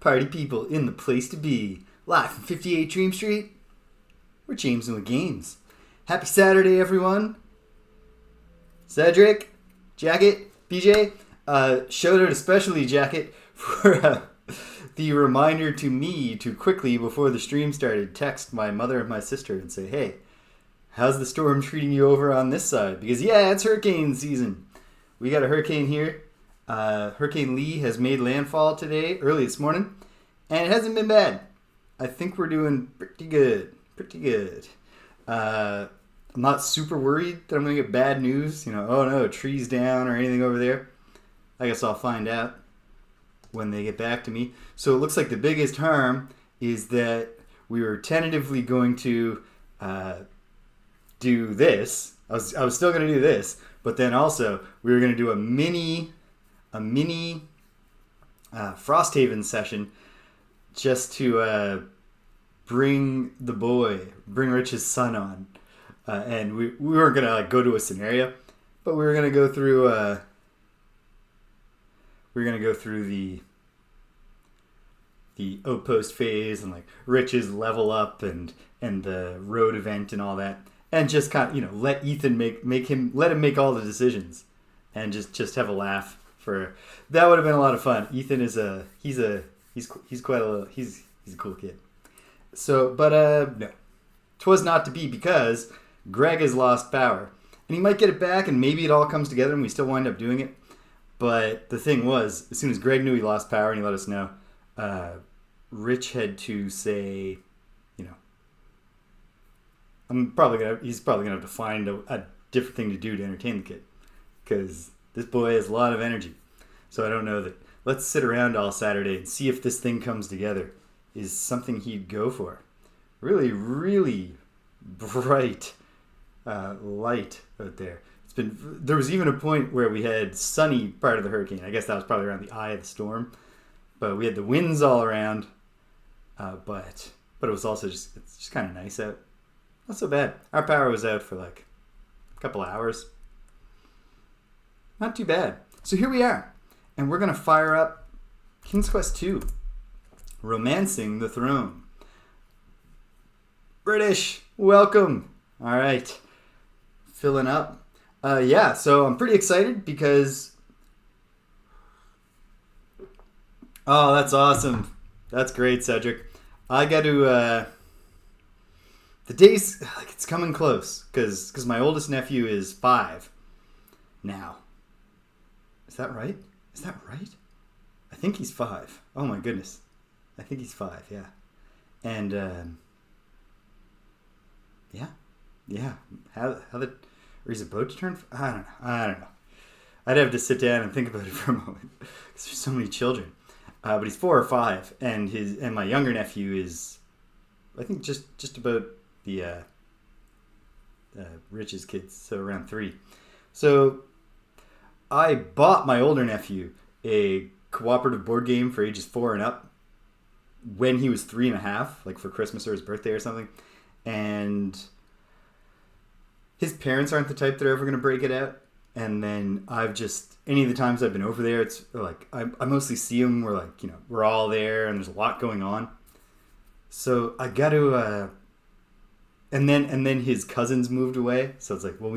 Party people in the place to be. Live from 58 Dream Street, we're James with Games. Happy Saturday, everyone. Cedric, Jacket, BJ, shout out especially Jacket for the reminder to me to quickly, before the stream started, text my mother and my sister and say, hey, how's the storm treating you over on this side? Because, yeah, it's hurricane season. We got a hurricane here. Hurricane Lee has made landfall today, early this morning, and it hasn't been bad. I think we're doing pretty good. I'm not super worried that I'm going to get bad news. Oh no, trees down or anything over there. I guess I'll find out when they get back to me. So it looks like the biggest harm is that we were tentatively going to do this. I was still going to do this, but then also we were going to do a mini Frosthaven session just to bring Rich's son on. And we weren't going to go to a scenario, but we were going to go through the outpost phase and like Rich's level up and the road event and all that, and just kind of let Ethan let him make all the decisions, and just have a laugh. That would have been a lot of fun. Ethan is he's quite a cool kid. So, but no, 'twas not to be, because Greg has lost power, and he might get it back, and maybe it all comes together and we still wind up doing it. But the thing was, as soon as Greg knew he lost power and he let us know, Rich had to say, he's probably gonna have to find a different thing to do to entertain the kid, because this boy has a lot of energy. So I don't know that let's sit around all Saturday and see if this thing comes together is something he'd go for. Really, really bright light out there. There was even a point where we had sunny part of the hurricane. I guess that was probably around the eye of the storm. But we had the winds all around. But it was also it's just kind of nice out. Not so bad. Our power was out for like a couple of hours. Not too bad. So here we are. And we're going to fire up King's Quest II. Romancing the Throne. British, welcome. All right. Filling up. So I'm pretty excited because... Oh, that's awesome. That's great, Cedric. I got to... The day's... It's coming close because my oldest nephew is 5 now. Is that right? I think he's 5. Oh my goodness. I think he's 5, yeah. And, yeah. How or he's about to turn... I don't know. I'd have to sit down and think about it for a moment, because there's so many children. But he's 4 or 5, and my younger nephew is, I think, just about the Rich's kids, so around 3. So I bought my older nephew a cooperative board game for ages 4 and up when he was 3.5, like for Christmas or his birthday or something. And his parents aren't the type that are ever going to break it out. And then any of the times I've been over there, it's like, I mostly see him. We're like, we're all there and there's a lot going on. So I got to, and then his cousins moved away. So it's like, well,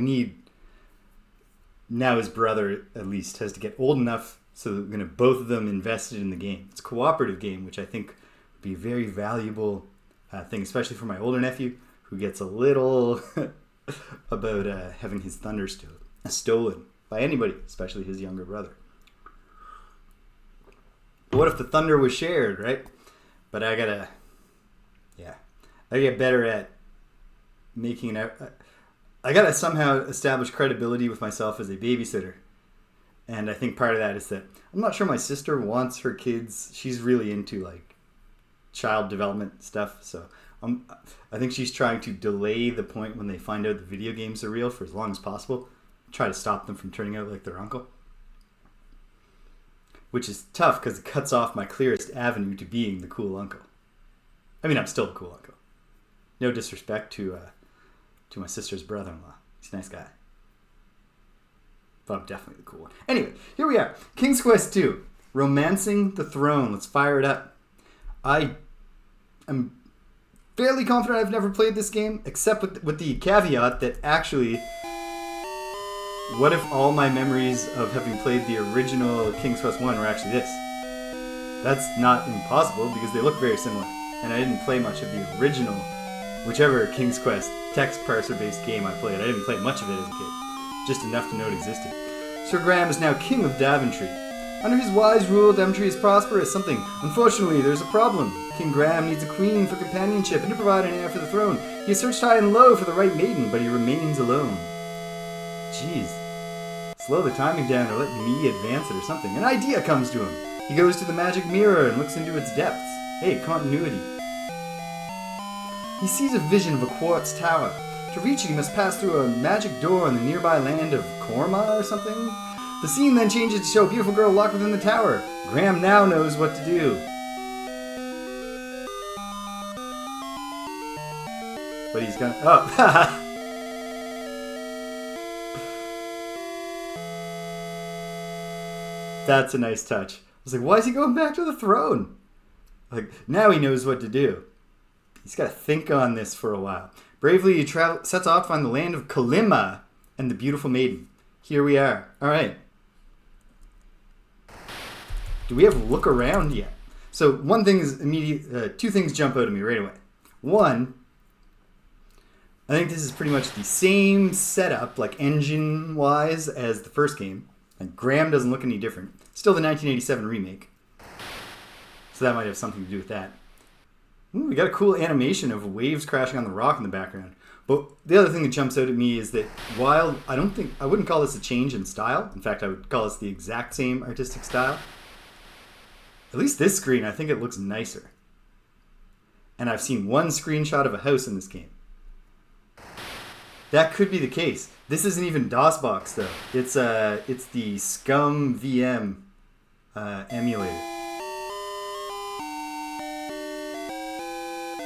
now his brother at least has to get old enough so that we're going to both of them invested in the game. It's a cooperative game, which I think would be a very valuable thing, especially for my older nephew, who gets a little about having his thunder stolen by anybody, especially his younger brother. But what if the thunder was shared, right? But I gotta get better at making it out. I gotta somehow establish credibility with myself as a babysitter. And I think part of that is that I'm not sure my sister wants her kids. She's really into like child development stuff. So I think she's trying to delay the point when they find out the video games are real for as long as possible. Try to stop them from turning out like their uncle. Which is tough because it cuts off my clearest avenue to being the cool uncle. I mean, I'm still the cool uncle. No disrespect to my sister's brother-in-law. He's a nice guy. But I'm definitely the cool one. Anyway, here we are. King's Quest II. Romancing the Throne. Let's fire it up. I am fairly confident I've never played this game, except with the caveat that actually, what if all my memories of having played the original King's Quest 1 were actually this? That's not impossible because they look very similar. And I didn't play much of the original, whichever King's Quest text parser based game I played. I didn't play much of it as a kid, just enough to know it existed. Sir Graham is now king of Daventry. Under his wise rule, Daventry is prosperous. Unfortunately, there's a problem. King Graham needs a queen for companionship and to provide an heir for the throne. He has searched high and low for the right maiden, but he remains alone. Jeez. Slow the timing down or let me advance it or something. An idea comes to him. He goes to the magic mirror and looks into its depths. Hey, continuity. He sees a vision of a quartz tower. To reach it, he must pass through a magic door in the nearby land of Kolyma or something. The scene then changes to show a beautiful girl locked within the tower. Graham now knows what to do. But he's gonna... Oh! That's a nice touch. I was like, why is he going back to the throne? Like, now he knows what to do. He's got to think on this for a while. Bravely, he sets off to find the land of Kolyma and the beautiful maiden. Here we are. All right. Do we have look around yet? So one thing is immediate. Two things jump out at me right away. One, I think this is pretty much the same setup, like engine-wise, as the first game. And Graham doesn't look any different. Still the 1987 remake. So that might have something to do with that. Ooh, we got a cool animation of waves crashing on the rock in the background. But the other thing that jumps out at me is that while I wouldn't call this a change in style. In fact, I would call this the exact same artistic style. At least this screen, I think it looks nicer. And I've seen one screenshot of a house in this game. That could be the case. This isn't even DOSBox though. It's the Scum VM emulator.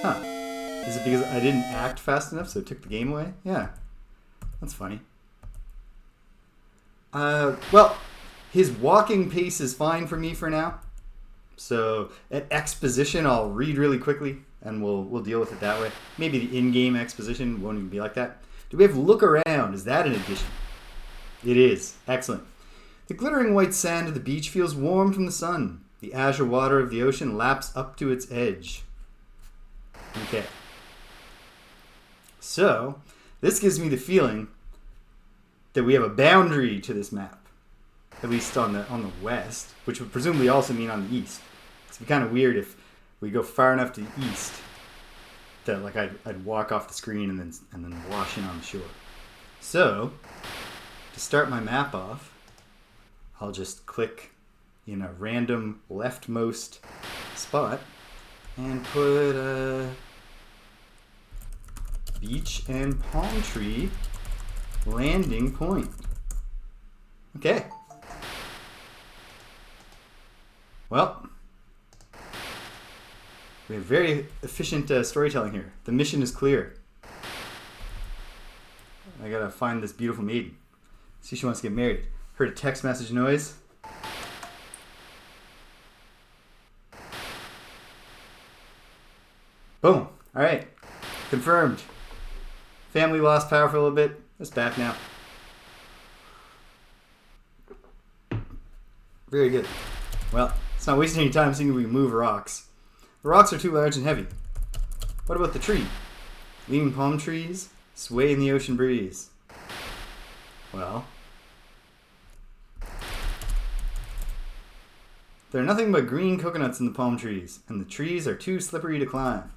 Huh. Is it because I didn't act fast enough so it took the game away? Yeah. That's funny. Well, his walking pace is fine for me for now. So at exposition I'll read really quickly and we'll deal with it that way. Maybe the in-game exposition won't even be like that. Do we have look around? Is that an addition? It is. Excellent. The glittering white sand of the beach feels warm from the sun. The azure water of the ocean laps up to its edge. Okay. So, this gives me the feeling that we have a boundary to this map. At least on the west, which would presumably also mean on the east. It'd be kind of weird if we go far enough to the east that like I'd walk off the screen and then wash in on the shore. So, to start my map off, I'll just click in a random leftmost spot and put a beach and palm tree landing point. Okay. Well, we have very efficient storytelling here. The mission is clear. I gotta find this beautiful maiden. See if she wants to get married. Heard a text message noise. Boom. Alright. Confirmed. Family lost power for a little bit. It's back now. Very good. Well, it's not wasting any time seeing if we can move rocks. The rocks are too large and heavy. What about the tree? Leaning palm trees sway in the ocean breeze. Well, there are nothing but green coconuts in the palm trees, and the trees are too slippery to climb.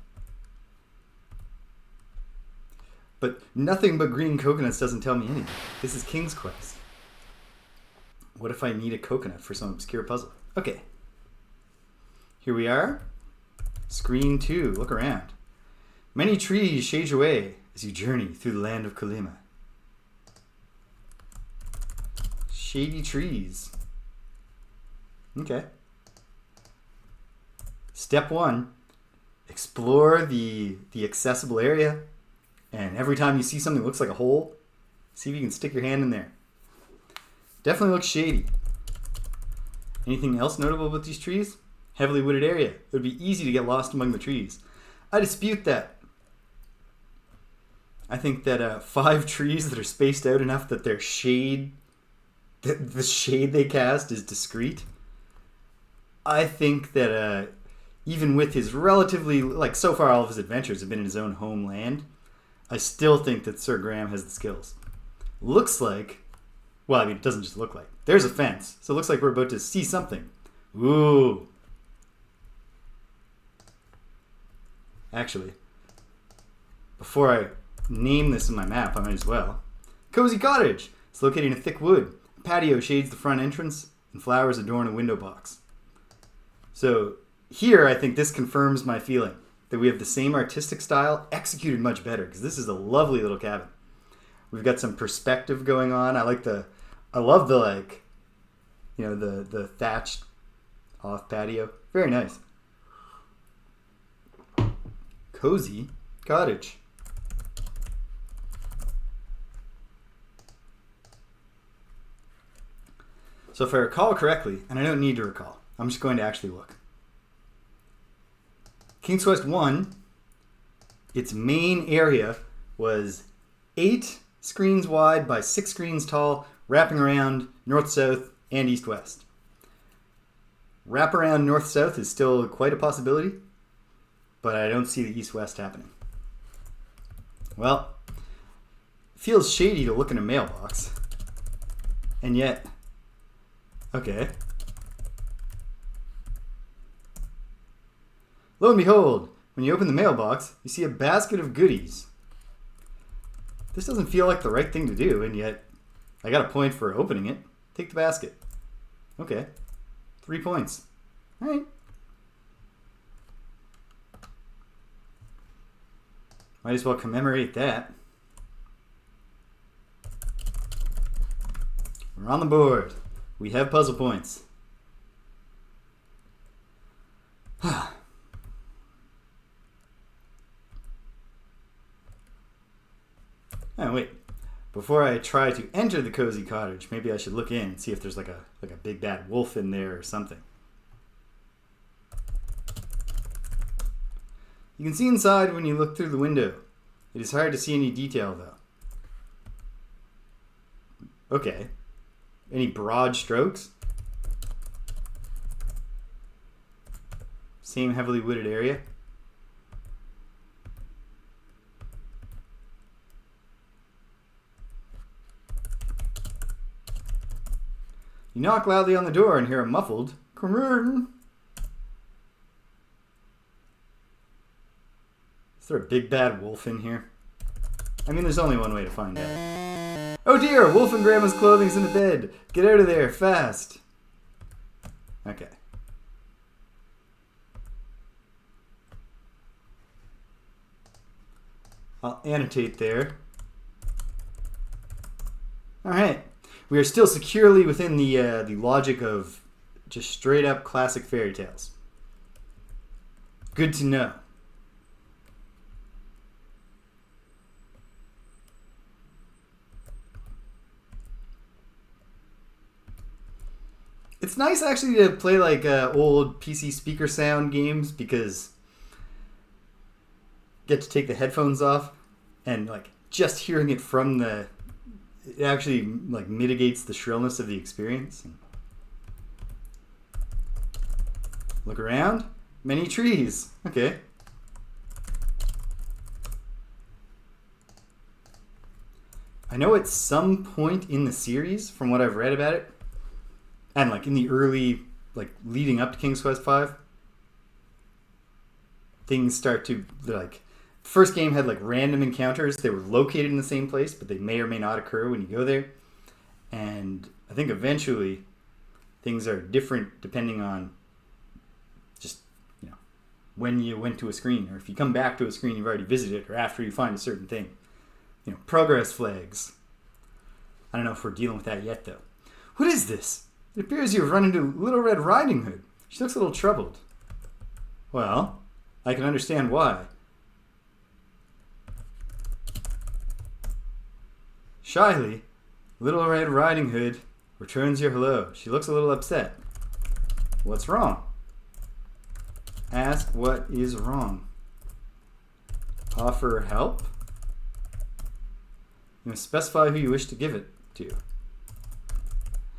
But nothing but green coconuts doesn't tell me anything. This is King's Quest. What if I need a coconut for some obscure puzzle? Okay. Here we are. Screen 2. Look around. Many trees shade your way as you journey through the land of Kolyma. Shady trees. Okay. Step 1. Explore the accessible area. And every time you see something that looks like a hole, see if you can stick your hand in there. Definitely looks shady. Anything else notable about these trees? heavily wooded area. It would be easy to get lost among the trees. I dispute that. I think that 5 trees that are spaced out enough that their shade, the shade they cast is discreet. I think that even with his relatively, like so far all of his adventures have been in his own homeland, I still think that Sir Graham has the skills. Looks like, well, I mean, it doesn't just look like. There's a fence, so it looks like we're about to see something. Ooh. Actually, before I name this in my map, I might as well. Cozy cottage. It's located in a thick wood. A patio shades the front entrance, and flowers adorn a window box. So here, I think this confirms my feeling that we have the same artistic style, executed much better, because this is a lovely little cabin. We've got some perspective going on. I love the, like, you know, the thatched off patio. Very nice. Cozy cottage. So if I recall correctly, and I don't need to recall, I'm just going to actually look. King's Quest 1, its main area was 8 screens wide by 6 screens tall, wrapping around north-south and east-west. Wrap around north-south is still quite a possibility, but I don't see the east-west happening. Well, feels shady to look in a mailbox, and yet, okay. Lo and behold, when you open the mailbox, you see a basket of goodies. This doesn't feel like the right thing to do, and yet I got a point for opening it. Take the basket. Okay. 3 points. All right. Might as well commemorate that. We're on the board. We have puzzle points. Oh, wait. Before I try to enter the cozy cottage, maybe I should look in and see if there's like a big bad wolf in there or something. You can see inside when you look through the window. It is hard to see any detail, though. Okay. Any broad strokes? Same heavily wooded area. You knock loudly on the door and hear a muffled, "Come in." Is there a big bad wolf in here? I mean, there's only one way to find out. Oh dear, wolf in Grandma's clothing's in the bed. Get out of there, fast. Okay. I'll annotate there. Alright. We are still securely within the logic of just straight up classic fairy tales. Good to know. It's nice actually to play like old PC speaker sound games because you get to take the headphones off and like just hearing it from it actually like mitigates the shrillness of the experience. Look around. Many trees. Okay. I know at some point in the series, from what I've read about it, and like in the early, like leading up to King's Quest V, things start to like. First game had like random encounters. They were located in the same place, but they may or may not occur when you go there. And I think eventually things are different depending on just, you know, when you went to a screen, or if you come back to a screen you've already visited, or after you find a certain thing. You know, progress flags. I don't know if we're dealing with that yet, though. What is this? It appears you have run into Little Red Riding Hood. She looks a little troubled. Well, I can understand why. Shyly, Little Red Riding Hood returns your hello. She looks a little upset. What's wrong? Ask what is wrong. Offer help. You must specify who you wish to give it to.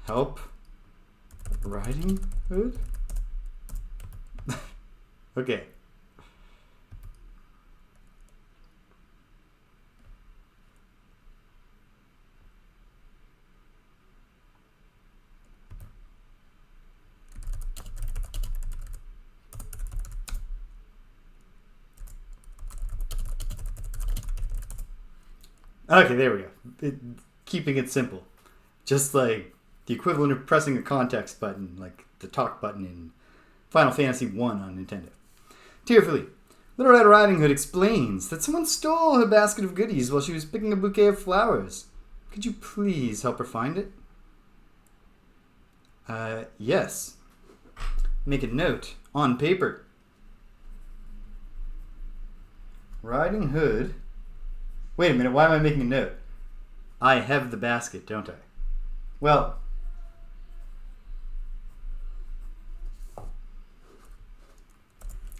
Help Riding Hood? Okay. Okay, there we go. Keeping it simple. Just like the equivalent of pressing a context button, like the talk button in Final Fantasy 1 on Nintendo. Tearfully, Little Red Riding Hood explains that someone stole her basket of goodies while she was picking a bouquet of flowers. Could you please help her find it? Yes. Make a note on paper. Riding Hood. Wait a minute, why am I making a note? I have the basket, don't I? Well,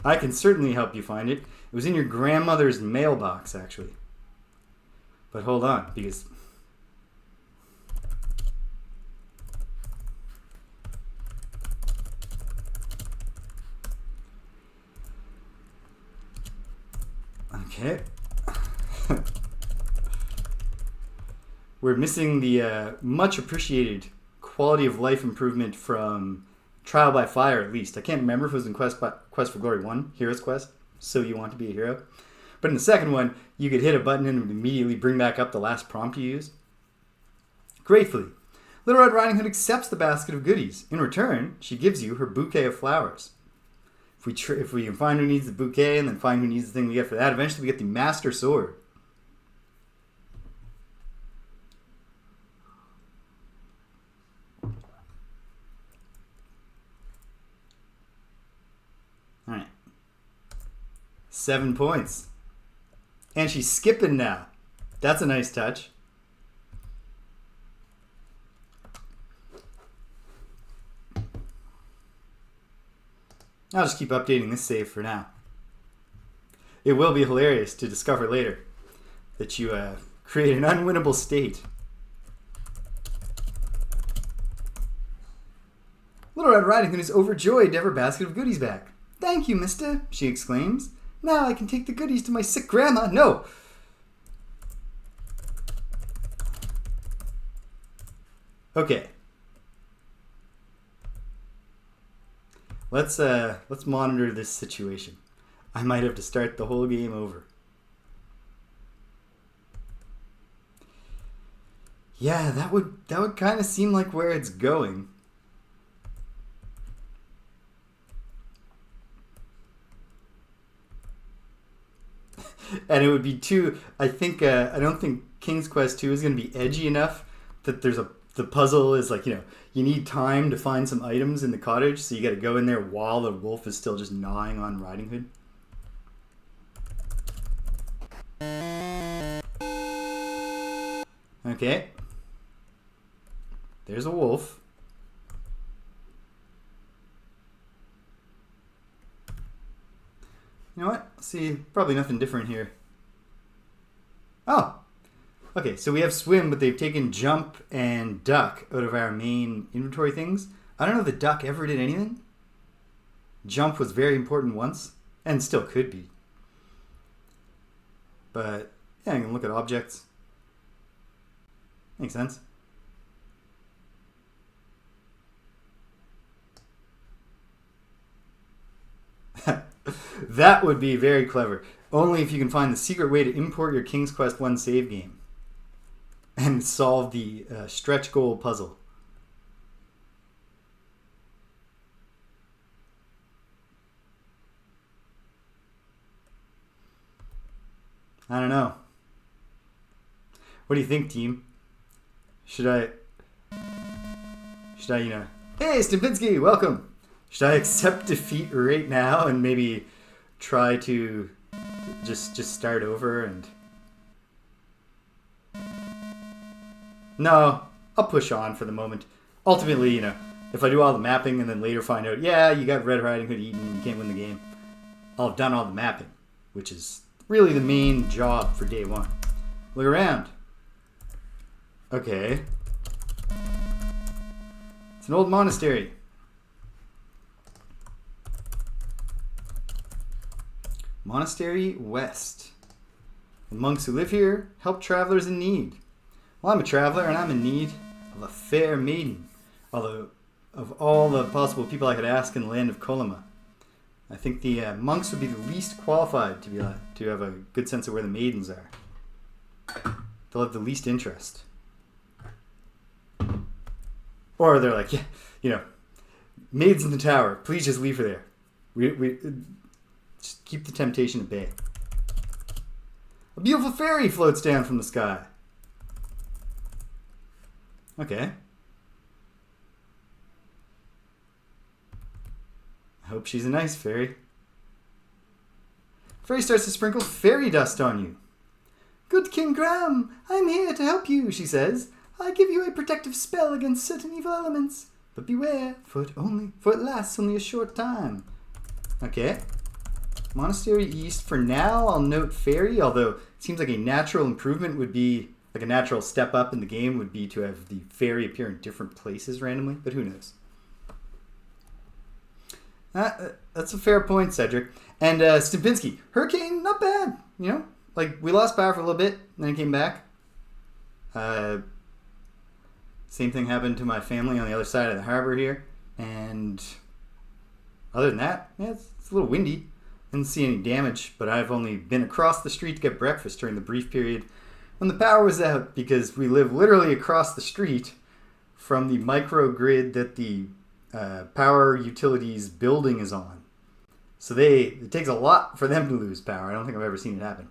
I can certainly help you find it. It was in your grandmother's mailbox, actually. But hold on, because... Okay. We're missing the much appreciated quality of life improvement from Trial by Fire, at least. I can't remember if it was in Quest for Glory 1, Hero's Quest, So You Want to Be a Hero. But in the second one, you could hit a button and it would immediately bring back up the last prompt you used. Gratefully, Little Red Riding Hood accepts the basket of goodies. In return, she gives you her bouquet of flowers. If we can find who needs the bouquet and then find who needs the thing we get for that, eventually we get the Master Sword. Alright. 7 points. And she's skipping now. That's a nice touch. I'll just keep updating this save for now. It will be hilarious to discover later that you create an unwinnable state. Little Red Riding Hood is overjoyed to have her basket of goodies back. Thank you, mister, she exclaims. Now I can take the goodies to my sick grandma. No! Okay. Let's monitor this situation. I might have to start the whole game over. Yeah, that would kind of seem like where it's going. And it would be too... I don't think King's Quest 2 is going to be edgy enough that the puzzle is like, you need time to find some items in the cottage, so you got to go in there while the wolf is still just gnawing on Riding Hood. Okay. There's a wolf. You know what? See, probably nothing different here. Oh! Okay, so we have swim, but they've taken jump and duck out of our main inventory things. I don't know if the duck ever did anything. Jump was very important once, and still could be. But, yeah, I can look at objects. Makes sense. That would be very clever. Only if you can find the secret way to import your King's Quest 1 save game and solve the stretch goal puzzle. I don't know. What do you think, team? Should I, Hey, Stimpinski, welcome! Should I accept defeat right now and maybe try to just start over and... No, I'll push on for the moment. Ultimately, if I do all the mapping and then later find out, yeah, you got Red Riding Hood eaten, you can't win the game, I'll have done all the mapping, which is really the main job for day one. Look around. Okay. It's an old monastery. Monastery West. The monks who live here help travelers in need. Well, I'm a traveler and I'm in need of a fair maiden. Although, of all the possible people I could ask in the land of Kolyma, I think the monks would be the least qualified to have a good sense of where the maidens are. They'll have the least interest. Or they're like, yeah, maids in the tower, please just leave her there. We just keep the temptation at bay. A beautiful fairy floats down from the sky. Okay. I hope she's a nice fairy. Fairy starts to sprinkle fairy dust on you. Good King Graham, I'm here to help you, she says. I give you a protective spell against certain evil elements. But beware, for it lasts only a short time. Okay. Monastery East. For now, I'll note fairy, although it seems like a natural improvement would be, like a natural step up in the game would be to have the fairy appear in different places randomly, but who knows. That's a fair point, Cedric. And Stupinski, Hurricane, not bad. Like we lost power for a little bit, and then it came back. Same thing happened to my family on the other side of the harbor here. And other than that, yeah, it's a little windy. Didn't see any damage, but I've only been across the street to get breakfast during the brief period when the power was out, because we live literally across the street from the microgrid that the power utilities building is on. So it takes a lot for them to lose power. I don't think I've ever seen it happen.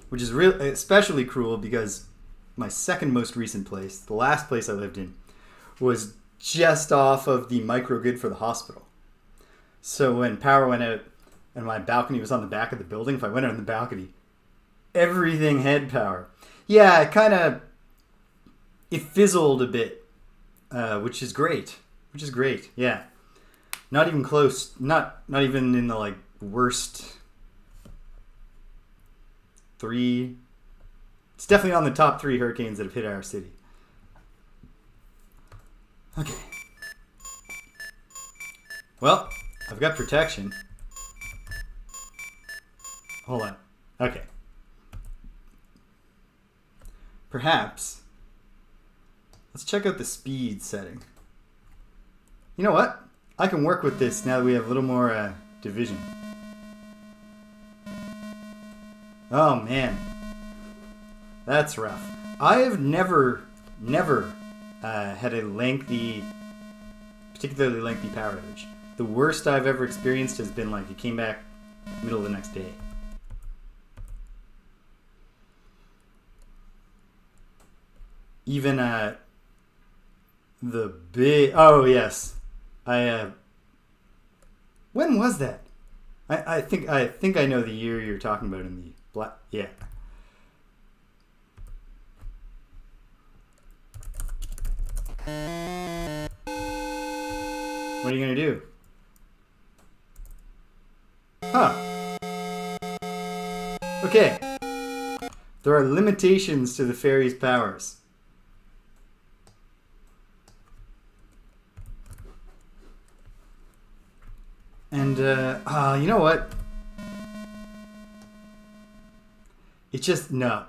Which is really especially cruel because my second most recent place, the last place I lived in, was just off of the microgrid for the hospital. So when power went out and my balcony was on the back of the building, if I went out on the balcony, everything had power. Yeah, it fizzled a bit, which is great. Yeah. Not even close. Not even in the worst 3. It's definitely on the top 3 hurricanes that have hit our city. Okay. Well, I've got protection. Hold on. Okay. Perhaps. Let's check out the speed setting. You know what? I can work with this now that we have a little more division. Oh man. That's rough. I have never had a particularly lengthy power outage. The worst I've ever experienced has been it came back middle of the next day. Even the big... Oh, yes. When was that? I think I know the year you're talking about in the black... Yeah. What are you going to do? Huh. Okay. There are limitations to the fairy's powers. And, you know what? It's just, no.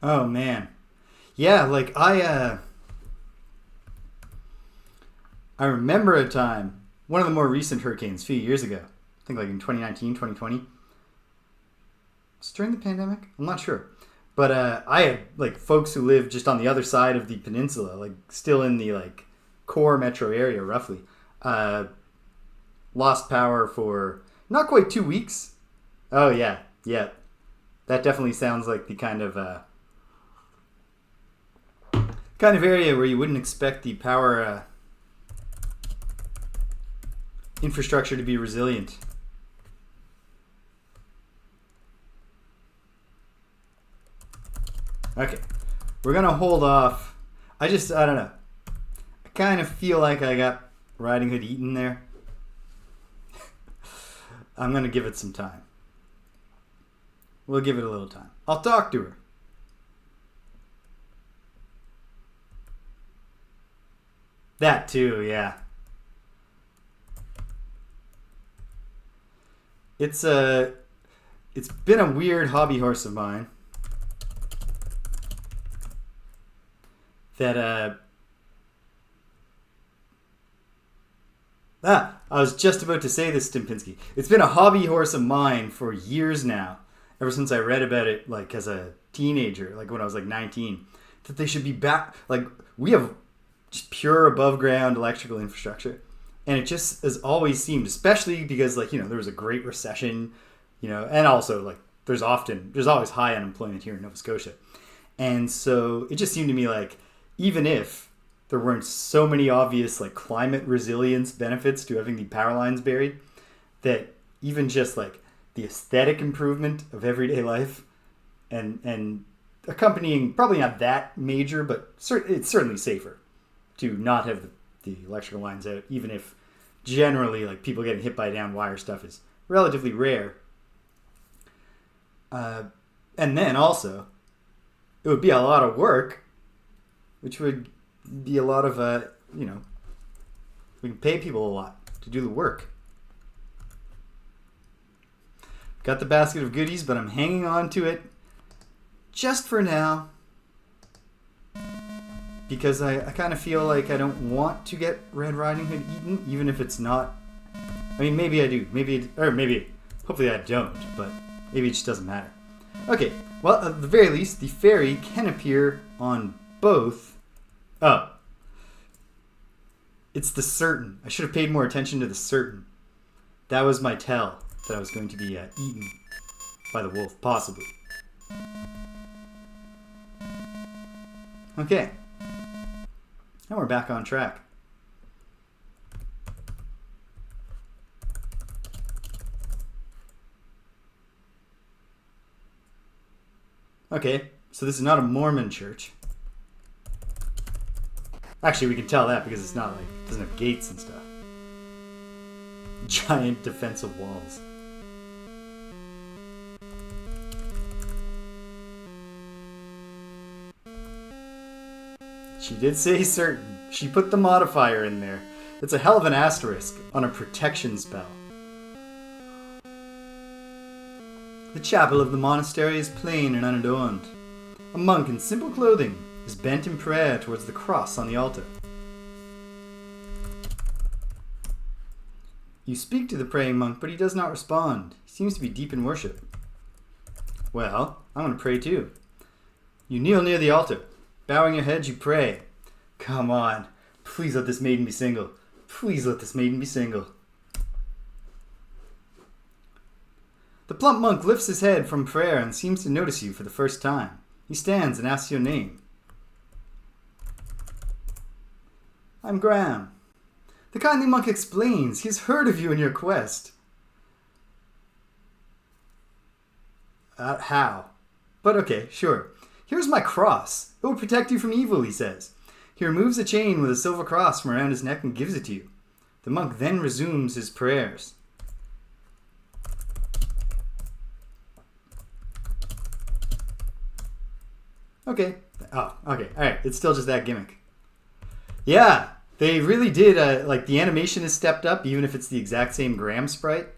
Oh, man. Yeah, I remember a time, one of the more recent hurricanes a few years ago, I think in 2019, 2020. Was it during the pandemic? I'm not sure. But I had folks who live just on the other side of the peninsula, still in the core metro area roughly. Lost power for not quite 2 weeks. Oh yeah. That definitely sounds like the kind of area where you wouldn't expect the power infrastructure to be resilient. Okay, we're gonna hold off. I don't know. I kind of feel like I got Riding Hood eaten there. I'm gonna give it some time. We'll give it a little time. I'll talk to her. That too, yeah. It's been a weird hobby horse of mine that I was just about to say this, Stimpinski. It's been a hobby horse of mine for years now, ever since I read about it, like as a teenager, like when I was like 19, that they should be back. Like, we have just pure above ground electrical infrastructure, and it just has always seemed, especially because, like, you know, there was a Great Recession, you know, and also like there's always high unemployment here in Nova Scotia, and so it just seemed to me like, even if there weren't so many obvious like climate resilience benefits to having the power lines buried, that even just like the aesthetic improvement of everyday life and accompanying, probably not that major, but it's certainly safer to not have the electrical lines out, even if generally like people getting hit by down wire stuff is relatively rare. And then also, it would be a lot of work, which would be a lot of, you know, we can pay people a lot to do the work. Got the basket of goodies, but I'm hanging on to it just for now, because I kind of feel like I don't want to get Red Riding Hood eaten, even if it's not. I mean, maybe I do. Hopefully I don't, but maybe it just doesn't matter. Okay, well, at the very least, the fairy can appear on both. Oh. It's the certain. I should have paid more attention to the certain. That was my tell that I was going to be eaten by the wolf, possibly. Okay. Now we're back on track. Okay, so this is not a Mormon church. Actually, we can tell that because it's not like, it doesn't have gates and stuff. Giant defensive walls. She did say certain. She put the modifier in there. It's a hell of an asterisk on a protection spell. The chapel of the monastery is plain and unadorned. A monk in simple clothing is bent in prayer towards the cross on the altar. You speak to the praying monk, but he does not respond. He seems to be deep in worship. Well, I'm going to pray too. You kneel near the altar. Bowing your head, you pray. Come on. Please let this maiden be single. Please let this maiden be single. The plump monk lifts his head from prayer and seems to notice you for the first time. He stands and asks your name. I'm Graham. The kindly monk explains he has heard of you and your quest. How? But okay, sure. Here's my cross. It will protect you from evil, he says. He removes a chain with a silver cross from around his neck and gives it to you. The monk then resumes his prayers. Okay. Oh, okay. Alright, it's still just that gimmick. Yeah, they really did, like, the animation is stepped up, even if it's the exact same Graham sprite.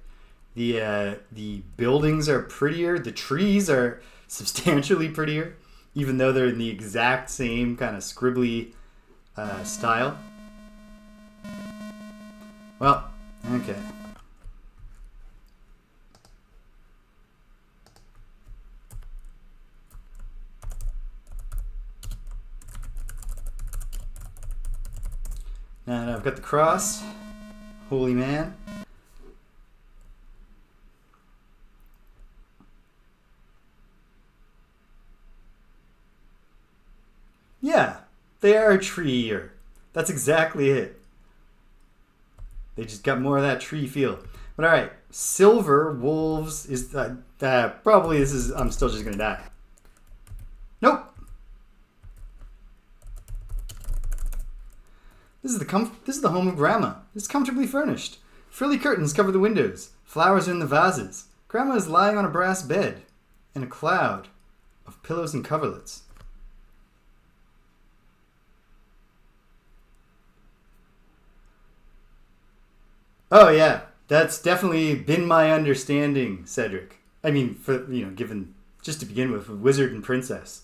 The buildings are prettier. The trees are substantially prettier, even though they're in the exact same kind of scribbly style. Well, okay. And I've got the cross. Holy man. Yeah, they are a tree eater. That's exactly it. They just got more of that tree feel. But all right, silver wolves is probably this is. I'm still just gonna die. Nope. This is the home of Grandma. It's comfortably furnished. Frilly curtains cover the windows. Flowers are in the vases. Grandma is lying on a brass bed in a cloud of pillows and coverlets. Oh yeah, that's definitely been my understanding, Cedric. I mean, given just to begin with Wizard and Princess,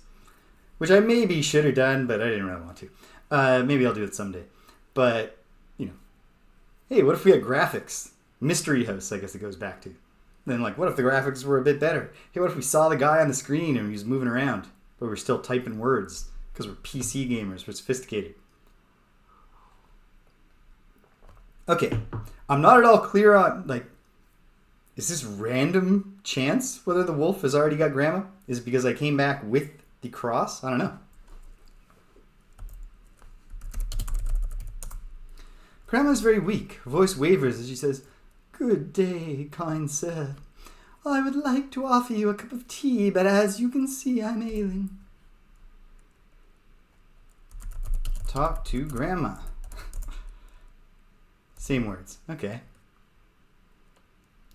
which I maybe should have done, but I didn't really want to. Maybe I'll do it someday. But hey, what if we had graphics? Mystery House, I guess it goes back to. Then, what if the graphics were a bit better? Hey, what if we saw the guy on the screen and he was moving around, but we're still typing words because we're PC gamers, we're sophisticated. Okay, I'm not at all clear on, is this random chance whether the wolf has already got Grandma? Is it because I came back with the cross? I don't know. Grandma is very weak. Her voice wavers as she says, "Good day, kind sir. I would like to offer you a cup of tea, but as you can see, I'm ailing." Talk to Grandma. Same words. Okay.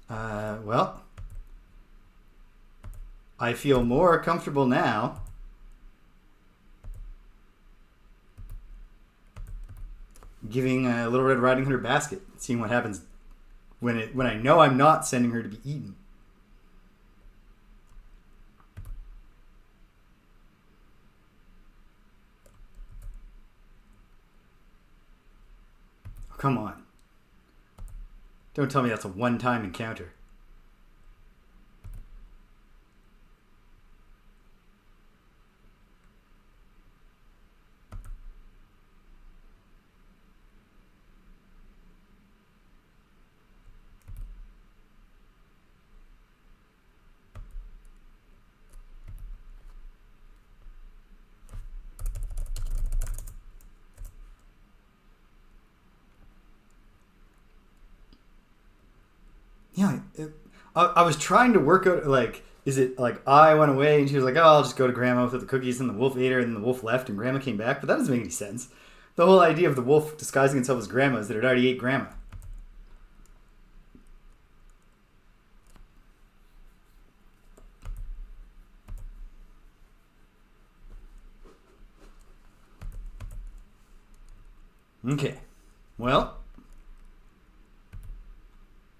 Well, I feel more comfortable now. Giving Little Red Riding Hood her basket, seeing what happens when I know I'm not sending her to be eaten. Oh, come on. Don't tell me that's a one-time encounter. Yeah, I was trying to work out, is it I went away and she was like, oh, I'll just go to Grandma with the cookies, and the wolf ate her, and the wolf left and Grandma came back, but that doesn't make any sense. The whole idea of the wolf disguising itself as Grandma is that it already ate Grandma. Okay, well,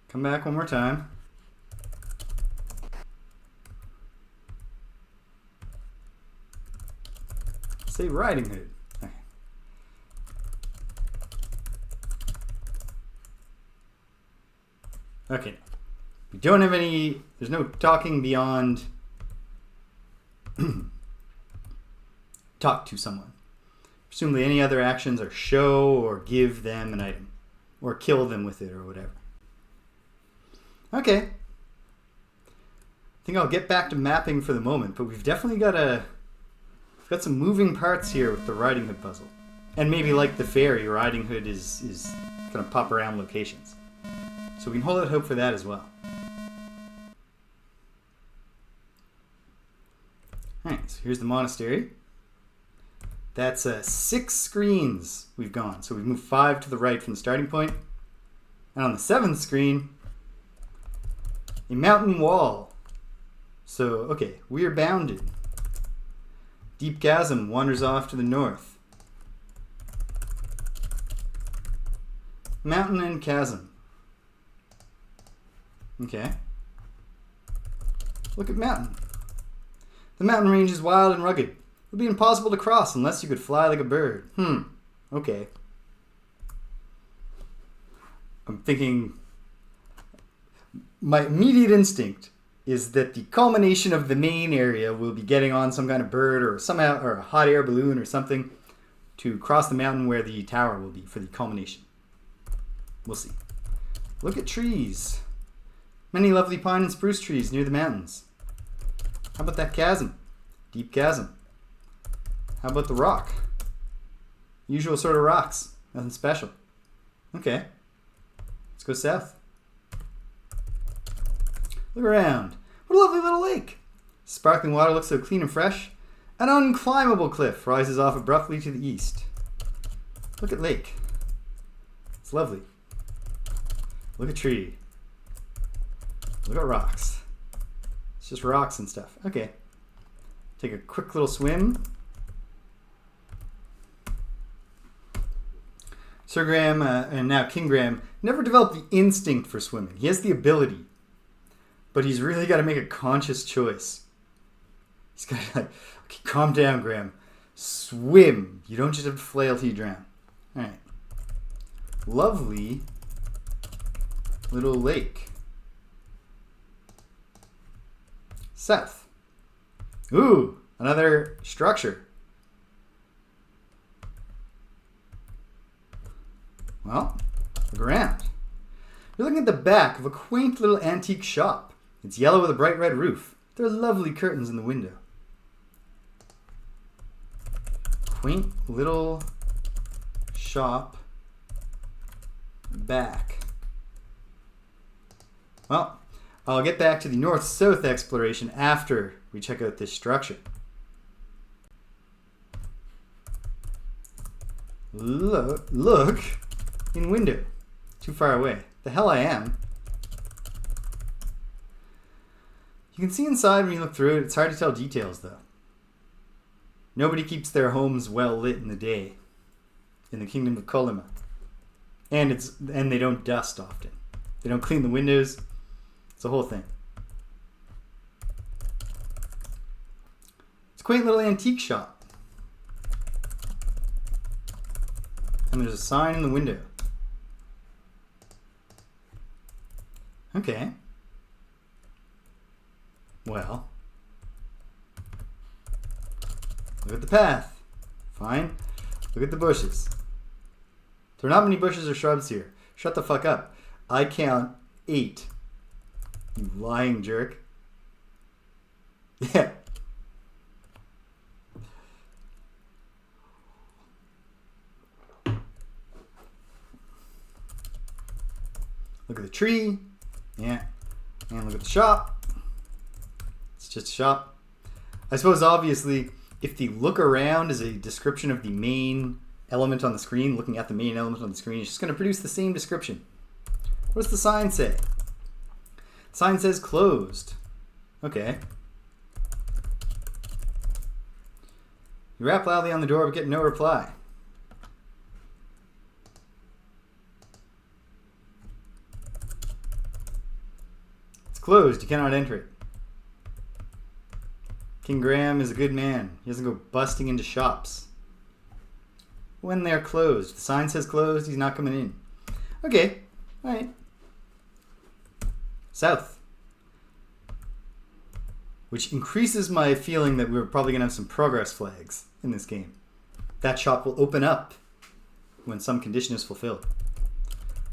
come back one more time. Say Riding Hood. Okay. Okay. We don't have any. There's no talking beyond. Talk to someone. Presumably, any other actions are show or give them an item, or kill them with it, or whatever. Okay. I think I'll get back to mapping for the moment, but we've definitely got some moving parts here with the Riding Hood puzzle. And maybe like the fairy, Riding Hood is going to pop around locations. So we can hold out hope for that as well. Alright, so here's the monastery. That's 6 screens we've gone. So we've moved 5 to the right from the starting point. And on the 7th screen, a mountain wall. So, okay, we are bounded. Deep chasm wanders off to the north. Mountain and chasm. Okay. Look at mountain. The mountain range is wild and rugged. It would be impossible to cross unless you could fly like a bird. Okay. I'm thinking... My immediate instinct is that the culmination of the main area will be getting on some kind of bird or a hot air balloon or something to cross the mountain where the tower will be for the culmination. We'll see. Look at trees. Many lovely pine and spruce trees near the mountains. How about that chasm? Deep chasm. How about the rock? Usual sort of rocks. Nothing special. Okay. Let's go south. Look around. What a lovely little lake. Sparkling water looks so clean and fresh. An unclimbable cliff rises off abruptly to the east. Look at lake. It's lovely. Look at tree. Look at rocks. It's just rocks and stuff. Okay. Take a quick little swim. Sir Graham and now King Graham never developed the instinct for swimming. He has the ability, but he's really got to make a conscious choice. He's got to like, okay, calm down, Graham. Swim. You don't just have to flail till you drown. All right. Lovely little lake. South. Ooh, another structure. Well, look around. You're looking at the back of a quaint little antique shop. It's yellow with a bright red roof. There are lovely curtains in the window. Quaint little shop back. Well, I'll get back to the north-south exploration after we check out this structure. Look in window. Too far away. The hell I am. You can see inside when you look through it. It's hard to tell details though. Nobody keeps their homes well lit in the day in the kingdom of Kolyma. And they don't dust often. They don't clean the windows. It's a whole thing. It's a quaint little antique shop. And there's a sign in the window. Okay. Well. Look at the path. Fine. Look at the bushes. There are not many bushes or shrubs here. Shut the fuck up. I count 8. You lying jerk. Yeah. Look at the tree. Yeah. And look at the shop. It's just a shop. I suppose obviously if the look around is a description of the main element on the screen, looking at the main element on the screen, it's just going to produce the same description. What does the sign say? The sign says closed. Okay. You rap loudly on the door but get no reply. It's closed. You cannot enter it. King Graham is a good man. He doesn't go busting into shops when they're closed. The sign says closed. He's not coming in. Okay. All right. South. Which increases my feeling that we're probably going to have some progress flags in this game. That shop will open up when some condition is fulfilled.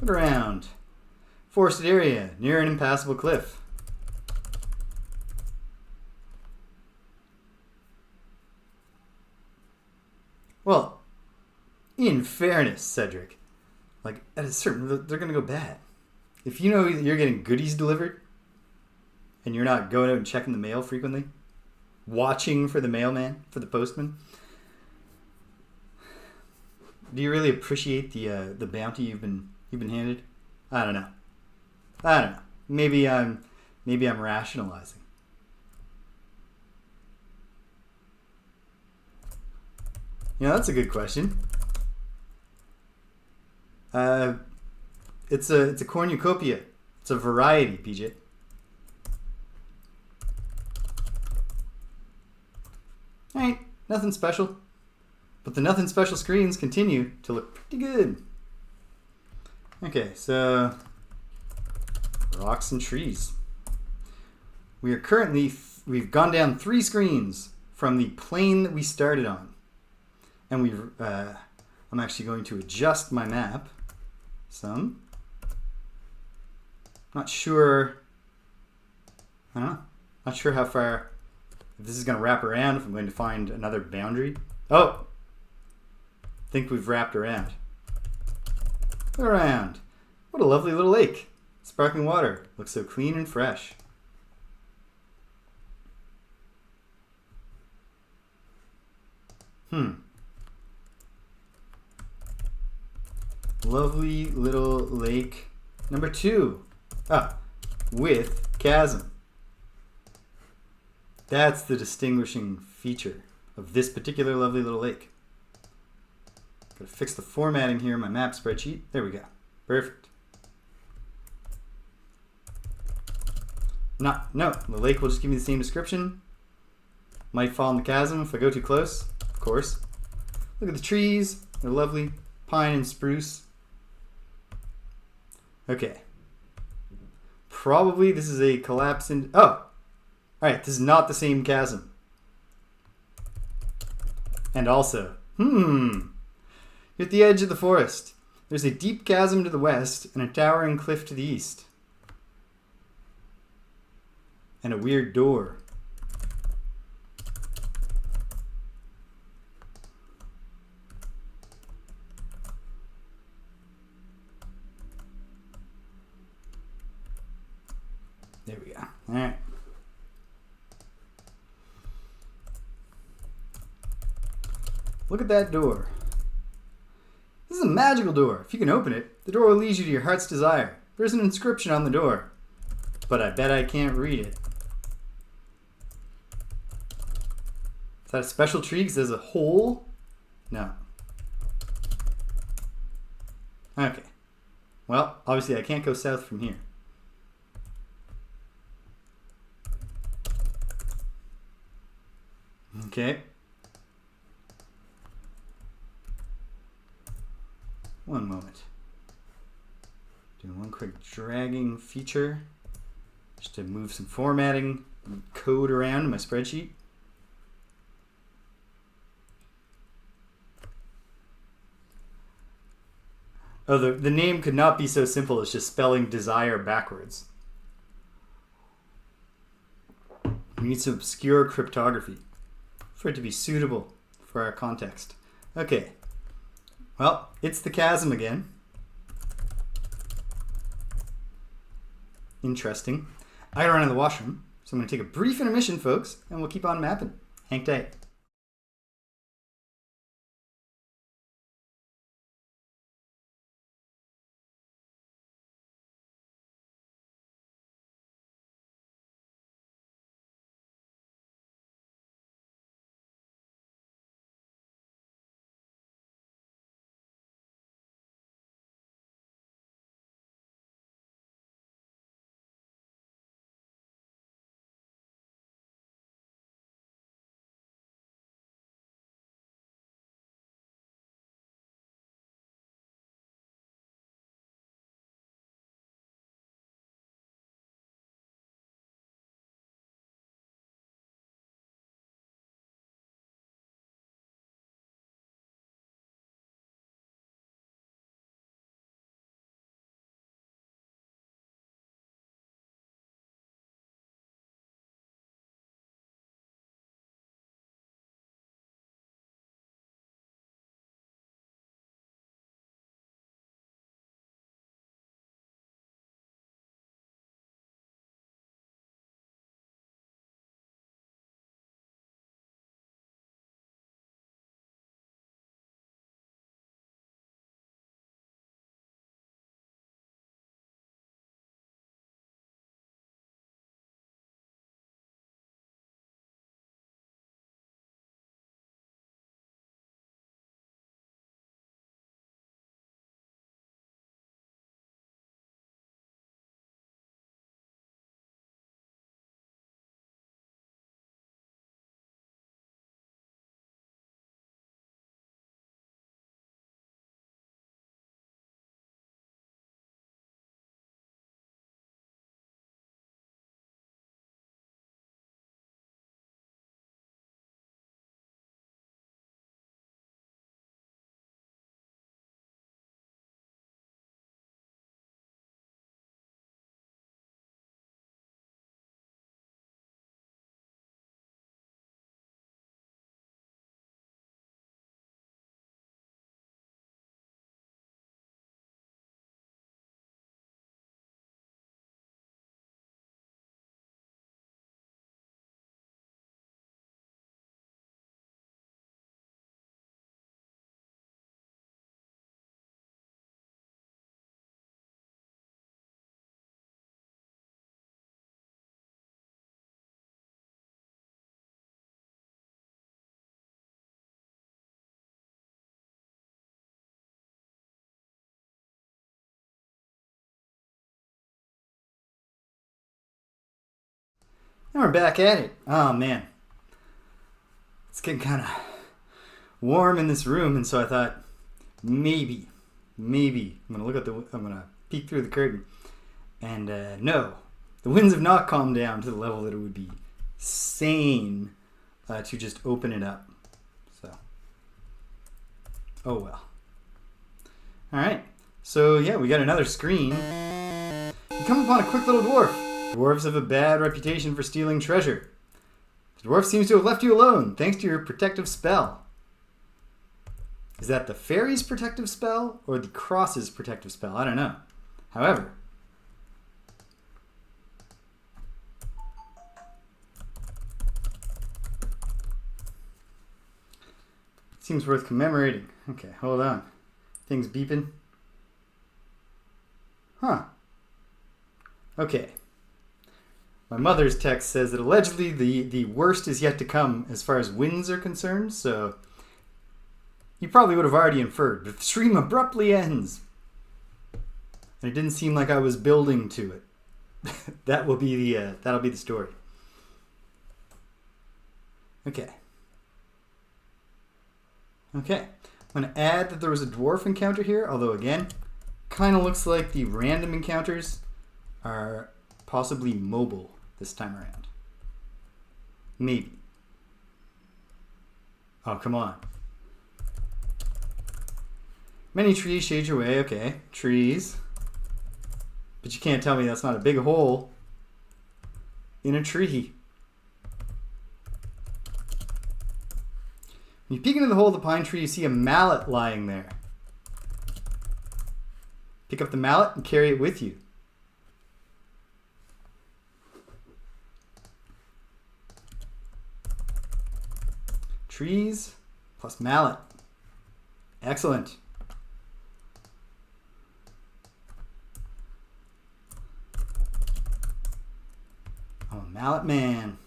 Look around. Forested area near an impassable cliff. Well, in fairness, Cedric, like at a certain, they're going to go bad. If you know you're getting goodies delivered and you're not going out and checking the mail frequently, watching for the mailman, for the postman, do you really appreciate the bounty you've been handed? I don't know. Maybe I'm rationalizing. Yeah, that's a good question. It's a cornucopia. It's a variety, PJ. Alright, nothing special. But the nothing special screens continue to look pretty good. Okay, so rocks and trees. We are currently, we've gone down 3 screens from the plane that we started on. And I'm actually going to adjust my map some. Not sure, I don't know, not sure how far, if this is going to wrap around, if I'm going to find another boundary. Oh, I think we've wrapped around. Look around. What What a lovely little lake. Sparkling water. Looks so clean and fresh. Lovely little lake number 2. With chasm. That's the distinguishing feature of this particular lovely little lake. Gotta fix the formatting here in my map spreadsheet. There we go. Perfect. No, the lake will just give me the same description. Might fall in the chasm if I go too close, of course. Look at the trees. They're lovely. Pine and spruce. Okay. Probably this is a collapse in... Oh! Alright, this is not the same chasm. And also, you're at the edge of the forest. There's a deep chasm to the west and a towering cliff to the east. And a weird door. There we go. All right. Look at that door. This is a magical door. If you can open it, the door will lead you to your heart's desire. There's an inscription on the door, but I bet I can't read it. Is that a special tree because there's a hole? No. Okay. Well, obviously I can't go south from here. Okay. One moment. Doing one quick dragging feature just to move some formatting code around in my spreadsheet. Oh, the name could not be so simple as just spelling desire backwards. We need some obscure cryptography for it to be suitable for our context. Okay. Well, it's the chasm again. Interesting. I gotta run to the washroom, so I'm gonna take a brief intermission, folks, and we'll keep on mapping. Hang tight. And we're back at it. Oh man, it's getting kind of warm in this room, and so I thought maybe I'm gonna peek through the curtain, and no, the winds have not calmed down to the level that it would be sane to just open it up. So, oh well. All right. So yeah, we got another screen. We come upon a quick little dwarf. Dwarves have a bad reputation for stealing treasure. The dwarf seems to have left you alone, thanks to your protective spell. Is that the fairy's protective spell, or the cross's protective spell? I don't know. However, it seems worth commemorating. Okay, hold on. Thing's beeping. Huh. Okay. My mother's text says that allegedly the worst is yet to come as far as winds are concerned, so you probably would have already inferred, but the stream abruptly ends. And it didn't seem like I was building to it. That'll be the story. Okay. Okay. I'm going to add that there was a dwarf encounter here, although again, kind of looks like the random encounters are possibly mobile this time around. Maybe. Oh, come on. Many trees shade your way. Okay, trees. But you can't tell me that's not a big hole in a tree. When you peek into the hole of the pine tree, you see a mallet lying there. Pick up the mallet and carry it with you. Trees plus mallet. Excellent. I'm a mallet man.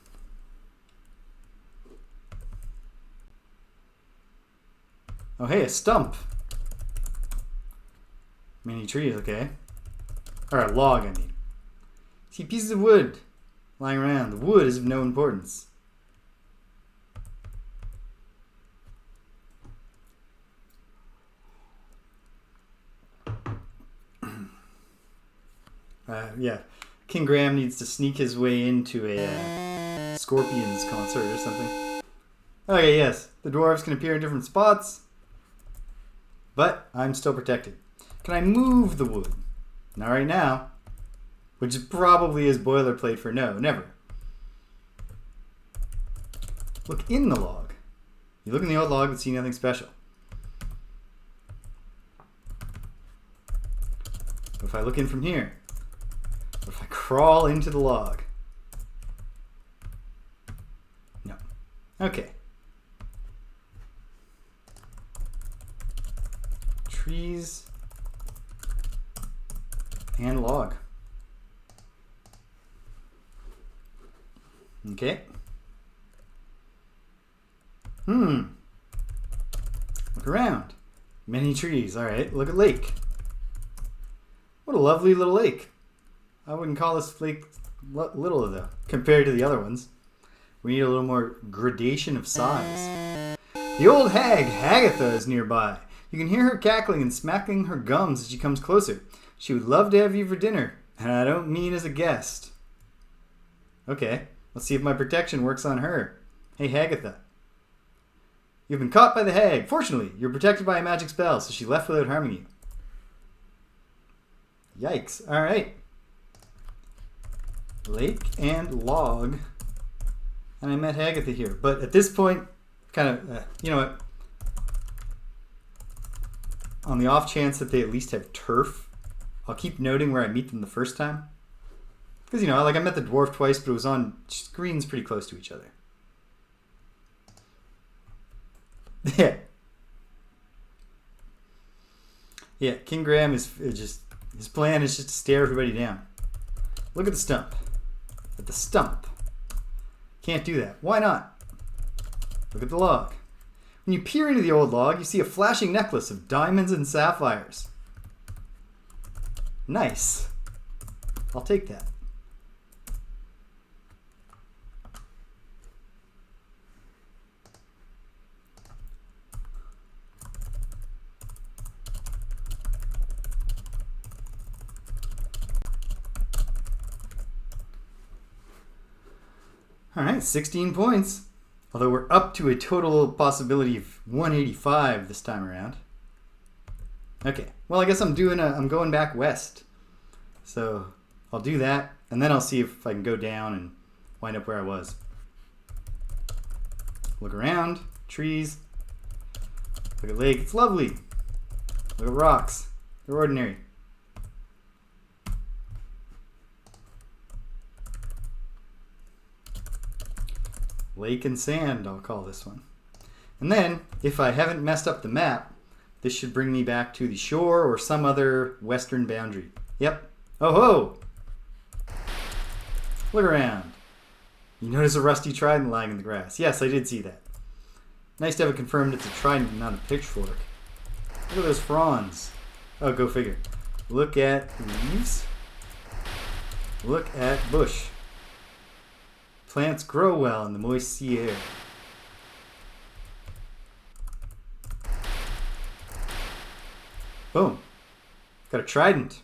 Oh, hey, a stump. Many trees, okay. Or a log, I mean. See pieces of wood lying around. The wood is of no importance. Yeah, King Graham needs to sneak his way into a Scorpions concert or something. Okay, yes, the dwarves can appear in different spots, but I'm still protected. Can I move the wood? Not right now, which probably is boilerplate for no, never. Look in the log. You look in the old log and see nothing special. But if I look in from here, what if I crawl into the log? No. Okay. Trees and log. Okay. Look around. Many trees. All right. Look at lake. What a lovely little lake. I wouldn't call this lake little though, compared to the other ones. We need a little more gradation of size. The old hag, Hagatha, is nearby. You can hear her cackling and smacking her gums as she comes closer. She would love to have you for dinner, and I don't mean as a guest. Okay, let's see if my protection works on her. Hey, Hagatha. You've been caught by the hag. Fortunately, you're protected by a magic spell, so she left without harming you. Yikes. All right. Lake and log. And I met Hagatha here. But at this point, kind of, you know what? On the off chance that they at least have turf, I'll keep noting where I meet them the first time. Because, you know, like I met the dwarf twice, but it was on screens pretty close to each other. Yeah. Yeah, King Graham is just, his plan is just to stare everybody down. Look at the stump. At the stump. Can't do that. Why not? Look at the log. When you peer into the old log, you see a flashing necklace of diamonds and sapphires. Nice. I'll take that. Alright, 16 points. Although we're up to a total possibility of 185 this time around. Okay, well I guess I'm going back west. So I'll do that, and then I'll see if I can go down and wind up where I was. Look around, trees. Look at lake, it's lovely. Look at rocks, they're ordinary. Lake and sand, I'll call this one. And then, if I haven't messed up the map, this should bring me back to the shore or some other western boundary. Yep. Oh ho! Look around. You notice a rusty trident lying in the grass. Yes, I did see that. Nice to have it confirmed it's a trident, not a pitchfork. Look at those fronds. Oh, go figure. Look at leaves. Look at bush. Plants grow well in the moist sea air. Boom. Got a trident.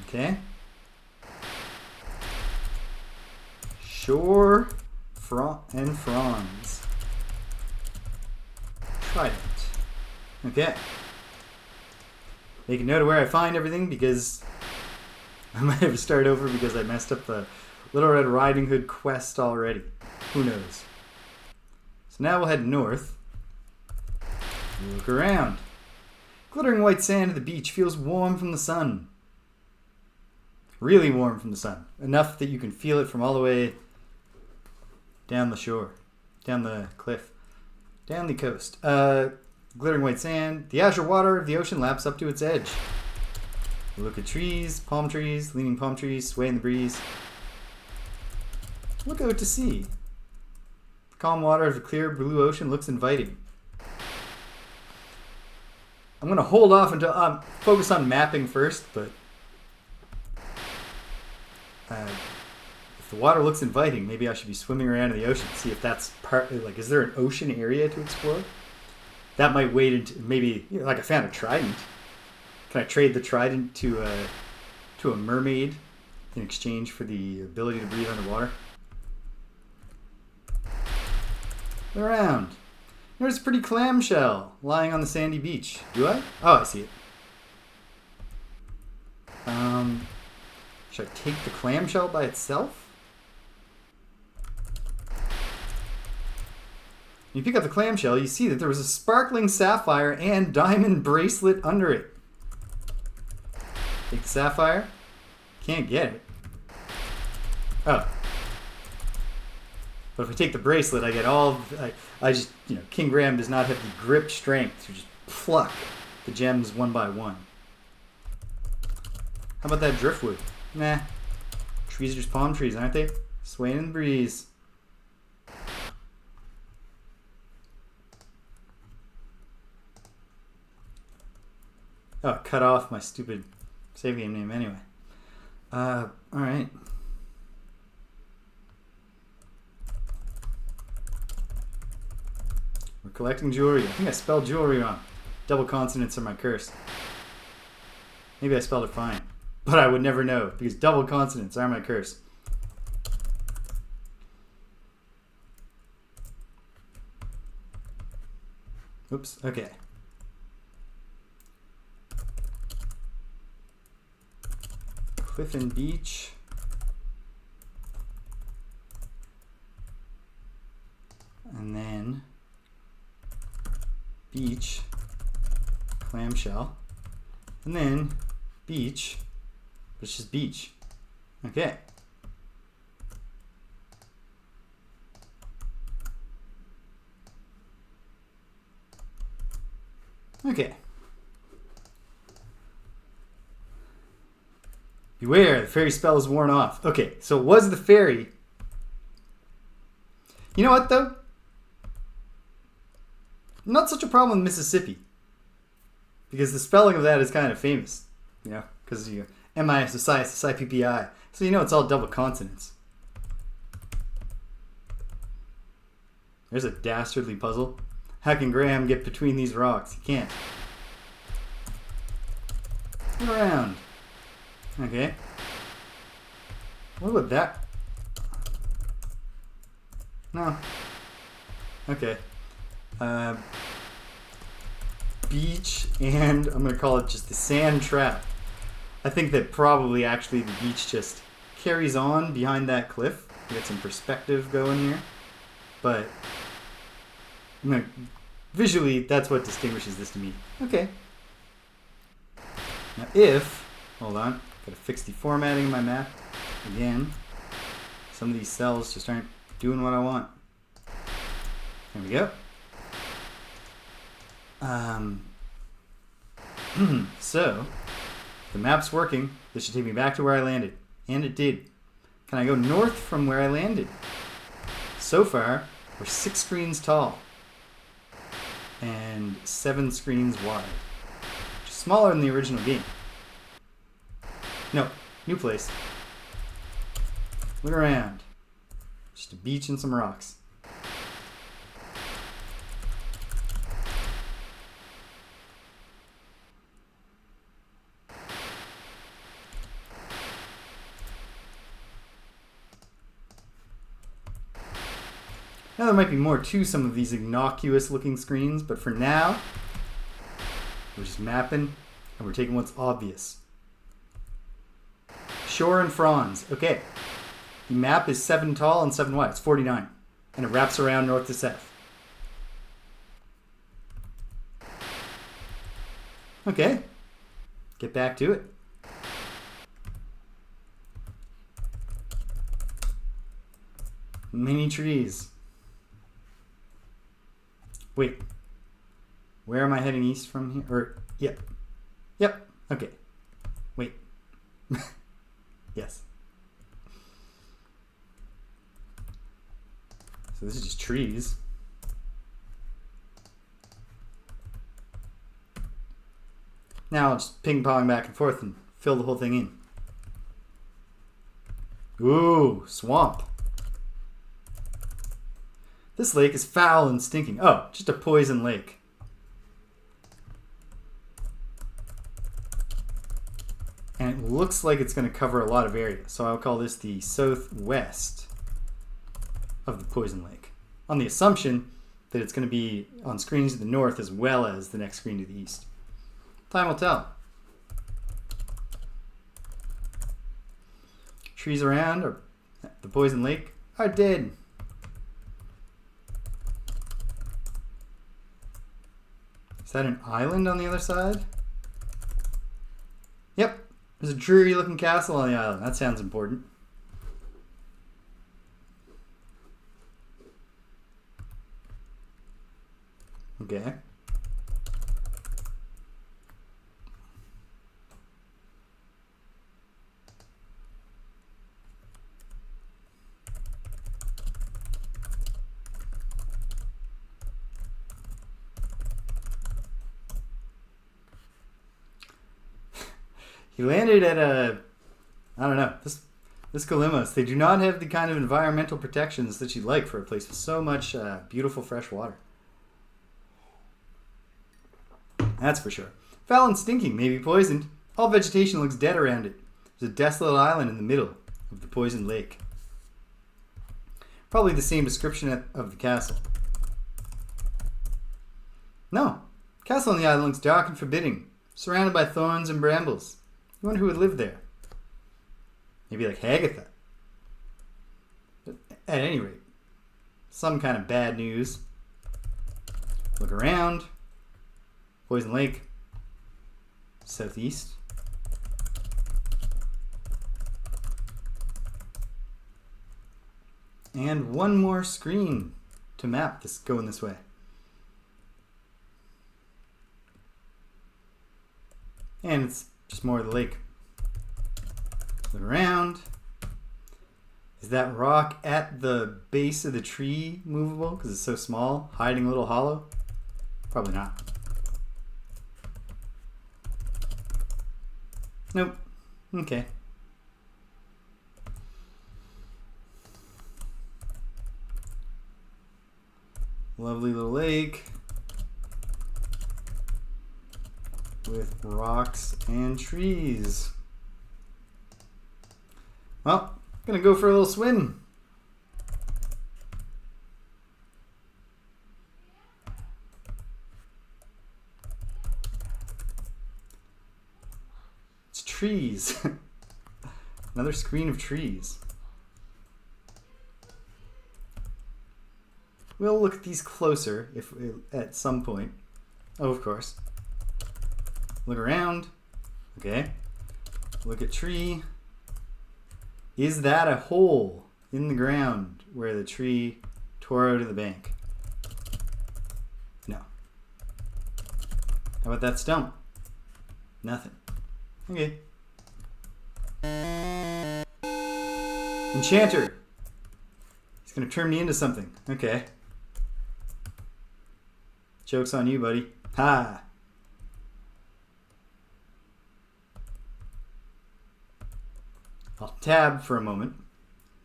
Okay. Shore and fronds. Trident. Okay. Make a note of where I find everything because I might have to start over because I messed up the Little Red Riding Hood quest already. Who knows? So now we'll head north. Look around. Glittering white sand at the beach feels warm from the sun. Really warm from the sun. Enough that you can feel it from all the way down the shore. Down the cliff. Down the coast. Glittering white sand. The azure water of the ocean laps up to its edge. Look at trees, palm trees, leaning palm trees, sway in the breeze. Look out to sea. The calm water of the clear blue ocean looks inviting. I'm going to hold off until focus on mapping first, but if the water looks inviting, maybe I should be swimming around in the ocean, see if that's like, is there an ocean area to explore? That might wait into maybe, like I found a trident. Can I trade the trident to a mermaid in exchange for the ability to breathe underwater? Look around. There's a pretty clamshell lying on the sandy beach. Do I? Oh, I see it. Should I take the clamshell by itself? When you pick up the clamshell, you see that there was a sparkling sapphire and diamond bracelet under it. Take the sapphire. Can't get it. Oh. But if I take the bracelet, I get all... I just, King Graham does not have the grip strength to just pluck the gems one by one. How about that driftwood? Nah. Trees are just palm trees, aren't they? Swaying in the breeze. Oh, cut off my stupid save game name anyway. Alright. We're collecting jewelry. I think I spelled jewelry wrong. Double consonants are my curse. Maybe I spelled it fine. But I would never know because double consonants are my curse. Oops, okay. Cliff and beach. And then beach, clamshell. And then beach, but it's just beach. Okay. Okay. Beware, the fairy spell is worn off. Okay, so it was the fairy. You know what, though? Not such a problem in Mississippi. Because the spelling of that is kind of famous. Because M-I-S-S-I-S-S-I-P-P-I. So it's all double consonants. There's a dastardly puzzle. How can Graham get between these rocks? He can't. Look around. Okay. What about that? No. Okay. Beach, and I'm going to call it just the sand trap. I think that probably actually the beach just carries on behind that cliff. You get some perspective going here. But visually, that's what distinguishes this to me. Okay. Now hold on, gotta fix the formatting of my map again. Some of these cells just aren't doing what I want. There we go. So, the map's working. This should take me back to where I landed. And it did. Can I go north from where I landed? So far, we're 6 screens tall. And 7 screens wide. Which is smaller than the original game. No, new place. Look around. Just a beach and some rocks. Now there might be more to some of these innocuous looking screens, but for now, we're just mapping and we're taking what's obvious. Shore and fronds. Okay. The map is 7 tall and 7 wide. It's 49. And it wraps around north to south. Okay. Get back to it. Many trees. Wait. Where am I heading east from here? Or, yep. Yep. Okay. Wait. Yes. So this is just trees. Now I'll just ping pong back and forth and fill the whole thing in. Ooh, swamp. This lake is foul and stinking. Oh, just a poison lake. And it looks like it's going to cover a lot of area. So I'll call this the southwest of the poison lake. On the assumption that it's going to be on screens to the north as well as the next screen to the east. Time will tell. Trees around or the poison lake are dead. Is that an island on the other side? Yep. There's a dreary looking castle on the island. That sounds important. Okay. He landed at a, I don't know, this Kolyma. They do not have the kind of environmental protections that you'd like for a place with so much beautiful fresh water. That's for sure. Foul and stinking, maybe poisoned. All vegetation looks dead around it. There's a desolate island in the middle of the poisoned lake. Probably the same description of the castle. No. Castle on the island looks dark and forbidding, surrounded by thorns and brambles. I wonder who would live there. Maybe like Hagatha. But at any rate, some kind of bad news. Look around. Poison Lake. Southeast. And one more screen to map this going this way. And it's just more of the lake. Look around. Is that rock at the base of the tree movable because it's so small, hiding a little hollow? Probably not. Nope. Okay. Lovely little lake. with rocks and trees. Well, gonna go for a little swim. It's trees. Another screen of trees. We'll look at these closer if at some point. Oh, of course. Look around. Okay. Look at tree. Is that a hole in the ground where the tree tore out of the bank? No. How about that stump? Nothing. Okay. Enchanter. He's gonna turn me into something. Okay. Joke's on you, buddy. Ha! I'll tab for a moment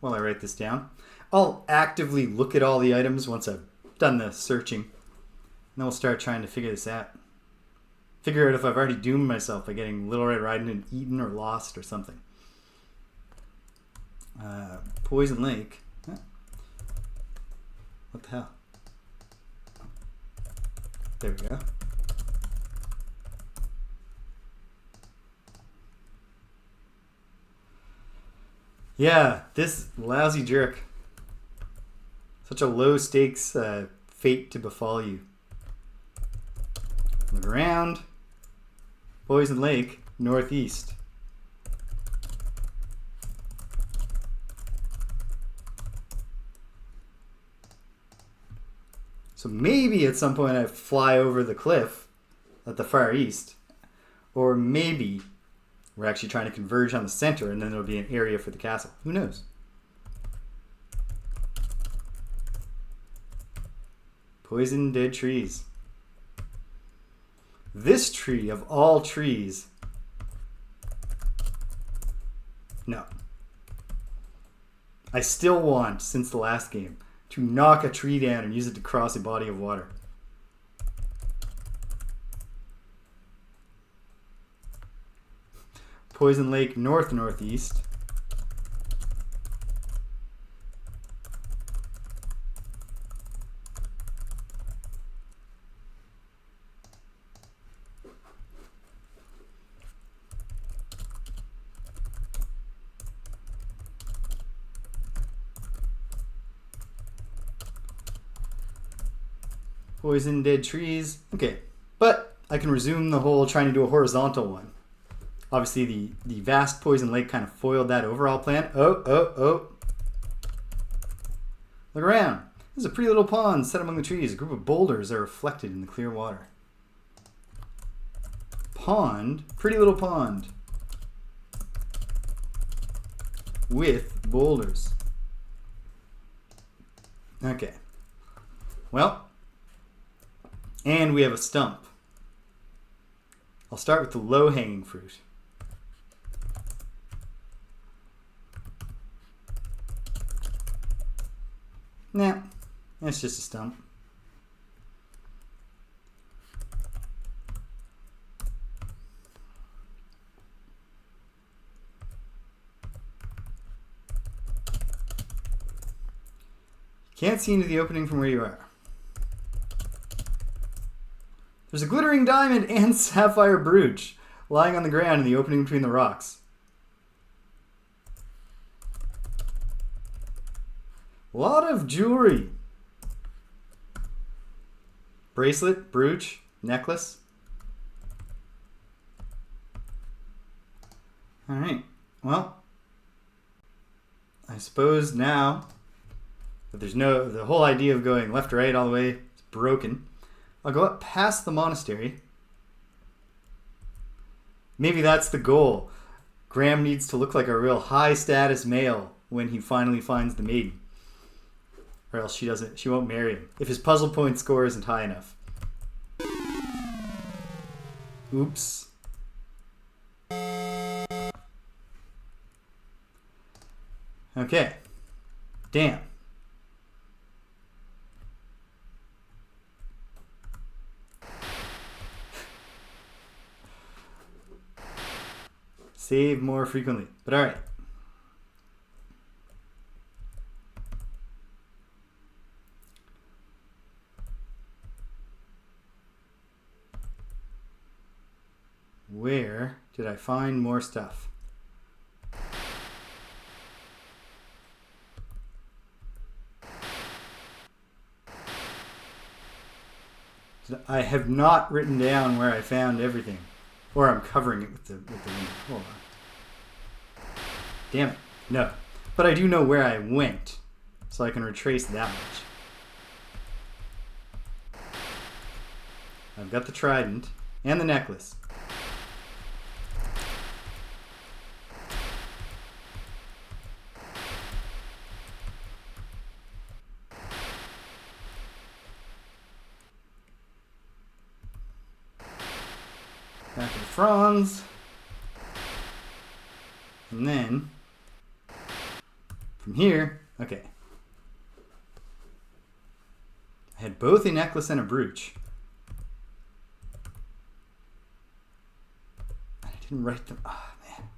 while I write this down. I'll actively look at all the items once I've done the searching. And then we'll start trying to figure this out. Figure out if I've already doomed myself by getting Little Red Riding Hood eaten or lost or something. Poison Lake. Huh? What the hell? There we go. Yeah, this lousy jerk. Such a low stakes fate to befall you. Look around. Poison Lake, northeast. So maybe at some point I fly over the cliff at the far east. Or maybe we're actually trying to converge on the center and then there'll be an area for the castle. Who knows? Poison dead trees. This tree of all trees. No. I still want, since the last game, to knock a tree down and use it to cross a body of water. Poison Lake north-northeast. Poison dead trees. Okay, but I can resume the whole trying to do a horizontal one. Obviously, the vast Poison Lake kind of foiled that overall plan. Oh. Look around. There's a pretty little pond set among the trees. A group of boulders are reflected in the clear water. Pond. Pretty little pond. With boulders. Okay. Well. And we have a stump. I'll start with the low-hanging fruit. Nah, that's just a stump. Can't see into the opening from where you are. There's a glittering diamond and sapphire brooch lying on the ground in the opening between the rocks. A lot of jewelry. Bracelet, brooch, necklace. Alright, well, I suppose now that there's the whole idea of going left to right all the way is broken. I'll go up past the monastery. Maybe that's the goal. Graham needs to look like a real high status male when he finally finds the maiden. Or else she won't marry him if his puzzle point score isn't high enough. Oops. Okay. Damn. save more frequently. But alright. Where did I find more stuff? I have not written down where I found everything. Or I'm covering it with the window. Hold on. Damn it. No. But I do know where I went. So I can retrace that much. I've got the trident and the necklace. Back to the fronds. And then, from here, okay. I had both a necklace and a brooch. I didn't write them. Oh, man.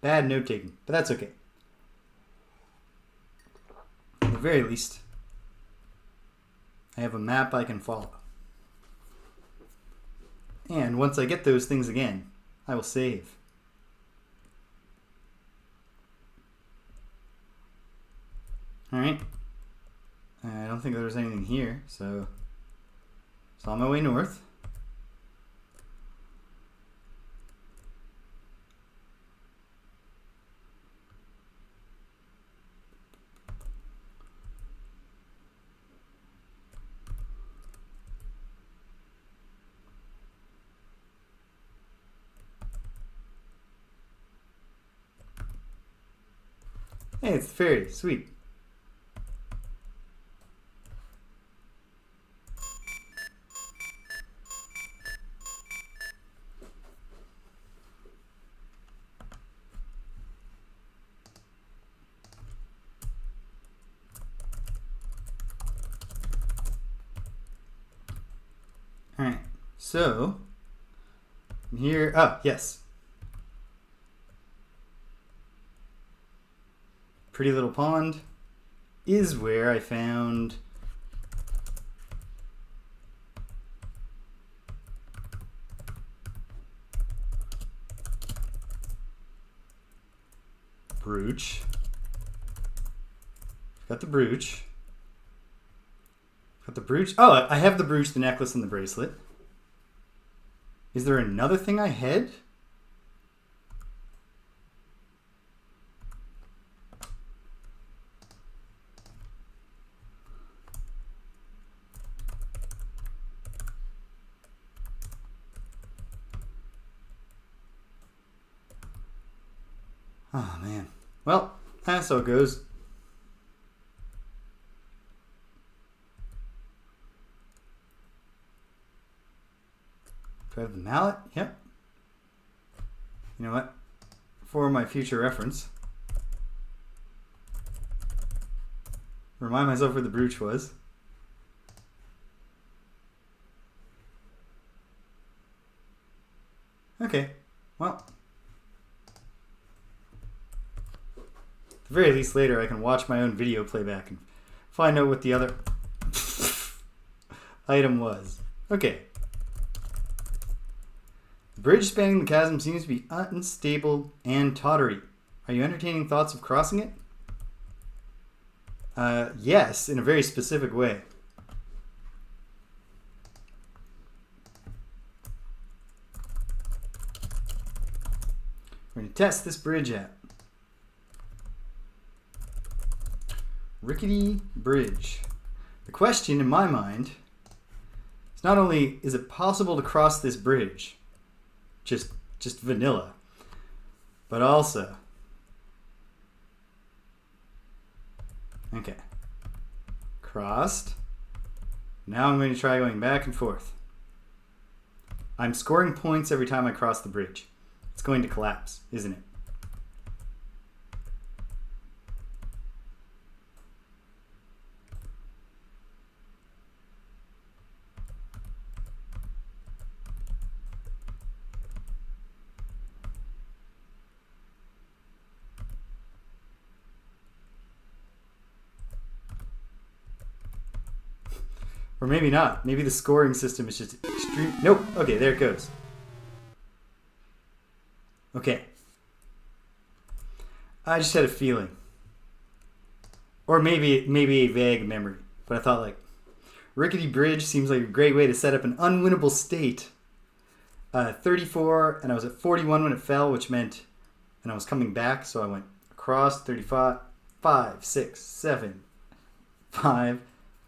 Bad note taking, but that's okay. At the very least, I have a map I can follow. And once I get those things again, I will save. Alright. I don't think there's anything here, so it's on my way north. Hey, it's the ferry. Sweet. Alright, so here, oh, yes. Pretty Little Pond is where I found brooch. Got the brooch. Got the brooch. Oh, I have the brooch, the necklace, and the bracelet. Is there another thing I had? Oh, man. Well, that's how it goes. Do I have the mallet? Yep. You know what? For my future reference, remind myself where the brooch was. Okay. Well, at the very least later I can watch my own video playback and find out what the other item was. Okay. The bridge spanning the chasm seems to be unstable and tottery. Are you entertaining thoughts of crossing it? Yes, in a very specific way. We're going to test this bridge out. Rickety bridge. The question in my mind is not only is it possible to cross this bridge, just vanilla, but also, okay, crossed. Now I'm going to try going back and forth. I'm scoring points every time I cross the bridge. It's going to collapse, isn't it? Or maybe not. Maybe the scoring system is just extreme. Nope. Okay, there it goes. Okay. I just had a feeling. Or maybe a vague memory. But I thought, like, rickety bridge seems like a great way to set up an unwinnable state. 34, and I was at 41 when it fell, which meant, and I was coming back, so I went across 35, 5, 6, 7, 5,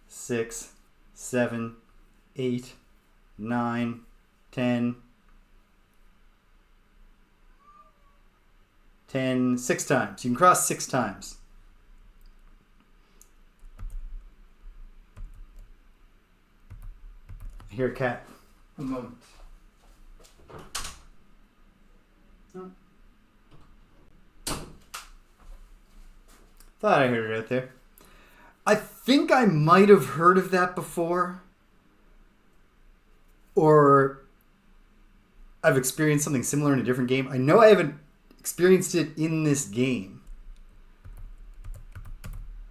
6, 7, 8, 9, 10, 10, 6 times. You can cross 6 times. I hear a cat. A moment. Oh. Thought I heard it out there. I think I might have heard of that before. Or I've experienced something similar in a different game. I know I haven't experienced it in this game.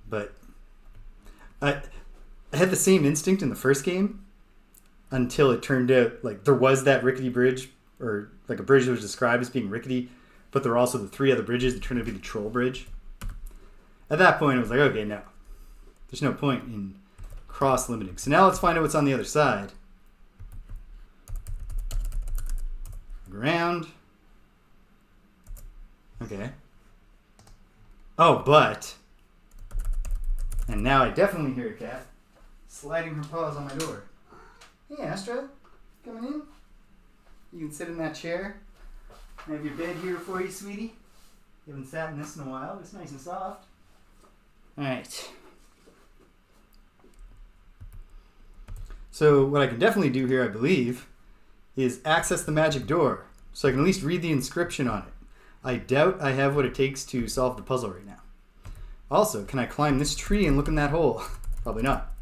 But I had the same instinct in the first game until it turned out like there was that rickety bridge, or like a bridge that was described as being rickety, but there were also the 3 other bridges that turned out to be the troll bridge. At that point, I was like, okay, no. There's no point in cross-limiting. So now let's find out what's on the other side. Around. Okay. Oh, but. And now I definitely hear a cat sliding her paws on my door. Hey, Astra. Coming in? You can sit in that chair. I have your bed here for you, sweetie. You haven't sat in this in a while. It's nice and soft. Alright. So what I can definitely do here, I believe, is access the magic door. So I can at least read the inscription on it. I doubt I have what it takes to solve the puzzle right now. Also, can I climb this tree and look in that hole? Probably not.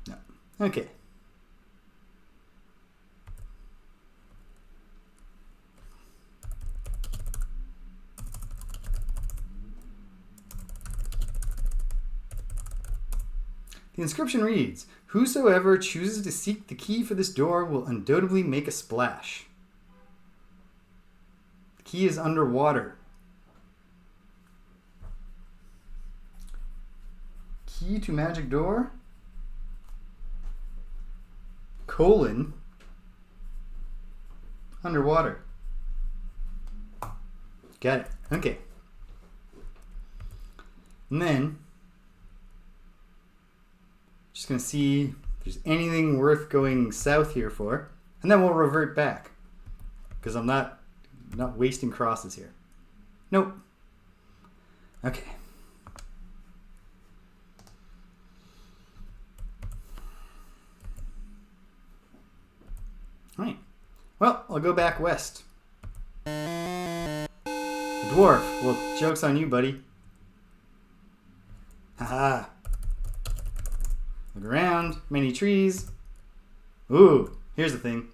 No. Okay. The inscription reads, "Whosoever chooses to seek the key for this door will undoubtedly make a splash." The key is underwater. Key to magic door? Colon. Underwater. Got it. Okay. And then just going to see if there's anything worth going south here for. And then we'll revert back. Because I'm not wasting crosses here. Nope. Okay. Alright. Well, I'll go back west. The dwarf. Well, joke's on you, buddy. Haha. Look around. Many trees. Ooh, here's the thing.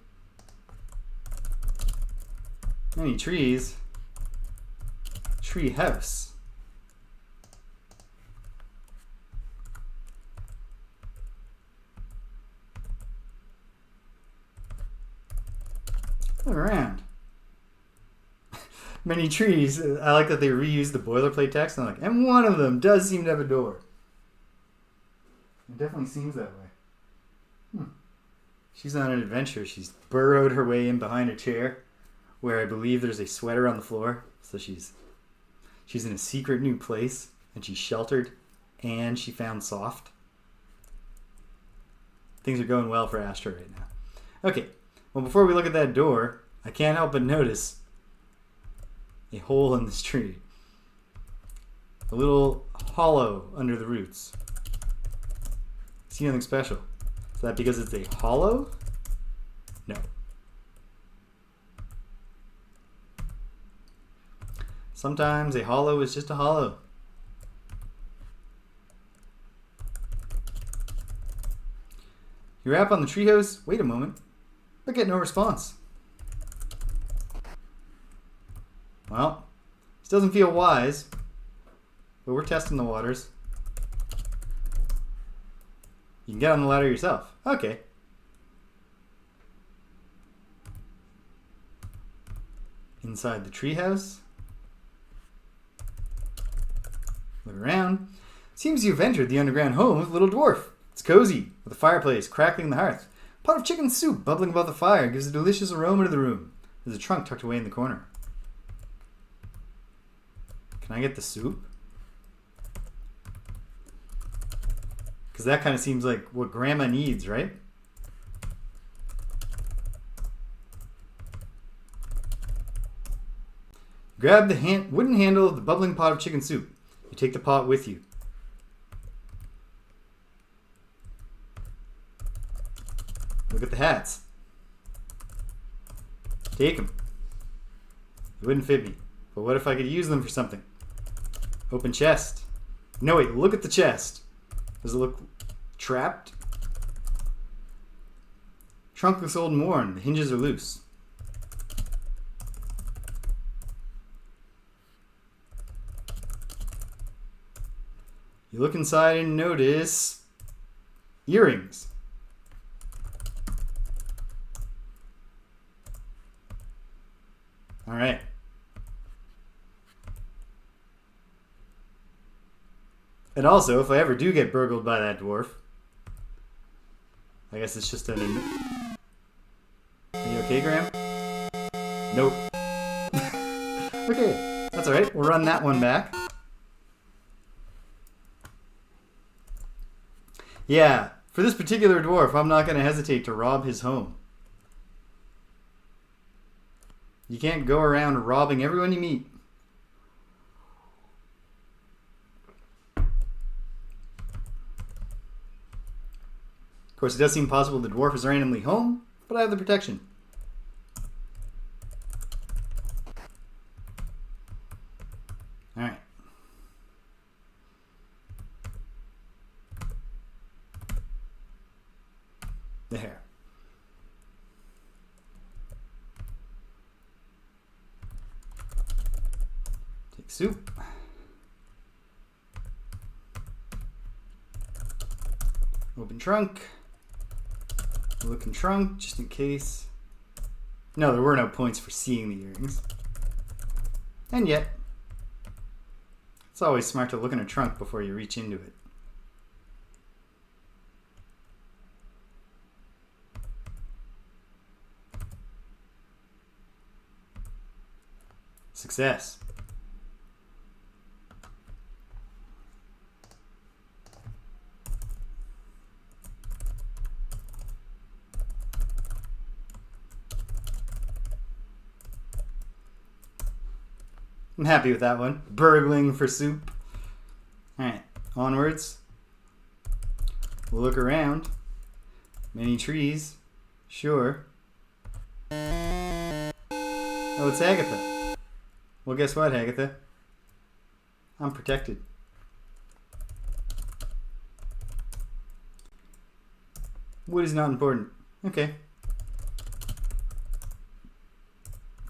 Many trees. Tree house. Look around. Many trees. I like that they reused the boilerplate text. And I'm like, and one of them does seem to have a door. It definitely seems that way. She's on an adventure. She's burrowed her way in behind a chair where I believe there's a sweater on the floor. So she's in a secret new place, and she's sheltered, and she found soft. Things are going well for Astra right now. Okay, well, before we look at that door, I can't help but notice a hole in this tree. A little hollow under the roots. See nothing special. Is that because it's a hollow? No. Sometimes a hollow is just a hollow. You rap on the treehouse, wait a moment, but get no response. Well, this doesn't feel wise, but we're testing the waters. You can get on the ladder yourself. Okay. Inside the treehouse. Look around. Seems you've entered the underground home of the little dwarf. It's cozy, with a fireplace crackling in the hearth. A pot of chicken soup bubbling above the fire gives a delicious aroma to the room. There's a trunk tucked away in the corner. Can I get the soup? Because that kind of seems like what Grandma needs, right? Grab the wooden handle of the bubbling pot of chicken soup. You take the pot with you. Look at the hats. Take them. They wouldn't fit me. But what if I could use them for something? Open chest. No, wait, look at the chest. Does it look trapped? Trunk looks old and worn. The hinges are loose. You look inside and notice earrings. All right. And also, if I ever do get burgled by that dwarf, I guess it's just an... Are you okay, Graham? Nope. Okay, that's alright. We'll run that one back. Yeah, for this particular dwarf, I'm not going to hesitate to rob his home. You can't go around robbing everyone you meet. Of course, it does seem possible the dwarf is randomly home, but I have the protection. Alright. There. Take soup. Open trunk. Look in trunk, just in case. No, there were no points for seeing the earrings. And yet, it's always smart to look in a trunk before you reach into it. Success. I'm happy with that one. Burgling for soup. Alright, onwards. We'll look around. Many trees. Sure. Oh, it's Agatha. Well, guess what, Agatha? I'm protected. Wood is not important. Okay.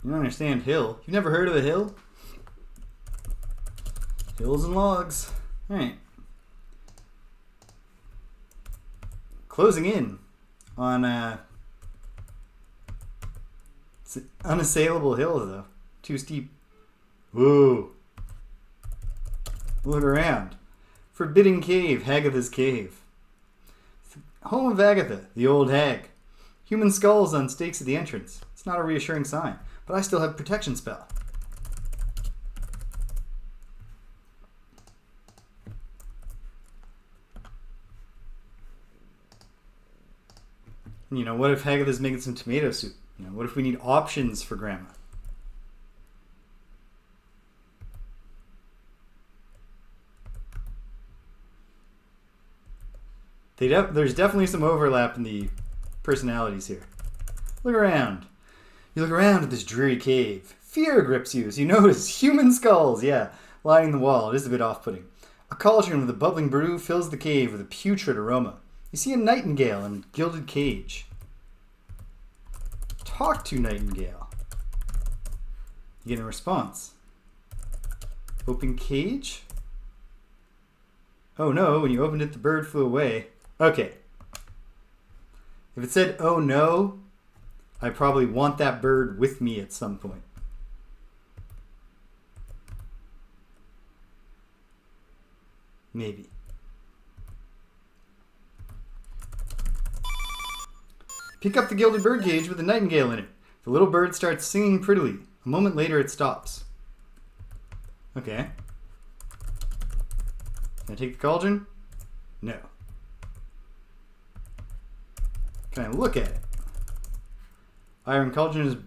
You don't understand hill. You've never heard of a hill? Hills and logs. Alright. Closing in on it's an unassailable hill though. Too steep. Whoa. Look around. Forbidden cave, Hagatha's cave. Home of Agatha, the old hag. Human skulls on stakes at the entrance. It's not a reassuring sign, but I still have protection spell. You know, what if Hagatha's making some tomato soup? You know, what if we need options for Grandma? There's definitely some overlap in the personalities here. Look around. You look around at this dreary cave. Fear grips you as you notice human skulls, yeah, lining the wall. It is a bit off-putting. A cauldron with a bubbling brew fills the cave with a putrid aroma. You see a nightingale in a gilded cage. Talk to Nightingale. You get a response. Open cage? Oh no, when you opened it, the bird flew away. Okay, If it said, oh no, I probably want that bird with me at some point. Maybe. Pick up the gilded bird cage with a nightingale in it. The little bird starts singing prettily. A moment later, it stops. Okay. Can I take the cauldron? No. Can I look at it? Iron cauldron is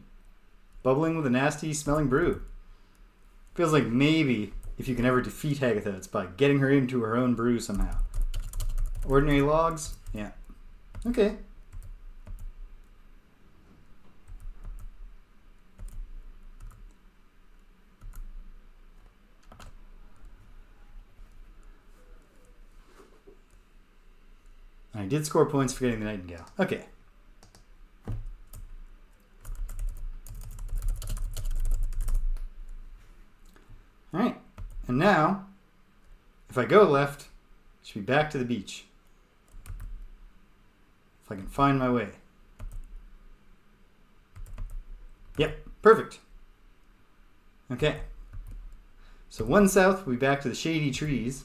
bubbling with a nasty smelling brew. Feels like maybe if you can ever defeat Hagatha, it's by getting her into her own brew somehow. Ordinary logs? Yeah. Okay. I did score points for getting the nightingale. Okay. Alright. And now, if I go left, I should be back to the beach. If I can find my way. Yep, perfect. Okay. So one south, we'll be back to the shady trees.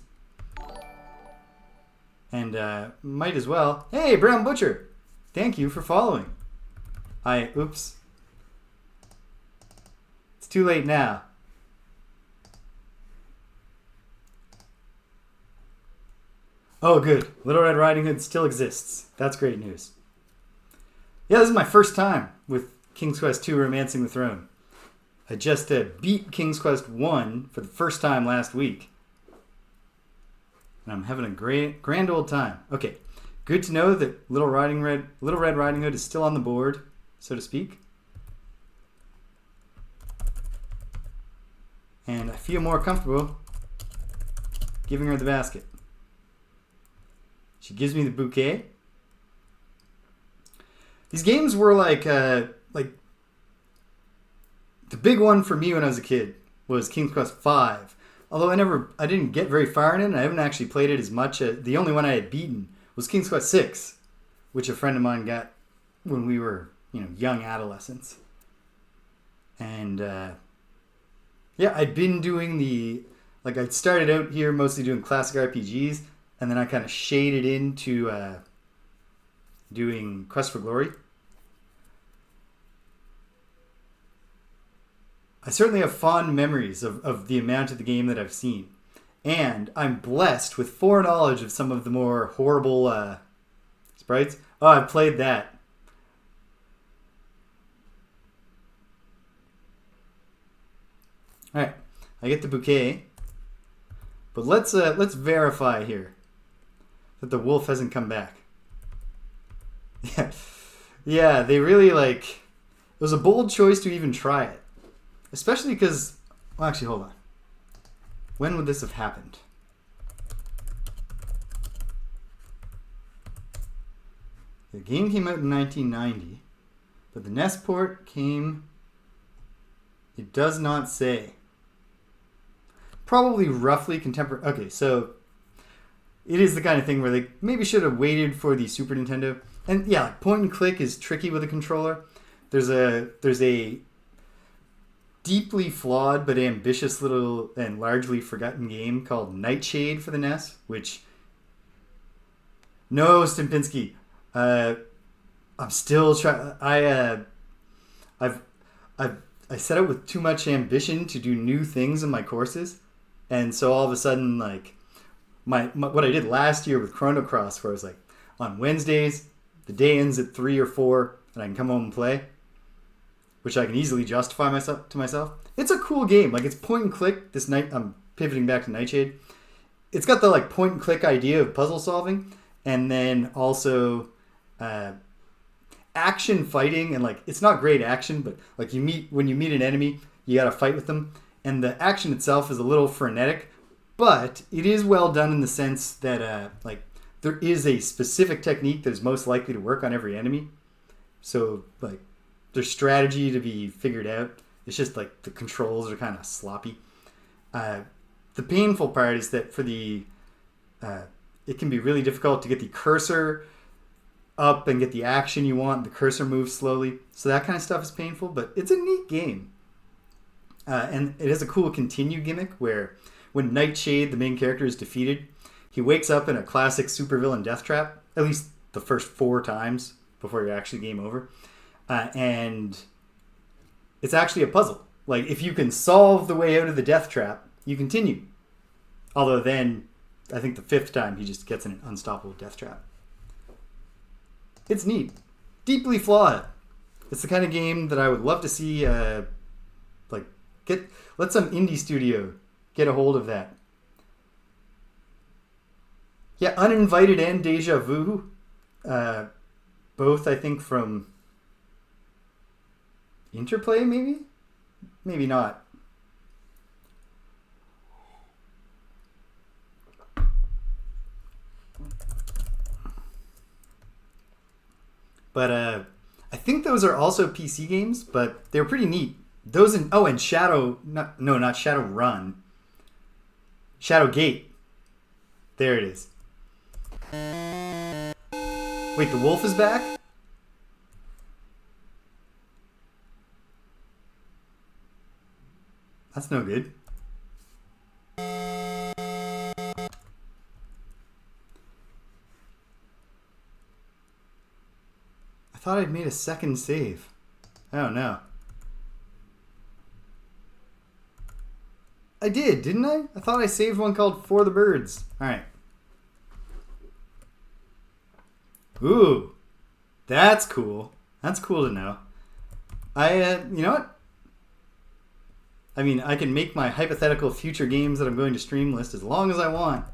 And might as well. Hey, Brown Butcher! Thank you for following. Oops. It's too late now. Oh, good. Little Red Riding Hood still exists. That's great news. Yeah, this is my first time with King's Quest II Romancing the Throne. I just beat King's Quest I for the first time last week. And I'm having a grand old time. Okay, good to know that Little Red Riding Hood is still on the board, so to speak. And I feel more comfortable giving her the basket. She gives me the bouquet. These games were like the big one for me when I was a kid was King's Quest V. Although I didn't get very far in it, and I haven't actually played it as much. The only one I had beaten was King's Quest VI, which a friend of mine got when we were, young adolescents. And yeah, I'd been doing I started out here mostly doing classic RPGs, and then I kind of shaded into doing Quest for Glory. I certainly have fond memories of the amount of the game that I've seen. And I'm blessed with foreknowledge of some of the more horrible sprites. Oh, I've played that. Alright, I get the bouquet. But let's verify here that the wolf hasn't come back. Yeah, they really it was a bold choice to even try it. Especially because, well, actually, hold on. When would this have happened? The game came out in 1990, but the NES port came, it does not say. Probably roughly contemporary. Okay, so it is the kind of thing where they maybe should have waited for the Super Nintendo. And yeah, point and click is tricky with a controller. There's a deeply flawed but ambitious little and largely forgotten game called Nightshade for the NES, which... No, Stimpinski. I'm still trying... I set out with too much ambition to do new things in my courses, and so all of a sudden, my what I did last year with Chrono Cross, where I was on Wednesdays, the day ends at 3 or 4, and I can come home and play, which I can easily justify to myself. It's a cool game. It's point and click. I'm pivoting back to Nightshade. It's got the point and click idea of puzzle solving, and then also action fighting, and it's not great action, but when you meet an enemy, you got to fight with them, and the action itself is a little frenetic, but it is well done in the sense that there is a specific technique that is most likely to work on every enemy. So there's strategy to be figured out. It's just the controls are kind of sloppy. The painful part is that for it can be really difficult to get the cursor up and get the action you want. The cursor moves slowly. So that kind of stuff is painful, but it's a neat game. And it has a cool continue gimmick where when Nightshade, the main character, is defeated, he wakes up in a classic supervillain death trap, at least the first 4 times before you're actually game over. And it's actually a puzzle. Like, if you can solve the way out of the death trap, you continue. Although then, I think the 5th time, he just gets in an unstoppable death trap. It's neat. Deeply flawed. It's the kind of game that I would love to see, let some indie studio get a hold of that. Yeah, Uninvited and Deja Vu. Both, I think, from Interplay, maybe? Maybe not. But I think those are also PC games, but they're pretty neat. Those and not Shadowrun. Shadowgate. There it is. Wait, the wolf is back? That's no good. I thought I'd made a second save. Oh no. I did, didn't I? I thought I saved one called For the Birds. Alright. Ooh. That's cool. That's cool to know. You know what? I mean, I can make my hypothetical future games that I'm going to stream list as long as I want.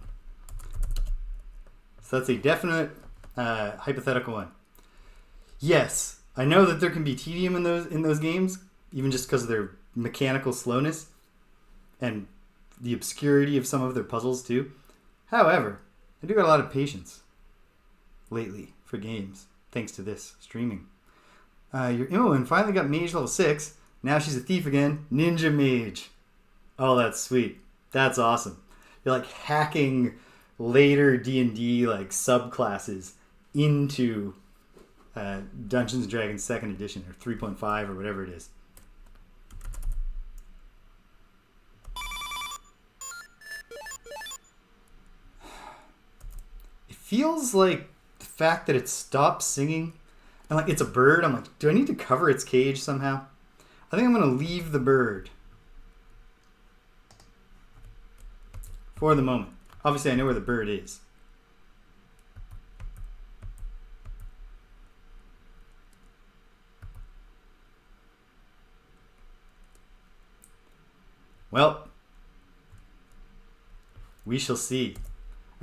So that's a definite hypothetical one. Yes, I know that there can be tedium in those games, even just because of their mechanical slowness and the obscurity of some of their puzzles too. However, I do got a lot of patience lately for games, thanks to this streaming. Your Imoen finally got mage level 6. Now she's a thief again. Ninja mage. Oh, that's sweet. That's awesome. You're like hacking later D&D like subclasses into Dungeons & Dragons 2nd edition or 3.5 or whatever it is. It feels like the fact that it stopped singing and like it's a bird. I'm like, do I need to cover its cage somehow? I think I'm going to leave the bird for the moment. Obviously, I know where the bird is. Well, we shall see.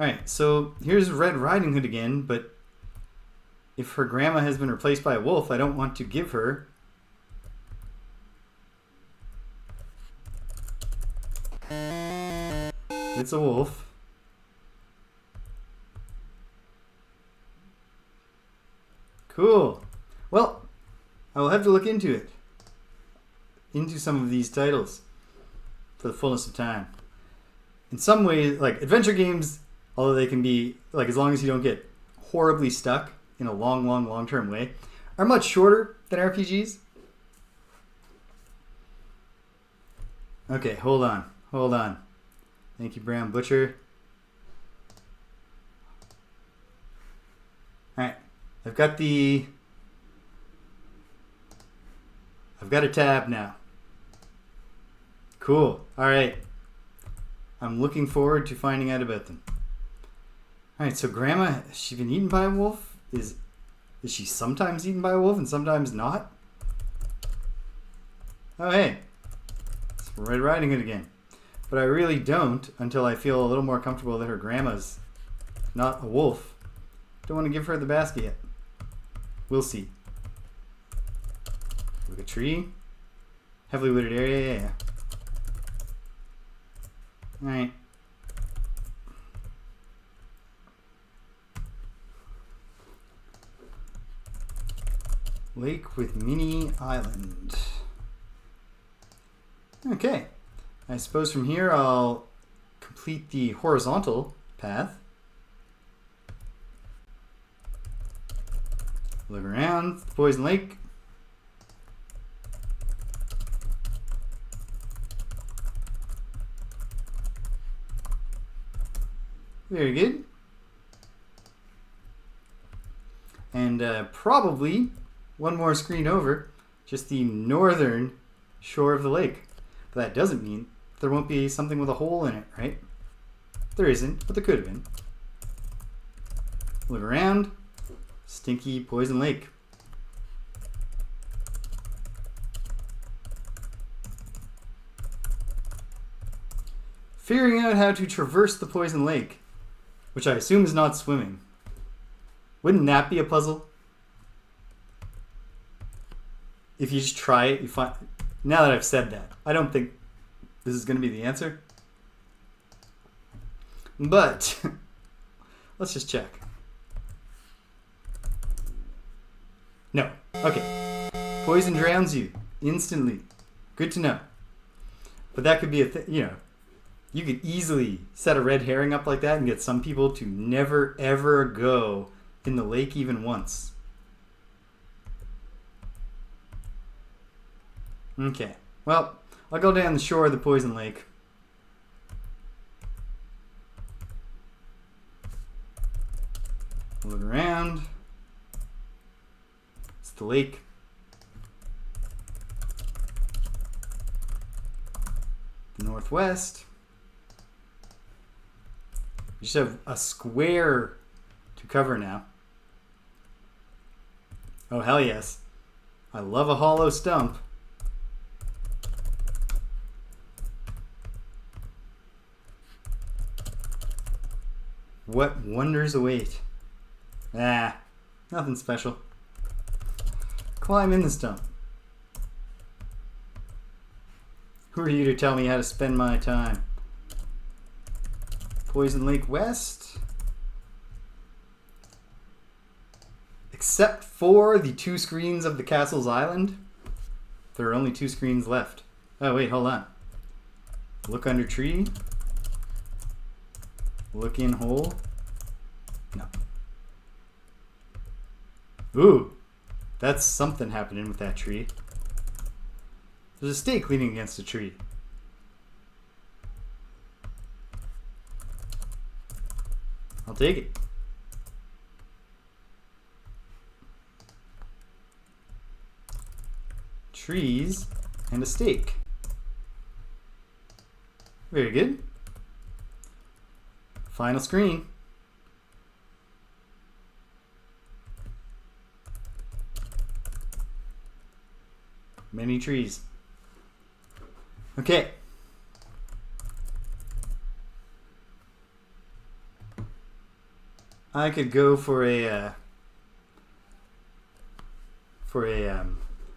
Alright, so here's Red Riding Hood again, but if her grandma has been replaced by a wolf, I don't want to give her It's a wolf. Cool. Well, I will have to look into it. Into some of these titles for the fullness of time. In some ways, like adventure games, although they can be, like as long as you don't get horribly stuck in a long-term way, are much shorter than RPGs. Okay, hold on. Thank you, Brown Butcher. Alright, I've got a tab now. Cool. Alright. I'm looking forward to finding out about them. Alright, so Grandma, has she been eaten by a wolf? Is she sometimes eaten by a wolf and sometimes not? Oh, hey. It's Red Riding Hood again. But I really don't until I feel a little more comfortable that her grandma's not a wolf. Don't want to give her the basket yet. We'll see. Look, a tree. Heavily wooded area, yeah. Alright. Lake with mini island. Okay. I suppose from here I'll complete the horizontal path. Look around. The poison lake. Very good. And probably one more screen over, just the northern shore of the lake. But that doesn't mean there won't be something with a hole in it, right? There isn't, but there could have been. Look around. Stinky poison lake. Figuring out how to traverse the poison lake, which I assume is not swimming. Wouldn't that be a puzzle? If you just try it, you find... Now that I've said that, I don't think this is going to be the answer. But, let's just check. No. Okay. Poison drowns you instantly. Good to know. But that could be a thing, you know. You could easily set a red herring up like that and get some people to never ever go in the lake even once. Okay. Well, I'll go down the shore of the poison lake. Look around. It's the lake. The northwest. You just have a square to cover now. Oh, hell yes. I love a hollow stump. What wonders await? Ah, nothing special. Climb in the stump. Who are you to tell me how to spend my time? Poison Lake West. Except for the 2 screens of the castle's island, there are only 2 screens left. Oh wait, hold on. Look under tree. Look in hole. No. Ooh, that's something happening with that tree. There's a stake leaning against a tree. I'll take it. Trees and a stake. Very good. Final screen. Many trees. Okay. I could go for a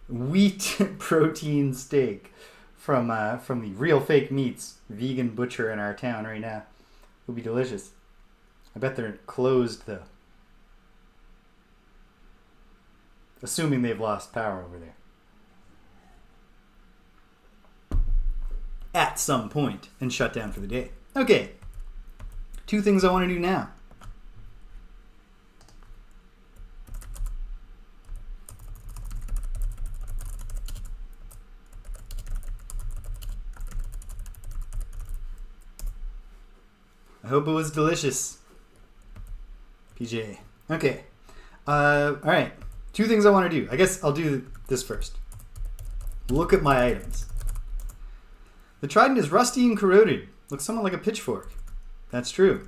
wheat protein steak from the Real Fake Meats vegan butcher in our town right now. Would be delicious. I bet they're closed though. Assuming they've lost power over there. At some point and shut down for the day. Okay. 2 things I want to do now. I hope it was delicious. PJ. Okay. Alright. 2 things I want to do. I guess I'll do this first. Look at my items. The trident is rusty and corroded. Looks somewhat like a pitchfork. That's true.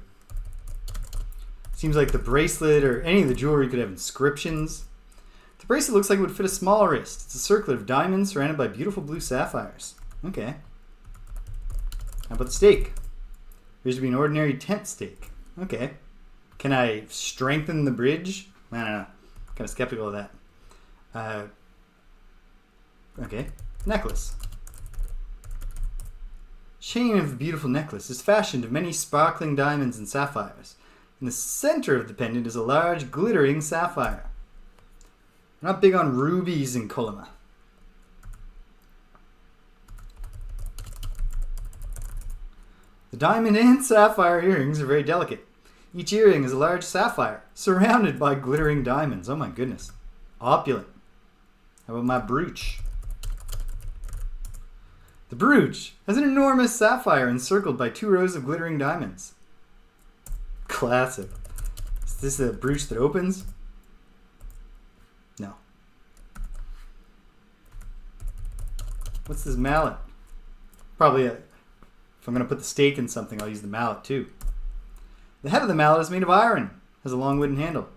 Seems like the bracelet or any of the jewelry could have inscriptions. The bracelet looks like it would fit a small wrist. It's a circlet of diamonds surrounded by beautiful blue sapphires. Okay. How about the stake? Appears to be an ordinary tent stake. Okay. Can I strengthen the bridge? I don't know. Kind of skeptical of that. Okay. Necklace. Chain of the beautiful necklace is fashioned of many sparkling diamonds and sapphires. In the center of the pendant is a large glittering sapphire. I'm not big on rubies in Kolyma. The diamond and sapphire earrings are very delicate. Each earring is a large sapphire, surrounded by glittering diamonds. Oh my goodness. Opulent. How about my brooch? The brooch has an enormous sapphire encircled by 2 rows of glittering diamonds. Classic. Is this a brooch that opens? No. What's this mallet? Probably if I'm going to put the stake in something, I'll use the mallet too. The head of the mallet is made of iron. Has a long wooden handle.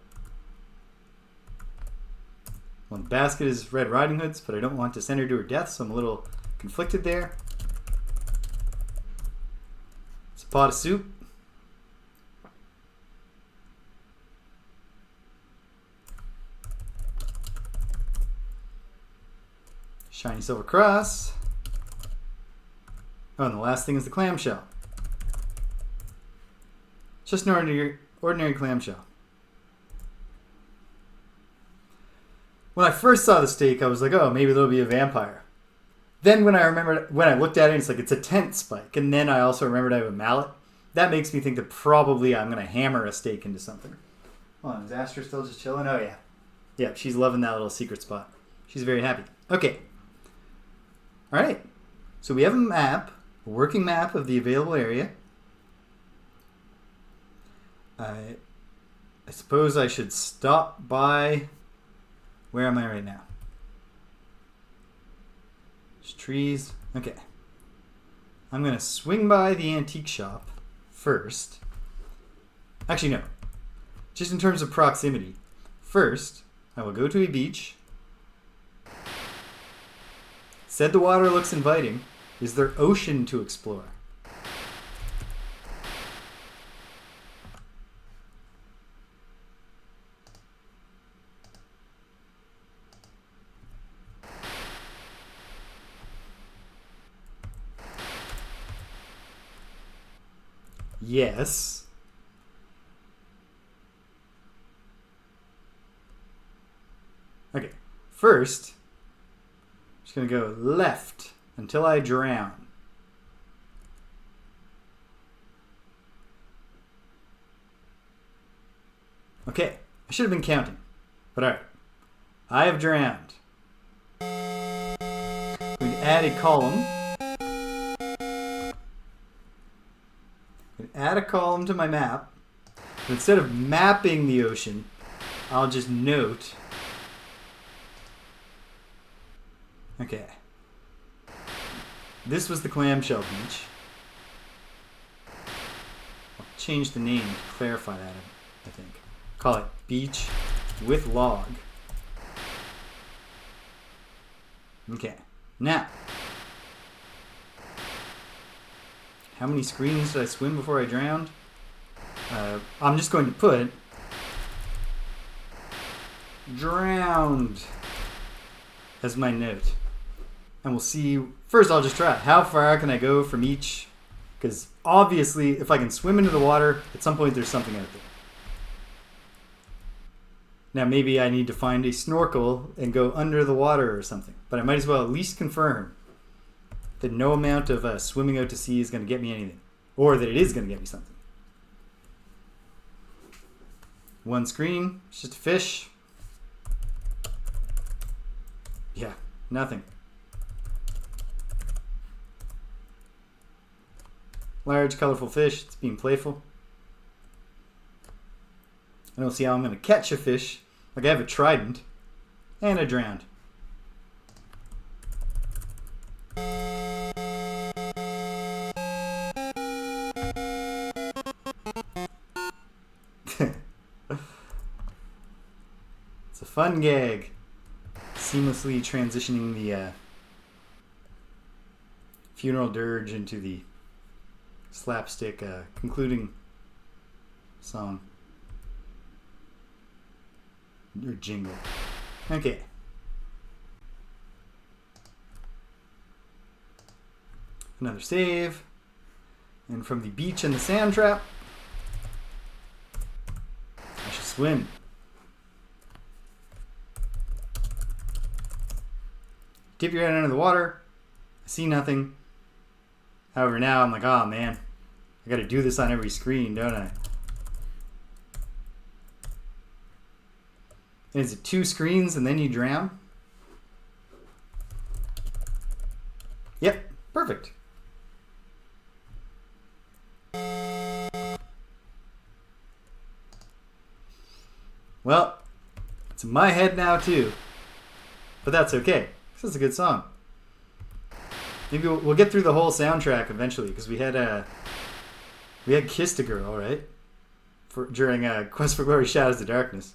Well, the basket is Red Riding Hood's, but I don't want to send her to her death, so I'm a little conflicted there. It's a pot of soup. Shiny silver cross. Oh, and the last thing is the clamshell. Just an ordinary clamshell. When I first saw the stake, I was like, oh, maybe there'll be a vampire. Then when I looked at it, it's like it's a tent spike. And then I also remembered I have a mallet. That makes me think that probably I'm going to hammer a stake into something. Hold on, is Astra still just chilling? Oh, yeah. Yeah, she's loving that little secret spot. She's very happy. Okay. All right. So we have a map, a working map of the available area. I suppose I should stop by... Where am I right now? There's trees. Okay. I'm going to swing by the antique shop first. Actually, no. Just in terms of proximity. First, I will go to a beach. Said the water looks inviting. Is there ocean to explore? Yes. Okay. First, I'm just going to go left until I drown. Okay. I should have been counting. But alright. I have drowned. I'm going to add a column. Add a column to my map. But instead of mapping the ocean, I'll just note. Okay. This was the clamshell beach. I'll change the name to clarify that, I think. Call it beach with log. Okay. Now. How many screens did I swim before I drowned? I'm just going to put drowned as my note. And we'll see. First, I'll just try. How far can I go from each? Because obviously, if I can swim into the water, at some point there's something out there. Now, maybe I need to find a snorkel and go under the water or something. But I might as well at least confirm that no amount of swimming out to sea is going to get me anything. Or that it is going to get me something. One screen. It's just a fish. Yeah, nothing. Large, colorful fish. It's being playful. I don't see how I'm going to catch a fish. Like I have a trident. And I drowned. It's a fun gag. Seamlessly transitioning the funeral dirge into the slapstick concluding song. Or jingle. Okay. Another save. And from the beach and the sand trap, I should swim. Dip your head under the water. I see nothing. However, now I'm like, oh man, I gotta do this on every screen, don't I? And is it 2 screens and then you drown? Yep, perfect. Well, it's in my head now too. But that's okay. This is a good song. Maybe we'll get through the whole soundtrack eventually, because we had Kissed a Girl, right? During Quest for Glory Shadows of Darkness.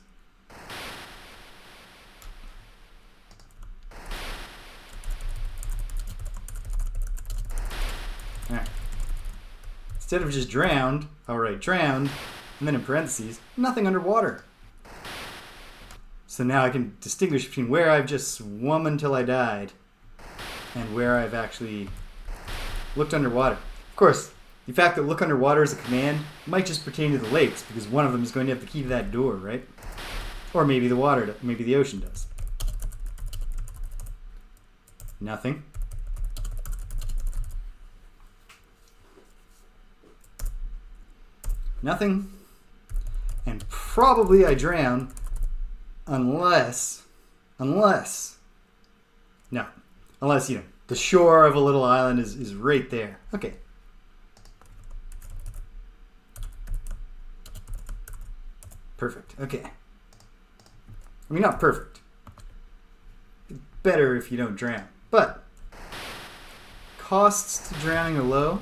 Alright. Instead of just drowned, I'll write drowned, and then in parentheses, nothing underwater. So now I can distinguish between where I've just swum until I died and where I've actually looked underwater. Of course, the fact that look underwater is a command might just pertain to the lakes, because one of them is going to have the key to that door, right? Or maybe the water, maybe the ocean does. Nothing. Nothing. And probably I drown unless, no, unless, the shore of a little island is right there. Okay. Perfect. Okay. I mean, not perfect. It's better if you don't drown. But costs to drowning are low.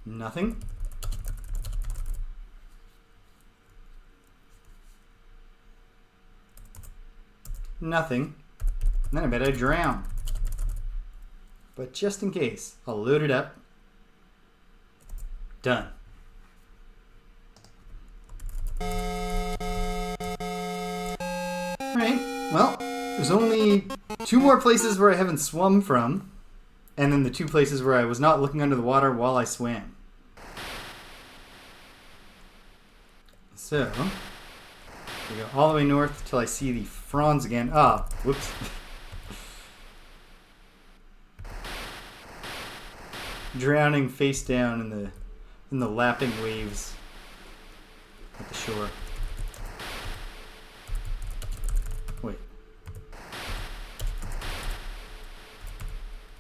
Nothing. Nothing. And then I bet I drown. But just in case, I'll load it up. Done. Alright, well, there's only 2 more places where I haven't swum from, and then the 2 places where I was not looking under the water while I swam. So, we go all the way north till I see the fronds again. Ah, whoops. Drowning face down in the lapping waves at the shore. Wait.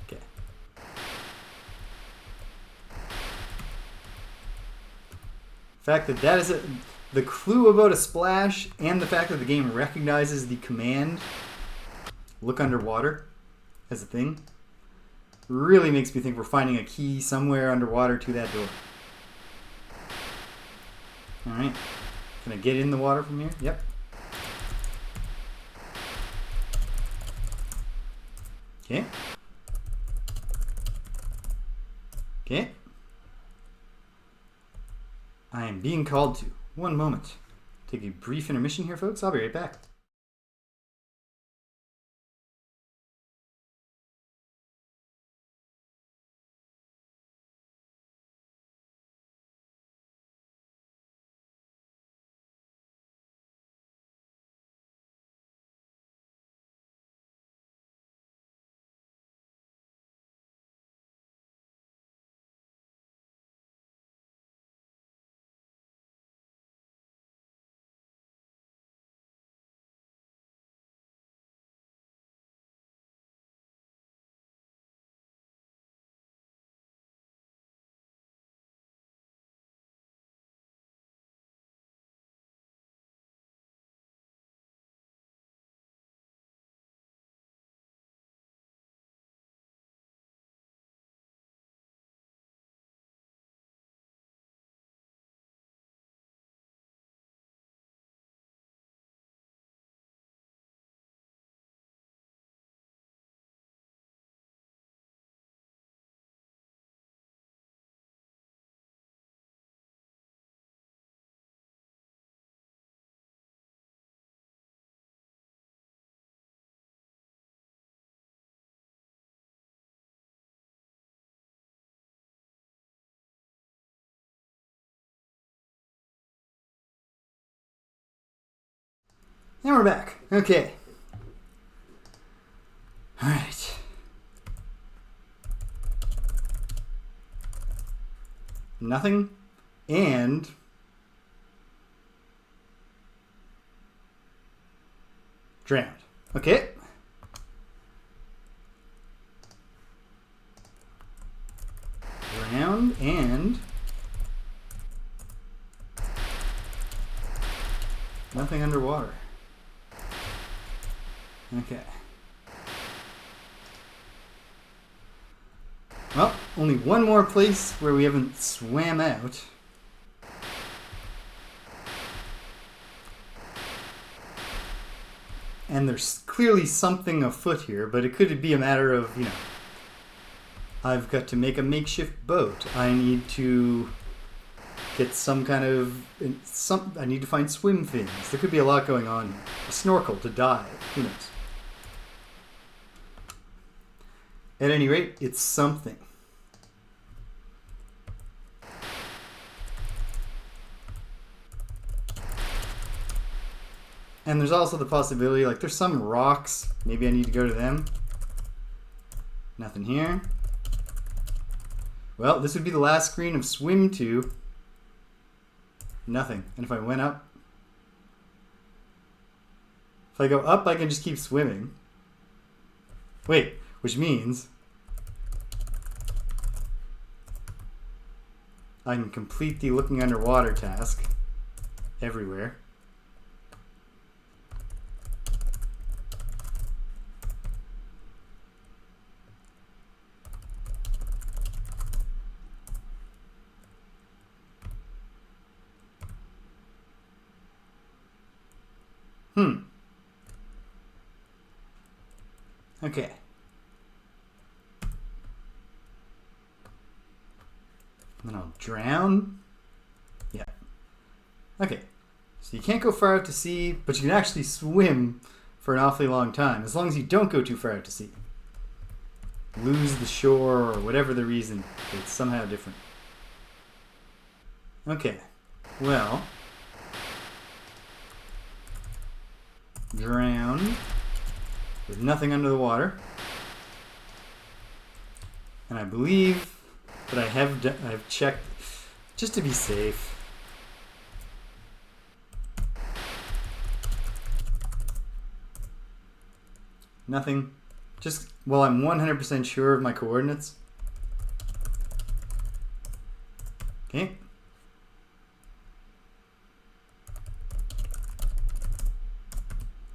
Okay. The fact that is the clue about a splash, and the fact that the game recognizes the command look underwater as a thing, really makes me think we're finding a key somewhere underwater to that door. Alright. Can I get in the water from here? Yep. Okay. Okay. I am being called to. One moment. Take a brief intermission here, folks. I'll be right back. And we're back. Okay. Alright. Nothing. And drowned. Okay. Drowned and nothing underwater. Okay. Well, only one more place where we haven't swam out. And there's clearly something afoot here, but it could be a matter of, you know, I've got to make a makeshift boat. I need to get some kind of, I need to find swim fins. There could be a lot going on here. A snorkel to dive. Who knows? At any rate, it's something. And there's also the possibility, like, there's some rocks. Maybe I need to go to them. Nothing here. Well, this would be the last screen of swim to. Nothing. And if I went up, if I go up, I can just keep swimming. Wait, which means I can complete the looking underwater task everywhere. Okay. Then I'll drown. Yeah. Okay. So you can't go far out to sea, but you can actually swim for an awfully long time, as long as you don't go too far out to sea. Lose the shore or whatever the reason. It's somehow different. Okay. Well. Drown. With nothing under the water. And I believe that I've checked just to be safe. Nothing. Just, well, I'm 100% sure of my coordinates. Okay.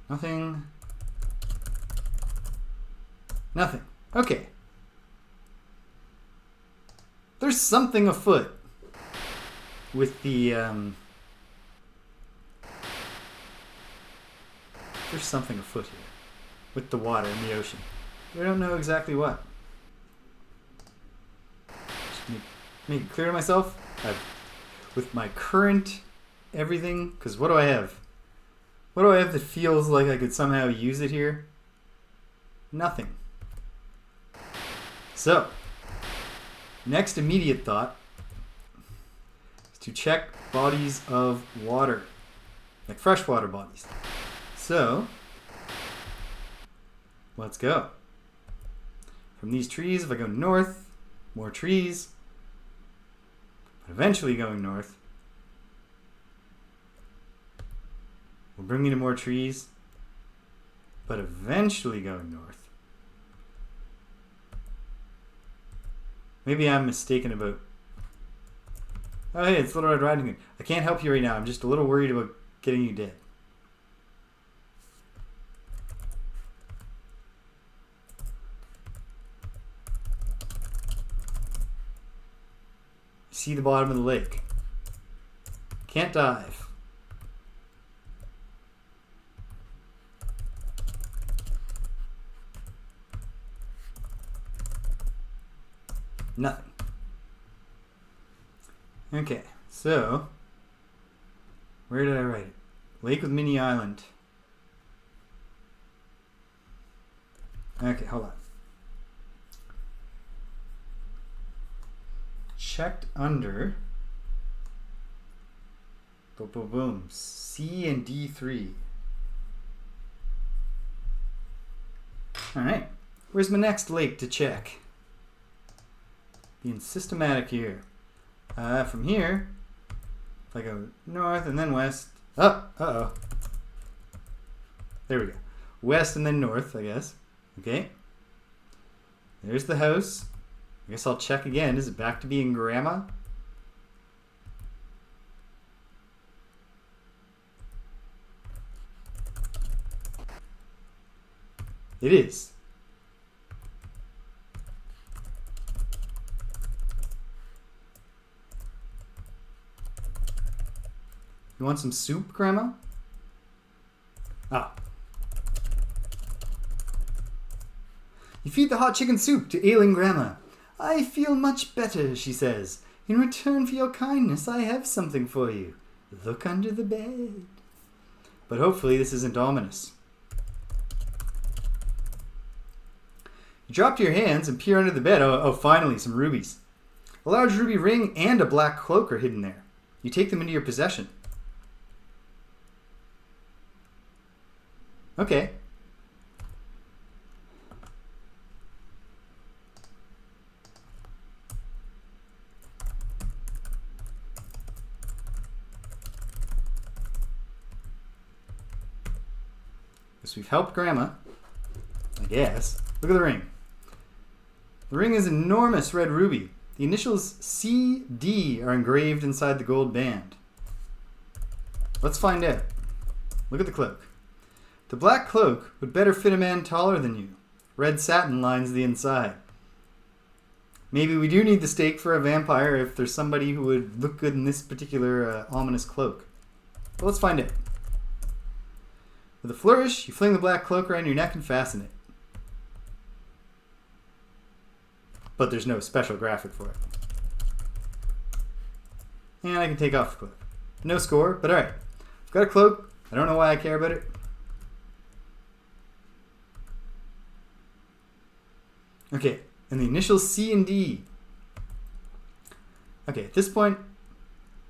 Nothing. Nothing. Okay. There's something afoot with the, there's something afoot here with the water in the ocean. I don't know exactly what. Just make it clear to myself. With my current everything, because what do I have? What do I have that feels like I could somehow use it here? Nothing. So, next immediate thought is to check bodies of water, like freshwater bodies. So, let's go. From these trees, if I go north, more trees, but eventually going north will bring me to more trees, but eventually going north. Maybe I'm mistaken about... Oh, hey, it's Little Red Riding Hood. I can't help you right now. I'm just a little worried about getting you dead. See the bottom of the lake. Can't dive. Nothing. Okay, so where did I write it? Lake with mini island. Okay, hold on. Checked under. Boom, boom, boom. C and D3. Alright. Where's my next lake to check? Being systematic here. From here, if I go north and then west. Oh, uh-oh. There we go. West and then north, I guess. Okay. There's the house. I guess I'll check again. Is it back to being grandma? It is. You want some soup, Grandma? Ah. You feed the hot chicken soup to ailing Grandma. I feel much better, she says. In return for your kindness, I have something for you. Look under the bed. But hopefully this isn't ominous. You drop to your hands and peer under the bed. Oh, finally, some rubies. A large ruby ring and a black cloak are hidden there. You take them into your possession. Okay. Guess we've helped Grandma. I guess. Look at the ring. The ring is an enormous red ruby. The initials CD are engraved inside the gold band. Let's find out. Look at the cloak. The black cloak would better fit a man taller than you. Red satin lines the inside. Maybe we do need the stake for a vampire if there's somebody who would look good in this particular ominous cloak. But let's find out. With a flourish, you fling the black cloak around your neck and fasten it. But there's no special graphic for it. And I can take off the cloak. No score, but alright. I've got a cloak. I don't know why I care about it. Okay, and the initials C and D. Okay, at this point,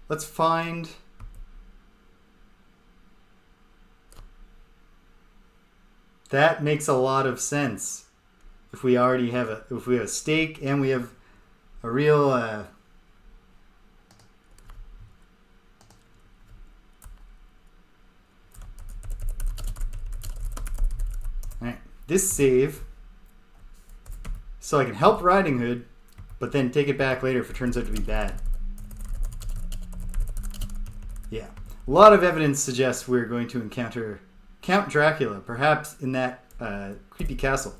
let's find... That makes a lot of sense. If we already have a stake and we have a real Alright, this save so I can help Riding Hood, but then take it back later if it turns out to be bad. Yeah, a lot of evidence suggests we're going to encounter Count Dracula, perhaps in that creepy castle.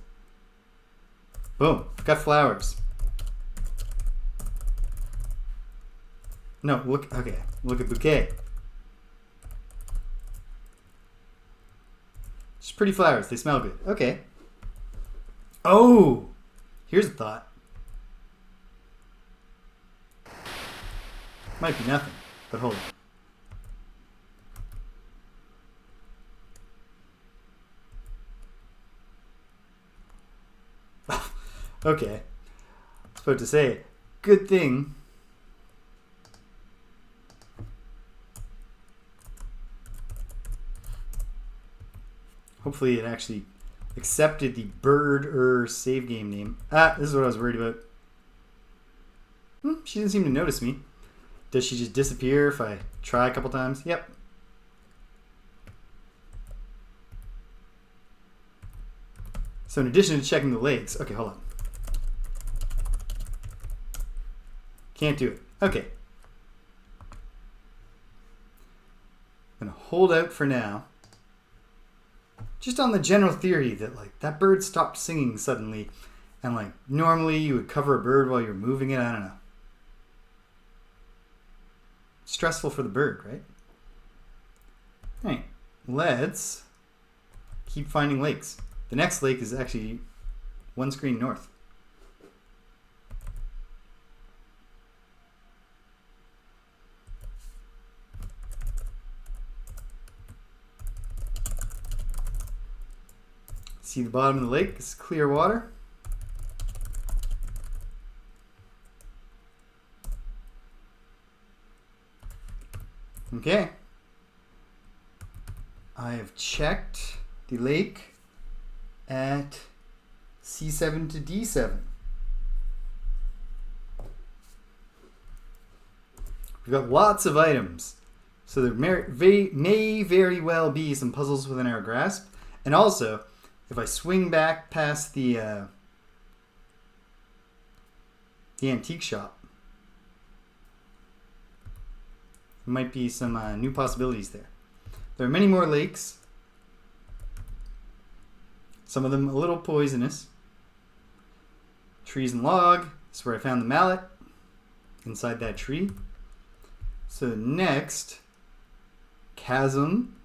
Boom, got flowers. No, look at bouquet. Just pretty flowers, they smell good. Okay. Oh, here's a thought. Might be nothing, but hold on. Okay. I was about to say, good thing. Hopefully it actually accepted the bird save game name. This is what I was worried about. She didn't seem to notice me. Does she just disappear if I try a couple times? Yep. So in addition to checking the lakes, okay, hold on. Can't do it. Okay. I'm going to hold out for now. Just on the general theory that, like, that bird stopped singing suddenly. And, like, normally you would cover a bird while you're moving it. I don't know. Stressful for the bird, right? Alright. Let's keep finding lakes. The next lake is actually one screen north. See the bottom of the lake? It's clear water. Okay. I have checked the lake at C7 to D7. We've got lots of items. So there may very well be some puzzles within our grasp. And also, if I swing back past the antique shop, there might be some new possibilities there. There are many more lakes. Some of them a little poisonous. Trees and log. This is where I found the mallet. Inside that tree. So next, chasm.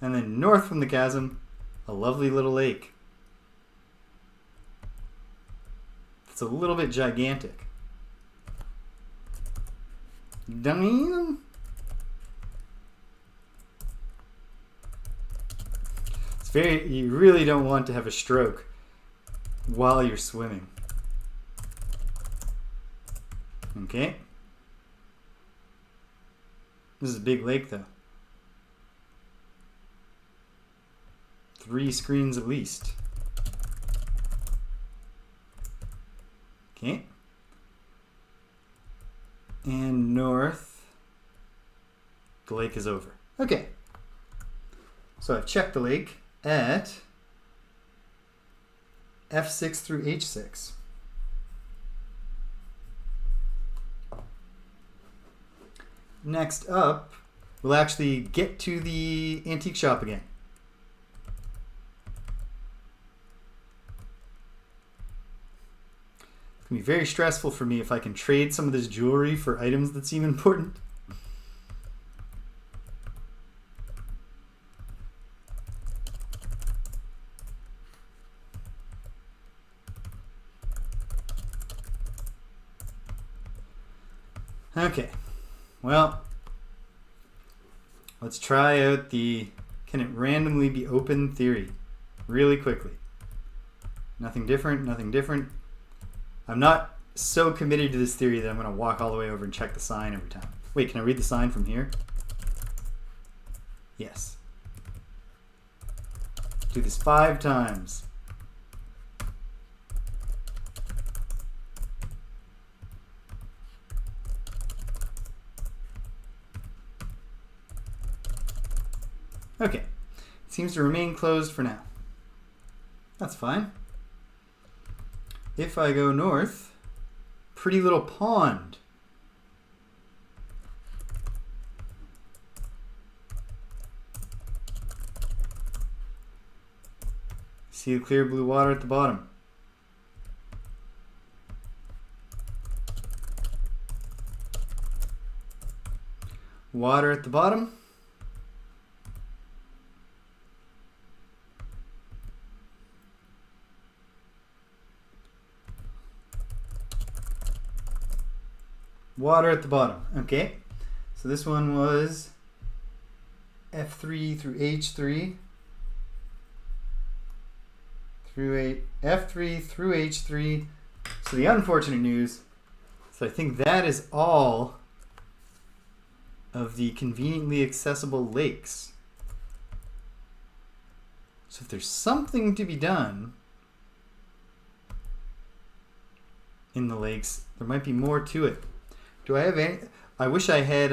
And then north from the chasm, a lovely little lake. It's a little bit gigantic. Damn. It's very, you really don't want to have a stroke while you're swimming. Okay. This is a big lake though. 3 screens at least. Okay. And north, the lake is over. Okay. So I've checked the lake at F6 through H6. Next up, we'll actually get to the antique shop again. It's going to be very stressful for me if I can trade some of this jewelry for items that seem important. Okay, well, let's try out the can it randomly be open theory really quickly. Nothing different, nothing different. I'm not so committed to this theory that I'm going to walk all the way over and check the sign every time. Wait, can I read the sign from here? Yes. Do this 5 times. Okay, it seems to remain closed for now. That's fine. If I go north, pretty little pond. See the clear blue water at the bottom. Water at the bottom. Water at the bottom. Okay. So this one was F3 through H3. F3 through H3. So the unfortunate news, so I think that is all of the conveniently accessible lakes. So if there's something to be done in the lakes, there might be more to it. Do I have any? I wish I had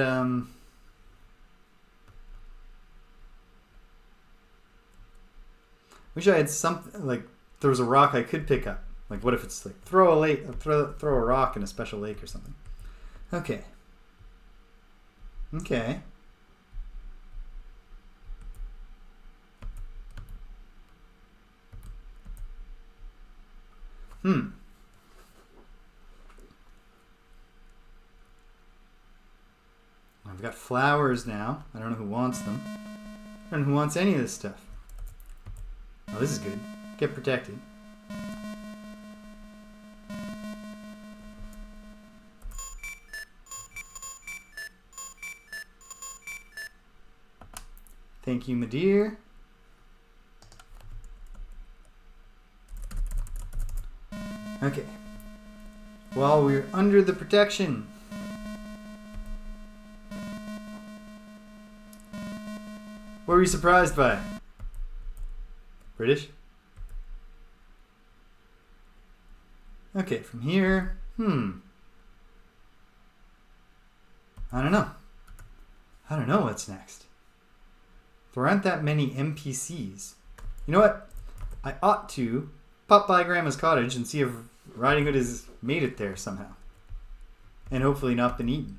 wish I had something like there was a rock I could pick up. Like what if it's like throw a rock in a special lake or something. Okay. Okay. I've got flowers now. I don't know who wants them. I don't know who wants any of this stuff. Oh, this is good. Get protected. Thank you, my dear. Okay. While we're under the protection, what were you surprised by? British? Okay, from here, I don't know. I don't know what's next. There aren't that many NPCs. You know what? I ought to pop by Grandma's cottage and see if Riding Hood has made it there somehow. And hopefully not been eaten.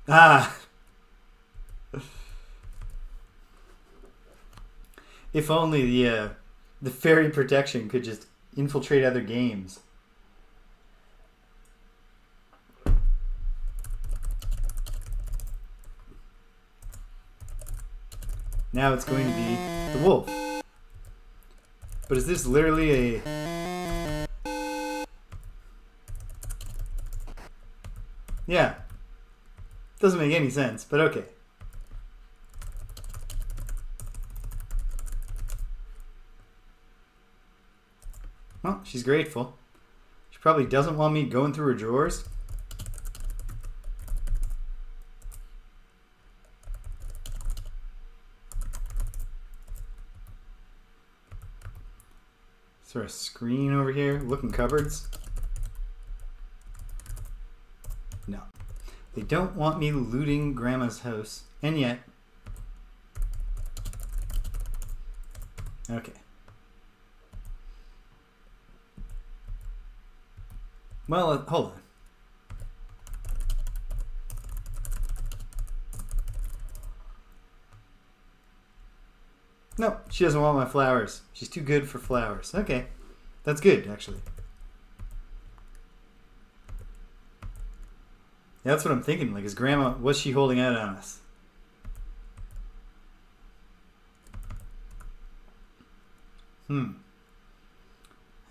Ah! If only the fairy protection could just infiltrate other games. Now it's going to be the wolf. But is this literally a... Yeah. Doesn't make any sense, but okay. Well, she's grateful. She probably doesn't want me going through her drawers. Is there a screen over here? Looking cupboards? No. They don't want me looting Grandma's house. And yet... Okay. Well, hold on. No, she doesn't want my flowers. She's too good for flowers. Okay. That's good, actually. Yeah, that's what I'm thinking. Like, is Grandma... What's she holding out on us?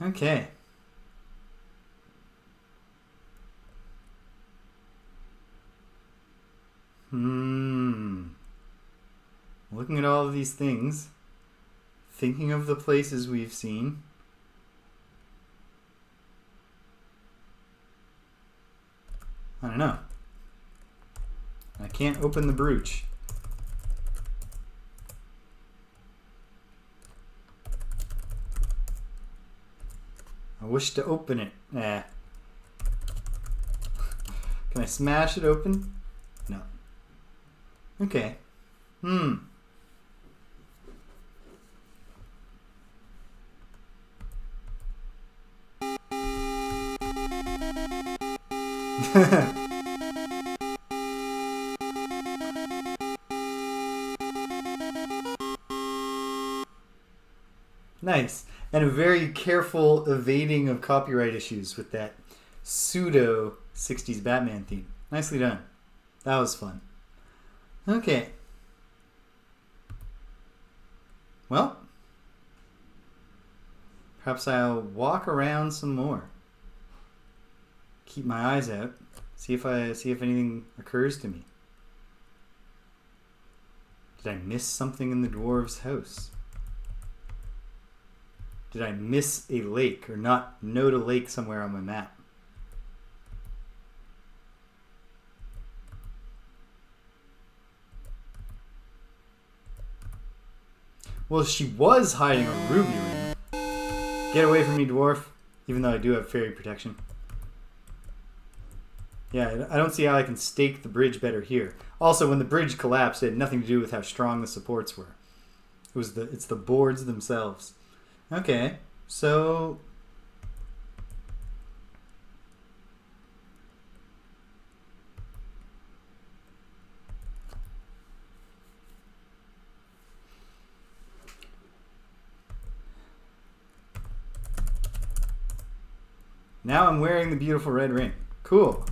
Okay. Looking at all of these things, thinking of the places we've seen. I don't know. I can't open the brooch. I wish to open it. Can I smash it open? No. Okay. Nice. And a very careful evading of copyright issues with that pseudo 60s Batman theme. Nicely done. That was fun. Okay. Well, perhaps I'll walk around some more. Keep my eyes out. See if anything occurs to me. Did I miss something in the dwarves' house? Did I miss a lake or not note a lake somewhere on my map? Well, she was hiding a ruby ring. Get away from me, dwarf. Even though I do have fairy protection. Yeah, I don't see how I can stake the bridge better here. Also, when the bridge collapsed, it had nothing to do with how strong the supports were. It's the boards themselves. Okay, so... Now I'm wearing the beautiful red ring. Cool.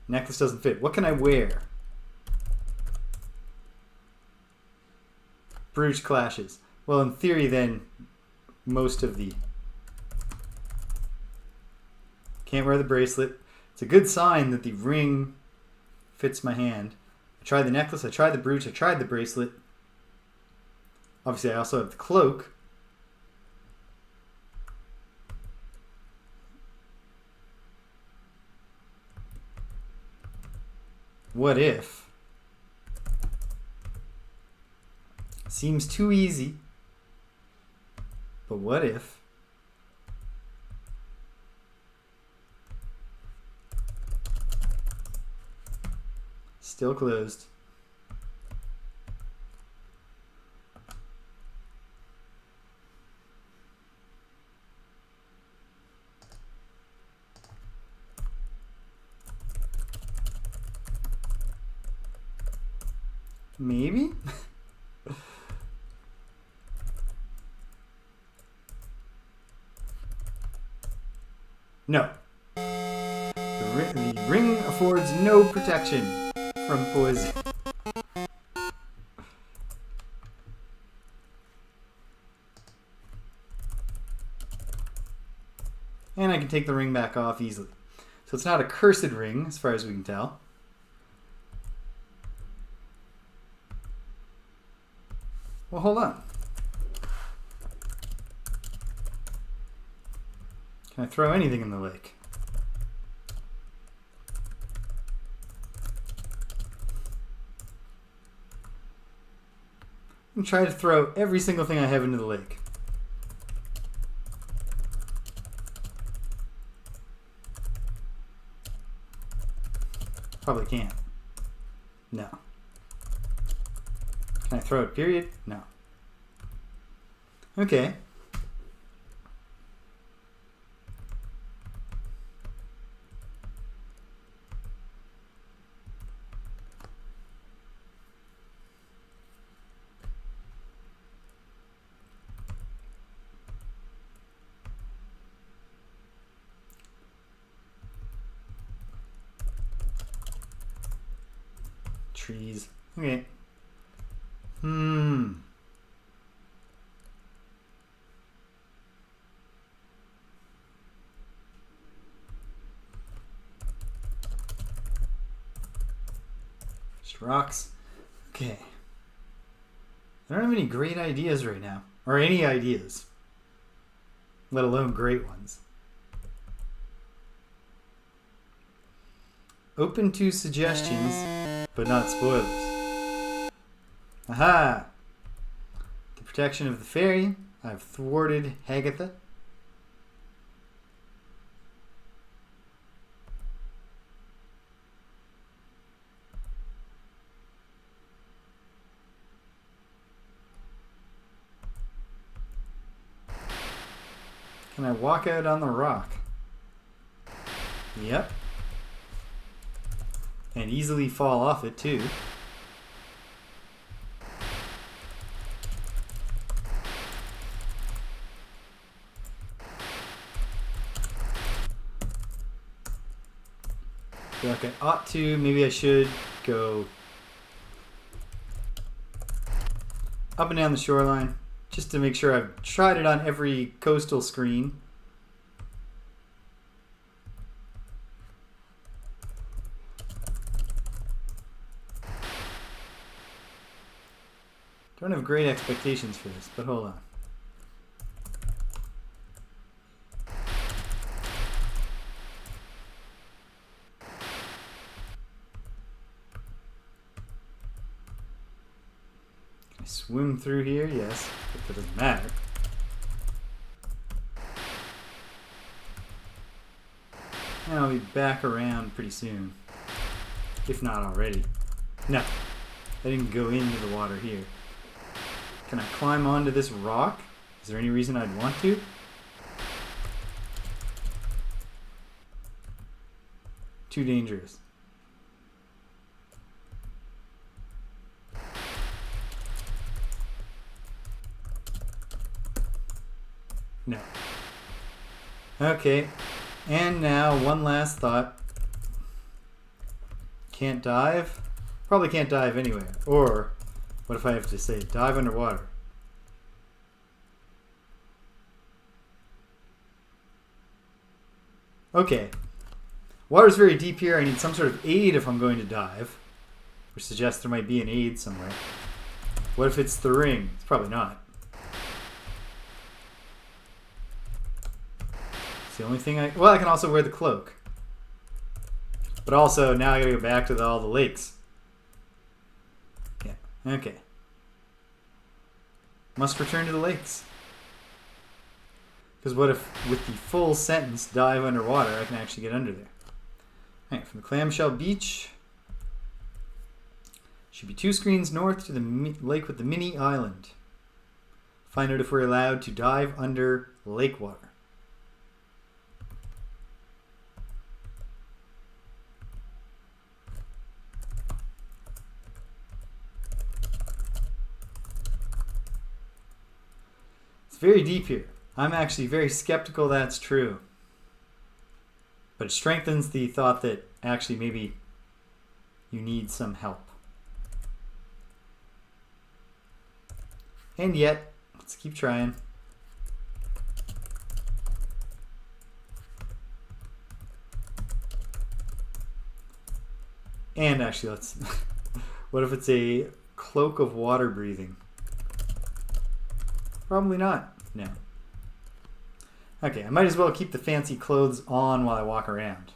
Necklace doesn't fit. What can I wear? Brooch clashes. Well, in theory, then, most of the... Can't wear the bracelet. It's a good sign that the ring fits my hand. I tried the necklace, I tried the brooch, I tried the bracelet. Obviously, I also have the cloak. What if Seems too easy. But what if... Still closed. Maybe? No. The ring affords no protection from poison. And I can take the ring back off easily. So it's not a cursed ring, as far as we can tell. Well, hold on. Can I throw anything in the lake? I'm trying to throw every single thing I have into the lake. Probably can't. No. Can I throw it, period? No. Okay. Trees. Okay. Just rocks. Okay. I don't have any great ideas right now. Or any ideas. Let alone great ones. Open to suggestions, but not spoilers. Aha! The protection of the fairy. I've thwarted Hagatha. Can I walk out on the rock? Yep. And easily fall off it too. Feel like I ought to. Maybe I should go up and down the shoreline just to make sure I've tried it on every coastal screen. Don't have great expectations for this, but hold on. Can I swim through here? Yes, but that doesn't matter. And I'll be back around pretty soon. If not already. No, I didn't go into the water here. Can I climb onto this rock? Is there any reason I'd want to? Too dangerous. No. Okay. And now one last thought. Can't dive? Probably can't dive anywhere. Or what if I have to say dive underwater? Okay. Water's very deep here. I need some sort of aid if I'm going to dive. Which suggests there might be an aid somewhere. What if it's the ring? It's probably not. It's the only thing I... Well, I can also wear the cloak. But also, now I gotta go back to all the lakes. Yeah. Okay. Must return to the lakes. Because what if, with the full sentence, dive underwater, I can actually get under there. Alright, from the clamshell beach. Should be 2 screens north to the lake with the mini island. Find out if we're allowed to dive under lake water. It's very deep here. I'm actually very skeptical that's true. But it strengthens the thought that actually maybe you need some help. And yet, let's keep trying. And actually, let's... what if it's a cloak of water breathing? Probably not. No. Okay, I might as well keep the fancy clothes on while I walk around.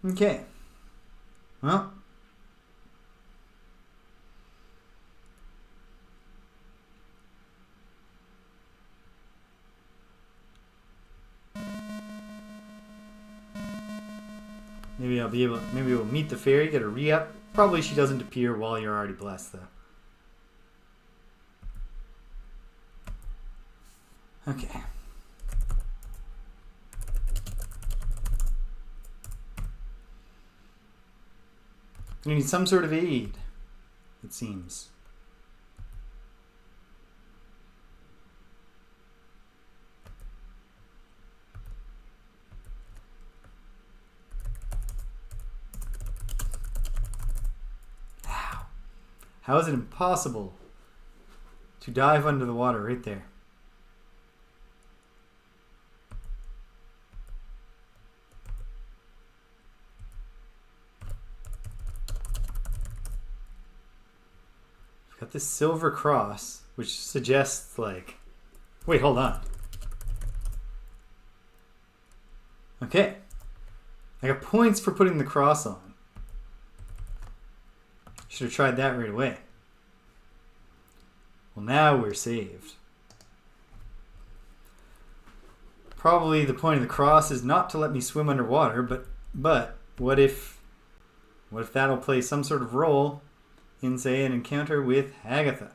Okay. Well. Maybe I'll be able, maybe we'll meet the fairy, get a re-up. Probably she doesn't appear while you're already blessed though. Okay. You need some sort of aid, it seems. How is it impossible to dive under the water right there? We've got this silver cross, which suggests like... Wait, hold on. Okay. I got points for putting the cross on. Should have tried that right away. Well, now we're saved. Probably the point of the cross is not to let me swim underwater, but what if that'll play some sort of role in, say, an encounter with Hagatha?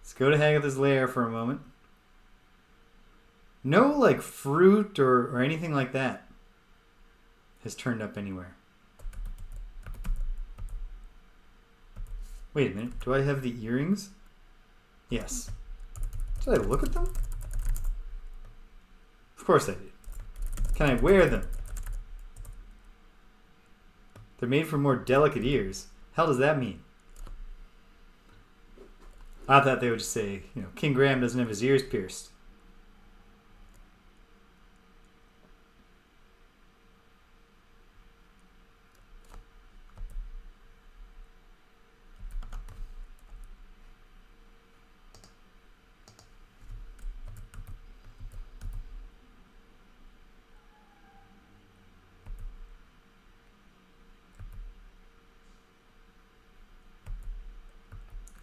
Let's go to Hagatha's lair for a moment. No, like, fruit or anything like that has turned up anywhere. Wait a minute, do I have the earrings? Yes. Did I look at them? Of course I did. Can I wear them? They're made for more delicate ears. Hell does that mean? I thought they would just say, you know, King Graham doesn't have his ears pierced.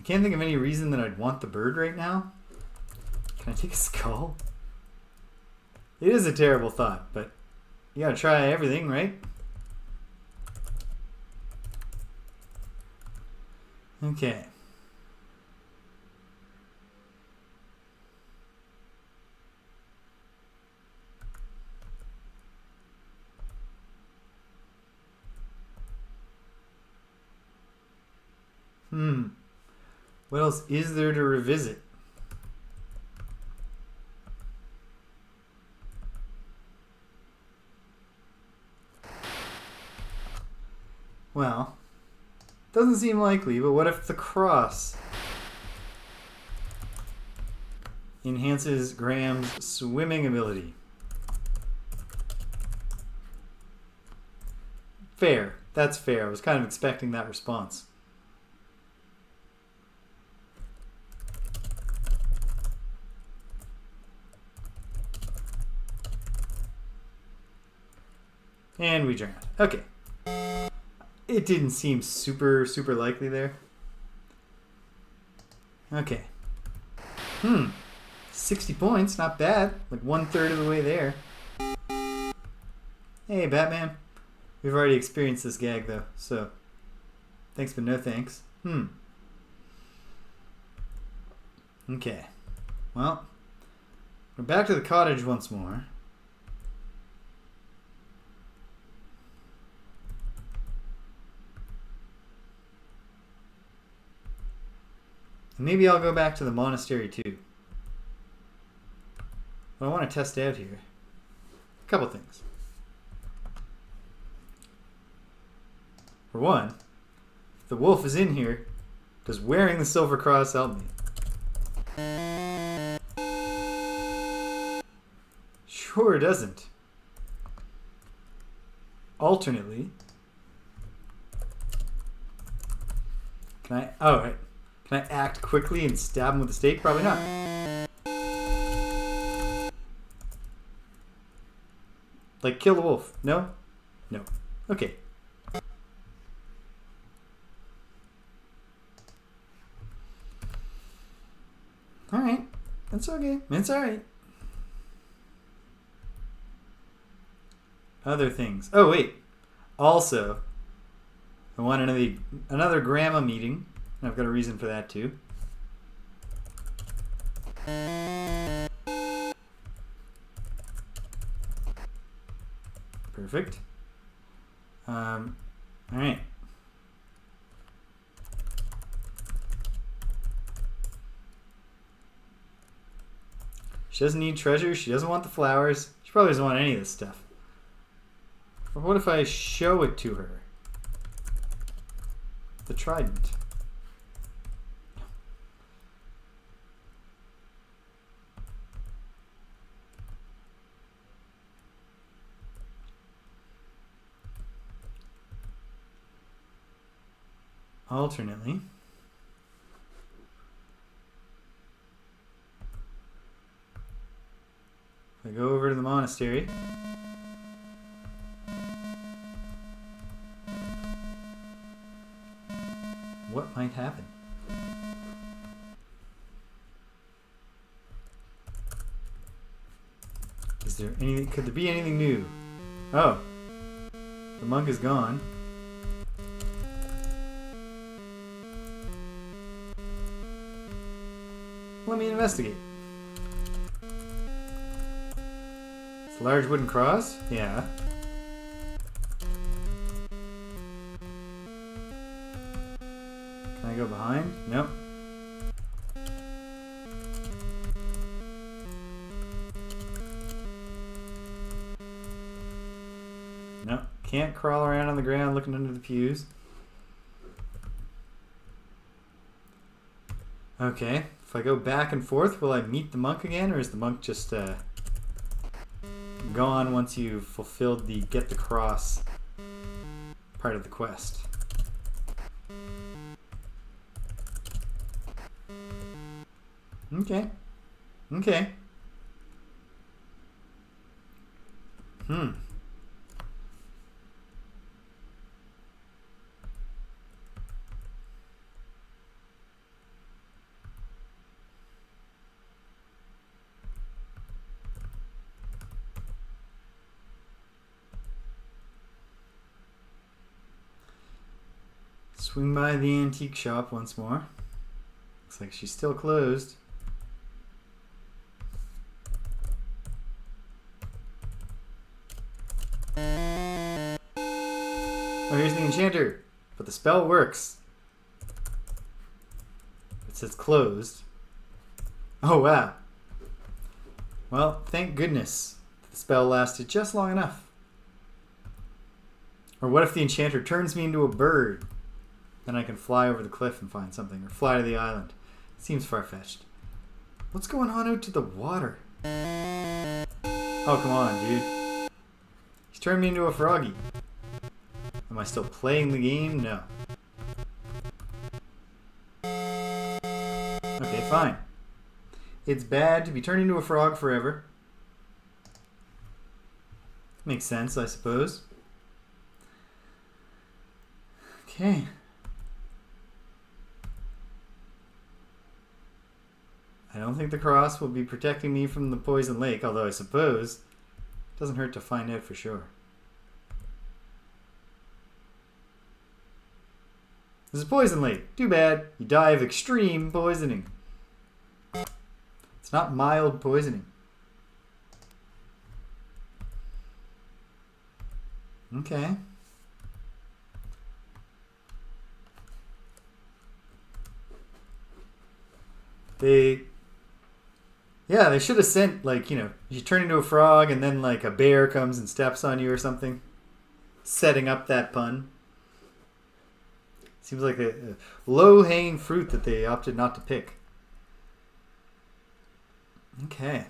Can't think of any reason that I'd want the bird right now. Can I take a skull? It is a terrible thought, but you gotta try everything, right? Okay. What else is there to revisit? Well, doesn't seem likely, but what if the cross enhances Graham's swimming ability? Fair. That's fair. I was kind of expecting that response. And we drowned. Okay. It didn't seem super likely there. Okay. 60 points, not bad. Like 1/3 of the way there. Hey, Batman. We've already experienced this gag, though, so thanks but no thanks. Okay. Well, we're back to the cottage once more. Maybe I'll go back to the monastery too. What I want to test out here, a couple things. For one, if the wolf is in here, does wearing the silver cross help me? Sure doesn't. Alternately, can I... Oh, right. Can I act quickly and stab him with a stake? Probably not. Like, kill the wolf. No? No. Okay. Alright. That's okay. It's alright. Other things. Oh, wait. Also, I want another grandma meeting. I've got a reason for that too. Perfect. All right. She doesn't need treasure. She doesn't want the flowers. She probably doesn't want any of this stuff. Or what if I show it to her? The trident. Alternately, if I go over to the monastery, what might happen? Is there anything? Could there be anything new? Oh, the monk is gone. Let me investigate. It's a large wooden cross? Yeah. Can I go behind? Nope. Nope. Can't crawl around on the ground looking under the pews. Okay. If I go back and forth, will I meet the monk again, or is the monk just gone once you've fulfilled the get the cross part of the quest? Okay. Okay. Swing by the antique shop once more. Looks like she's still closed. Oh, here's the enchanter. But the spell works. It says closed. Oh, wow. Well, thank goodness the spell lasted just long enough. Or what if the enchanter turns me into a bird? Then I can fly over the cliff and find something, or fly to the island. It seems far-fetched. What's going on out to the water? Oh, come on, dude. He's turned me into a froggy. Am I still playing the game? No. Okay, fine. It's bad to be turned into a frog forever. Makes sense, I suppose. Okay. I don't think the cross will be protecting me from the poison lake, although I suppose it doesn't hurt to find out for sure. This is poison lake. Too bad. You die of extreme poisoning. It's not mild poisoning. Okay. They should have sent, like, you know, you turn into a frog and then, like, a bear comes and steps on you or something. Setting up that pun. Seems like a low-hanging fruit that they opted not to pick. Okay.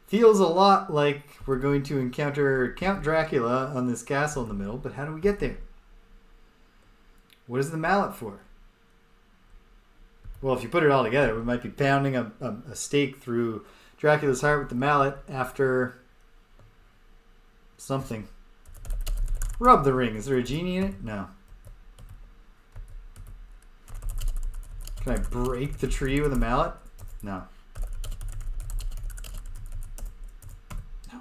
Feels a lot like we're going to encounter Count Dracula on this castle in the middle, but how do we get there? What is the mallet for? Well, if you put it all together, we might be pounding a stake through Dracula's heart with the mallet after something. Rub the ring. Is there a genie in it? No. Can I break the tree with a mallet? No. No.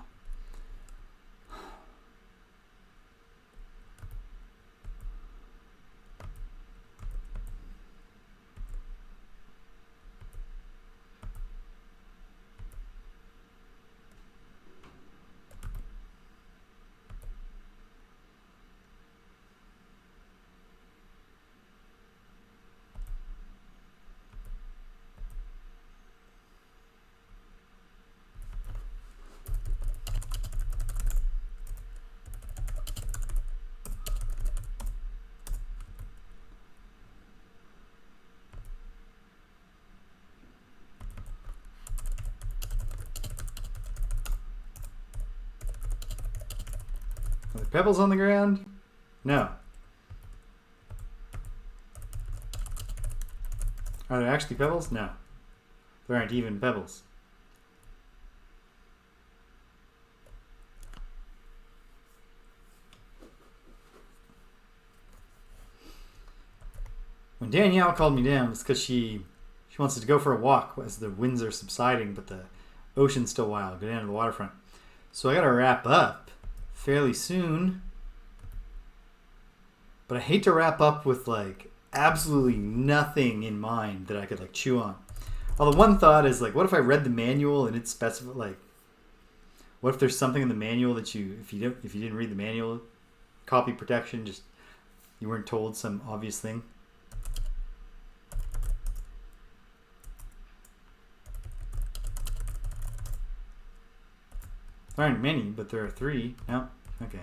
Are there pebbles on the ground? No. Are there actually pebbles? No. There aren't even pebbles. When Danielle called me down, it's because she wants us to go for a walk as the winds are subsiding, but the ocean's still wild. Go down to the waterfront. So I gotta wrap up fairly soon. But I hate to wrap up with, like, absolutely nothing in mind that I could, like, chew on. Although one thought is, like, what if I read the manual and it specified, like, what if there's something in the manual that you, if you didn't read the manual, copy protection, just you weren't told some obvious thing. There aren't many, but there are 3. No? Okay.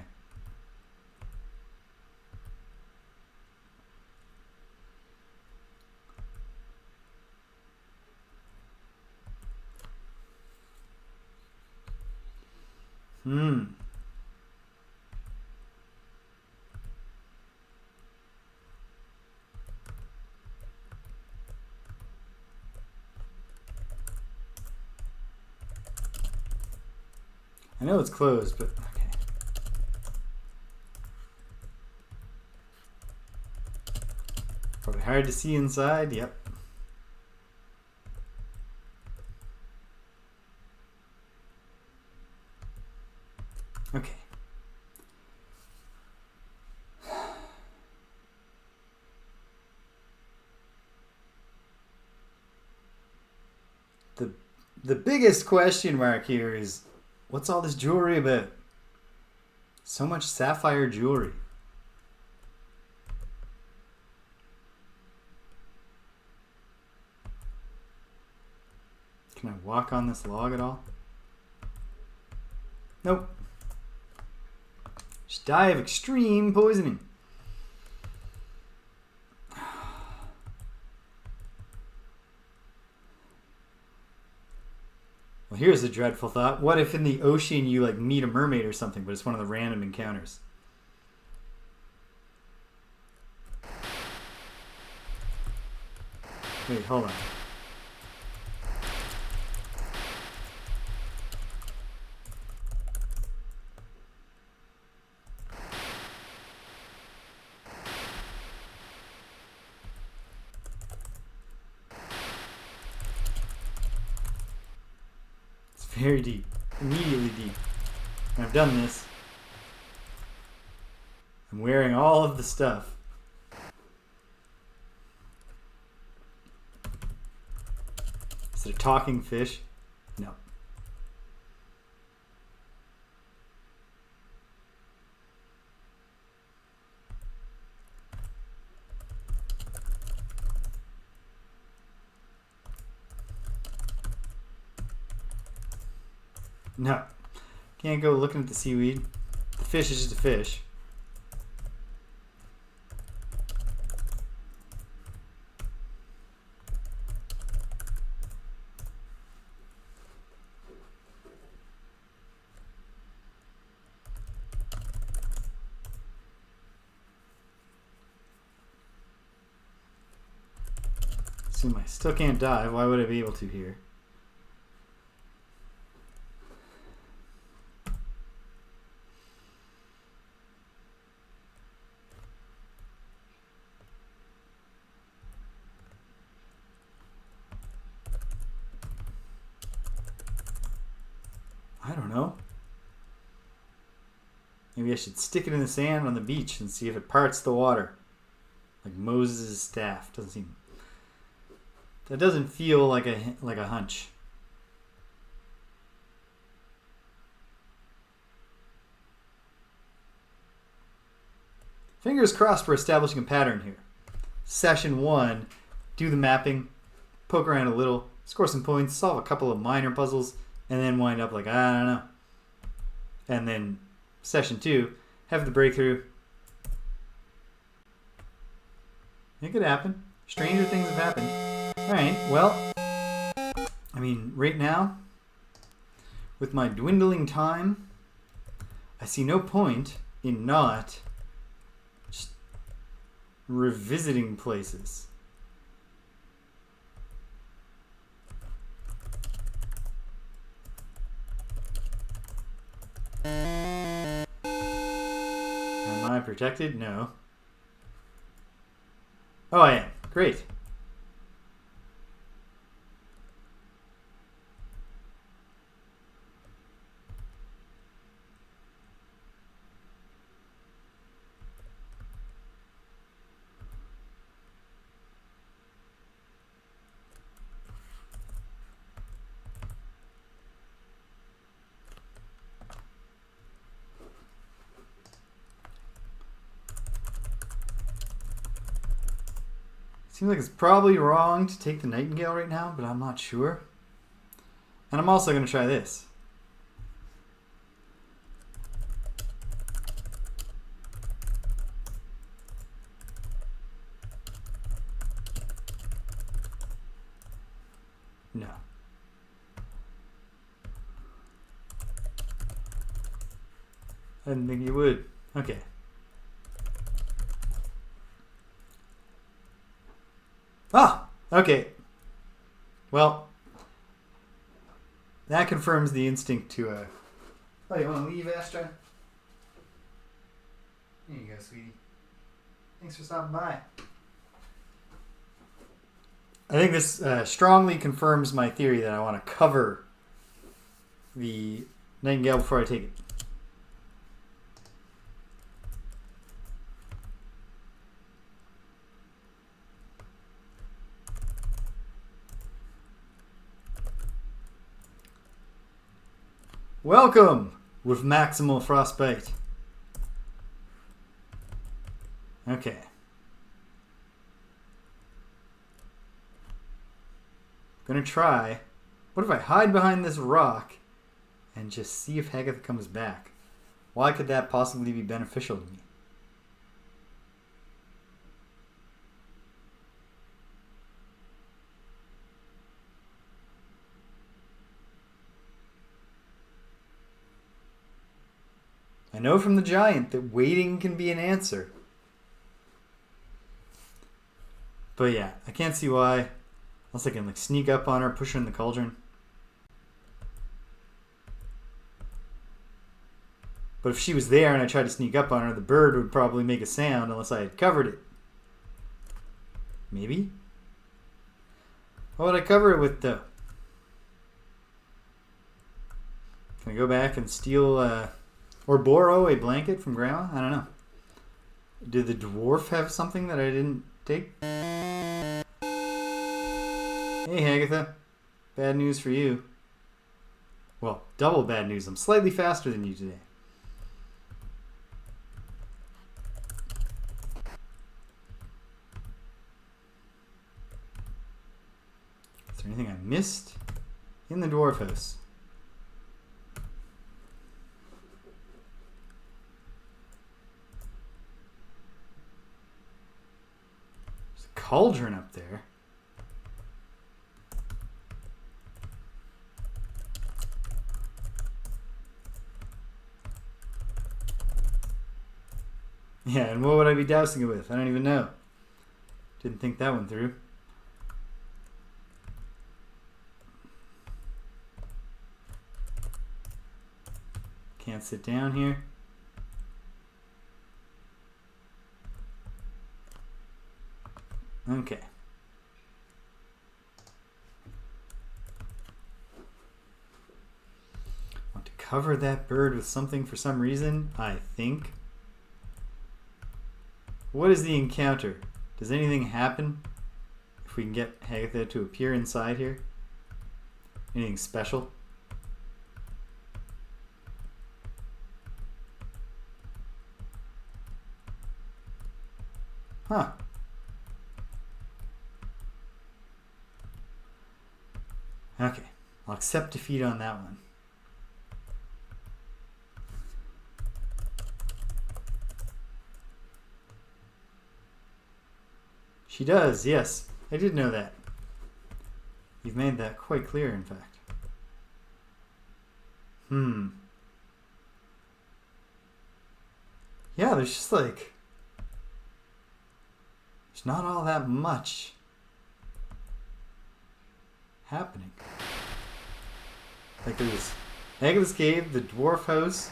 I know it's closed, but okay. Probably hard to see inside. Yep. Okay. The biggest question mark here is, what's all this jewelry about? So much sapphire jewelry. Can I walk on this log at all? Nope. Just die of extreme poisoning. Well, here's a dreadful thought. What if in the ocean you, like, meet a mermaid or something, but it's one of the random encounters? Wait, hold on. very deep. Immediately deep. And I've done this. I'm wearing all of the stuff. Is it a talking fish? No. No. Can't go looking at the seaweed. The fish is just a fish. Assume I still can't dive. Why would I be able to here? I don't know. Maybe I should stick it in the sand on the beach and see if it parts the water. Like Moses' staff. Doesn't seem... That doesn't feel like a hunch. Fingers crossed for establishing a pattern here. Session 1, do the mapping, poke around a little, score some points, solve a couple of minor puzzles, and then wind up like, I don't know. And then session 2, have the breakthrough. It could happen. Stranger things have happened. Alright, well, I mean, right now, with my dwindling time, I see no point in not just revisiting places. Am I protected? No. Oh, I am. Great. Seems like it's probably wrong to take the nightingale right now, but I'm not sure. And I'm also going to try this. No. I didn't think you would. Okay. Ah, okay. Well, that confirms the instinct to, Oh, you want to leave, Astra? Here you go, sweetie. Thanks for stopping by. I think this strongly confirms my theory that I want to cover the nightingale before I take it. Welcome with maximal frostbite. Okay. Gonna try. What if I hide behind this rock and just see if Hagatha comes back? Why could that possibly be beneficial to me? I know from the giant that waiting can be an answer. But yeah, I can't see why. Unless I can like sneak up on her, push her in the cauldron. But if she was there and I tried to sneak up on her, the bird would probably make a sound unless I had covered it. Maybe? What would I cover it with though? Can I go back and steal or borrow a blanket from Grandma? I don't know. Did the dwarf have something that I didn't take? Hey, Hagatha. Bad news for you. Well, double bad news. I'm slightly faster than you today. Is there anything I missed in the dwarf house? There's a cauldron up there. Yeah, and what would I be dousing it with? I don't even know. Didn't think that one through. Can't sit down here. Okay. Want to cover that bird with something for some reason, I think. What is the encounter? Does anything happen if we can get Hagatha to appear inside here? Anything special? Huh. Okay. I'll accept defeat on that one. She does, yes. I did know that. You've made that quite clear, in fact. Yeah, there's just like... There's not all that much happening. Like there's Agatha's Cave, the dwarf house,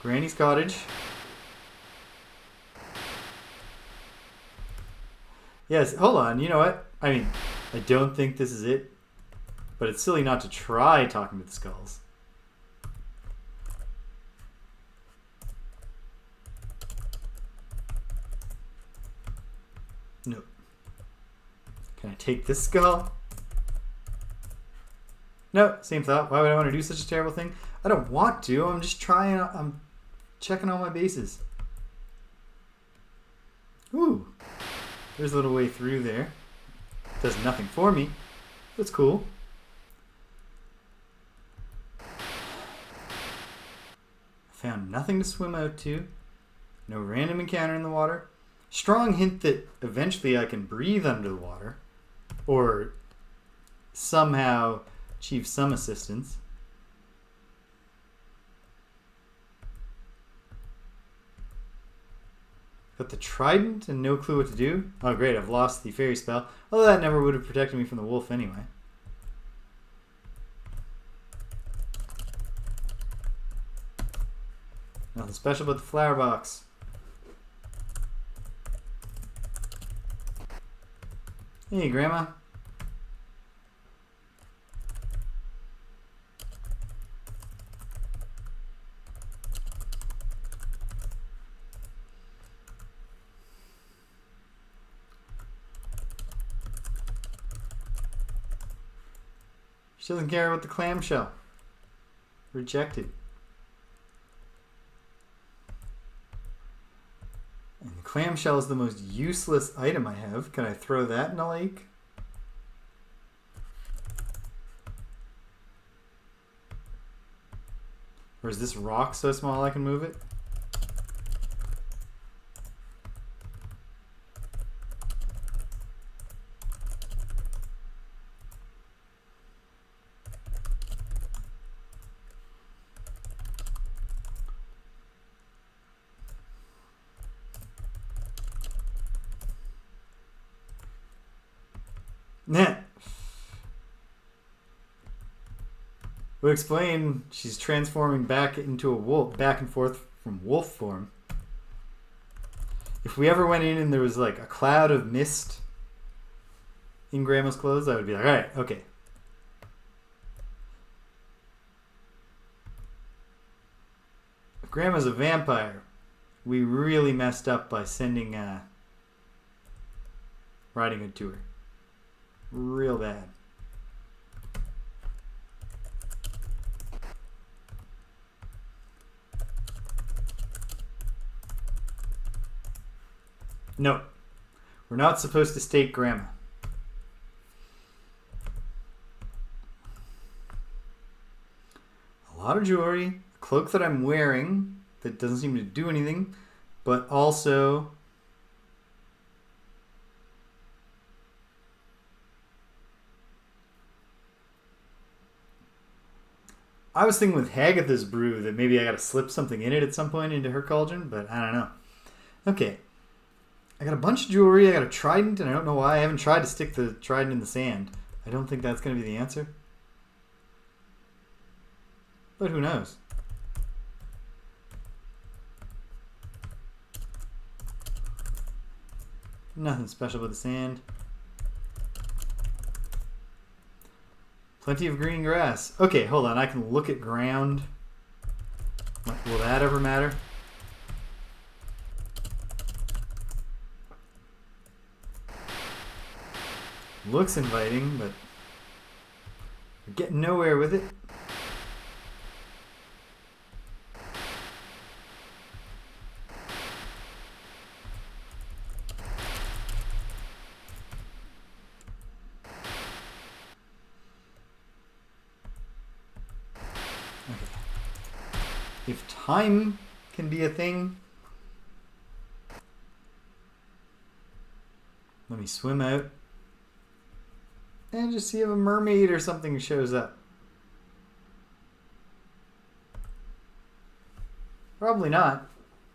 Granny's cottage. Yes, hold on. You know what? I mean, I don't think this is it, but it's silly not to try talking to the skulls. No. Can I take this skull? No, same thought. Why would I want to do such a terrible thing? I don't want to. I'm just trying. I'm checking all my bases. Ooh. There's a little way through there. Does nothing for me. That's cool. Found nothing to swim out to. No random encounter in the water. Strong hint that eventually I can breathe under the water. Or somehow achieve some assistance. Got the trident and no clue what to do. Oh great, I've lost the fairy spell. Although that never would have protected me from the wolf anyway. Nothing special about the flower box. Hey, Grandma. She doesn't care about the clamshell. Rejected. And the clamshell is the most useless item I have. Can I throw that in a lake? Or is this rock so small I can move it? Nah. Would explain she's transforming back into a wolf, back and forth from wolf form. If we ever went in and there was like a cloud of mist in Grandma's clothes, I would be like, alright, okay. Grandma's a vampire. We really messed up by sending Riding Hood to her. Real bad. No. We're not supposed to stake Grandma. A lot of jewelry. A cloak that I'm wearing that doesn't seem to do anything. But also... I was thinking with Hagatha's brew that maybe I gotta slip something in it at some point into her cauldron, but I don't know. Okay. I got a bunch of jewelry, I got a trident, and I don't know why. I haven't tried to stick the trident in the sand. I don't think that's going to be the answer. But who knows? Nothing special about the sand. Plenty of green grass. Okay, hold on. I can look at ground. Will that ever matter? Looks inviting, but we're getting nowhere with it. Okay. If time can be a thing, let me swim out. And just see if a mermaid or something shows up. Probably not.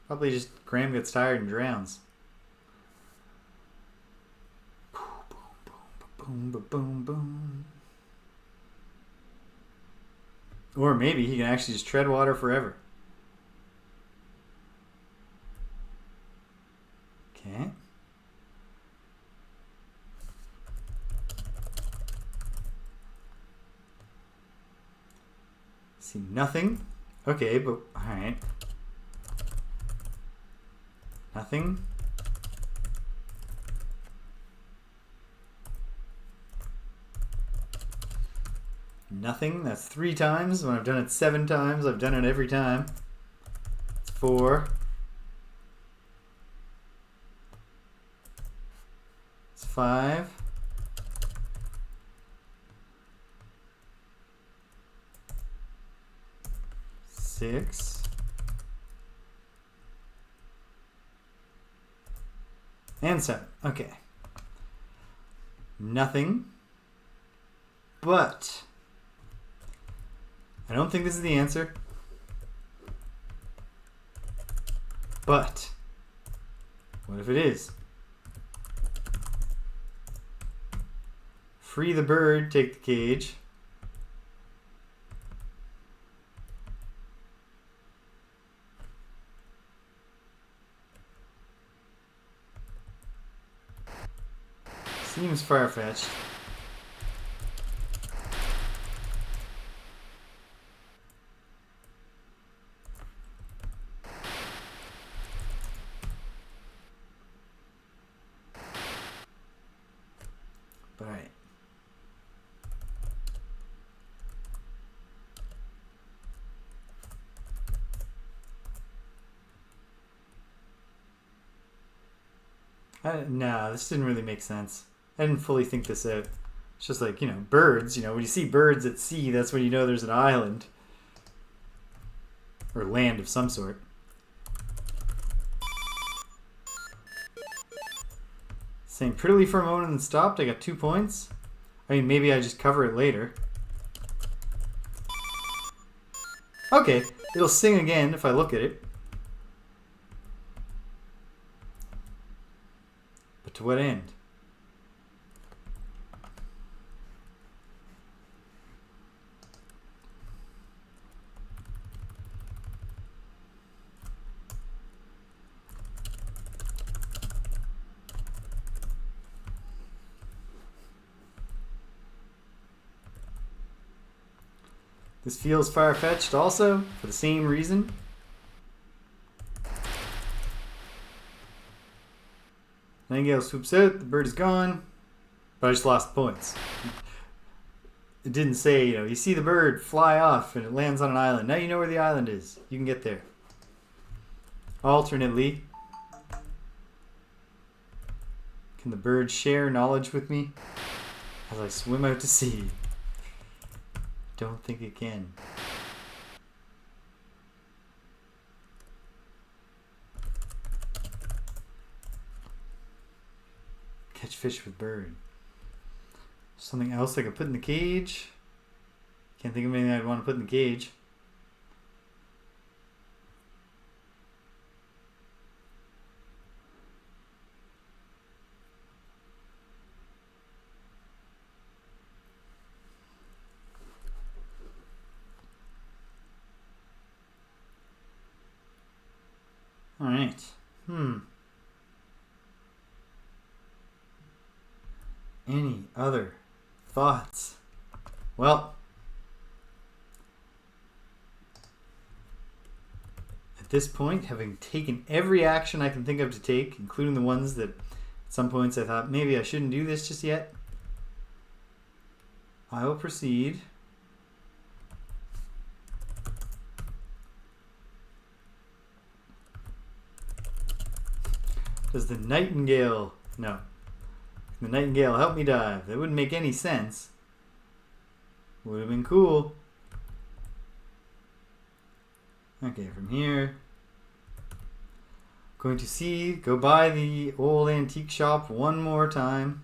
Probably just Graham gets tired and drowns. Boom, boom, boom, boom, boom. Or maybe he can actually just tread water forever. Okay. See nothing. Okay, but alright. Nothing. Nothing. That's 3 times. When I've done it 7 times, I've done it every time. It's 4. It's 5. 6. And 7. Okay. Nothing. But I don't think this is the answer. But what if it is? Free the bird, take the cage. Seems far-fetched. But all right. No, this didn't really make sense. I didn't fully think this out. It's just like, birds. When you see birds at sea, that's when you know there's an island. Or land of some sort. Saying prettily for a moment and stopped. I got 2 points. I mean, maybe I just cover it later. Okay, it'll sing again if I look at it. But to what end? This feels far-fetched also, for the same reason. Nightingale swoops out. The bird is gone. But I just lost points. It didn't say, you see the bird fly off and it lands on an island. Now you know where the island is. You can get there. Alternately, can the bird share knowledge with me as I swim out to sea? Don't think it can. Catch fish with bird. Something else I could put in the cage. Can't think of anything I'd want to put in the cage. All right. Any other thoughts? Well, at this point, having taken every action I can think of to take, including the ones that at some points I thought maybe I shouldn't do this just yet, I will proceed Does the nightingale... No. The nightingale help me dive. That wouldn't make any sense. Would have been cool. Okay, from here... Going to go by the old antique shop one more time.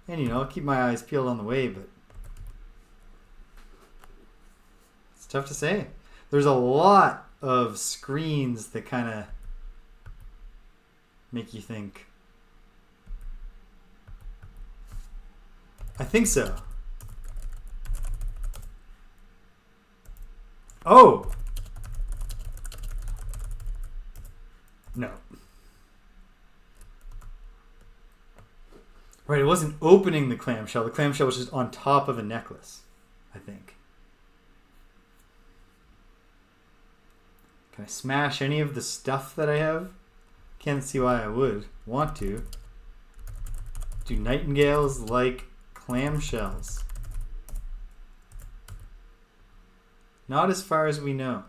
And I'll keep my eyes peeled on the way, but... It's tough to say. There's a lot of screens that kind of make you think. I think so. Oh! No. Right, it wasn't opening the clamshell. The clamshell was just on top of a necklace, I think. Can I smash any of the stuff that I have? Can't see why I would want to. Do nightingales like clamshells? Not as far as we know.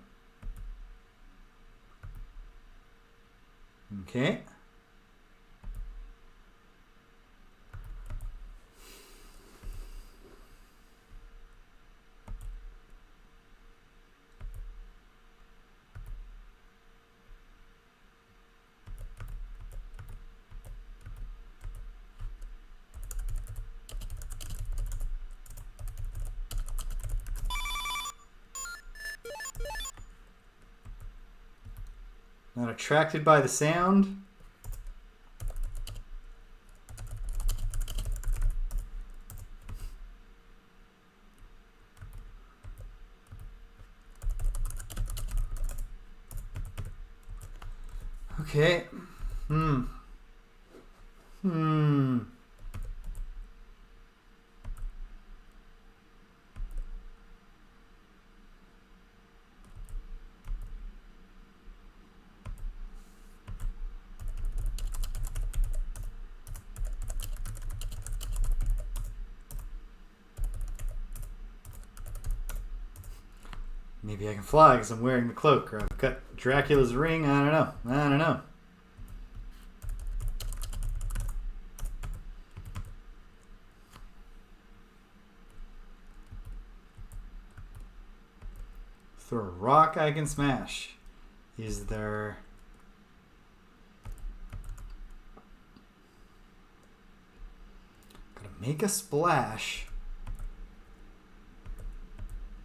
Okay. Not attracted by the sound. Okay. Maybe I can fly because I'm wearing the cloak, or I've got Dracula's ring. I don't know. Throw a rock I can smash. Is there... Gotta make a splash.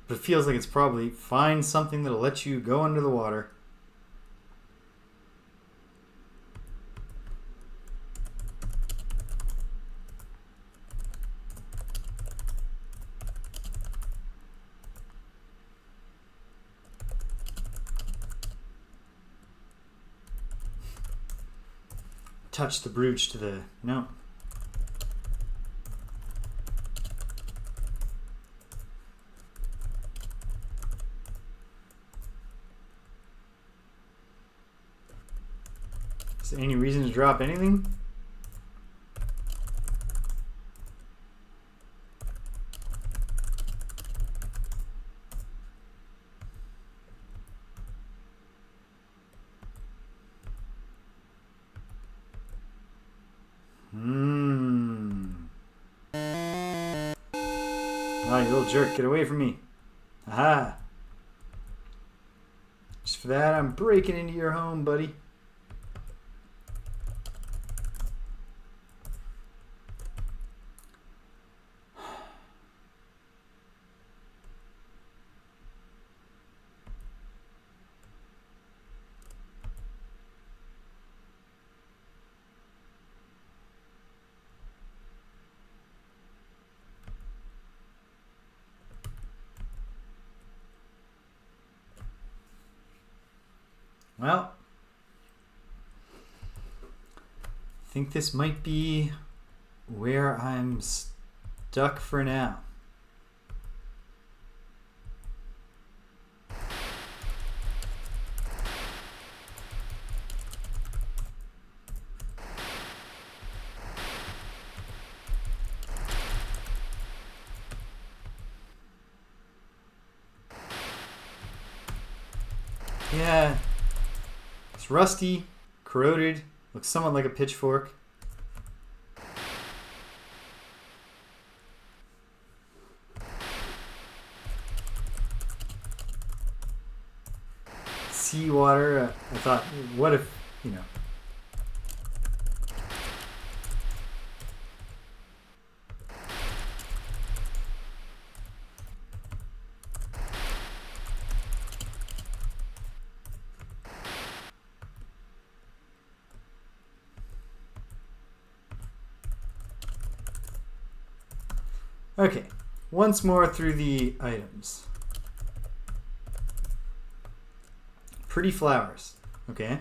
But it feels like it's probably find something that'll let you go under the water. Touch the brooch to the... No. Is there any reason to drop anything? Oh, you little jerk, get away from me. Aha. Just for that, I'm breaking into your home, buddy. Well, I think this might be where I'm stuck for now. Yeah. It's rusty, corroded, looks somewhat like a pitchfork. Seawater, I thought, what if, you know. Okay, once more through the items. Pretty flowers, okay.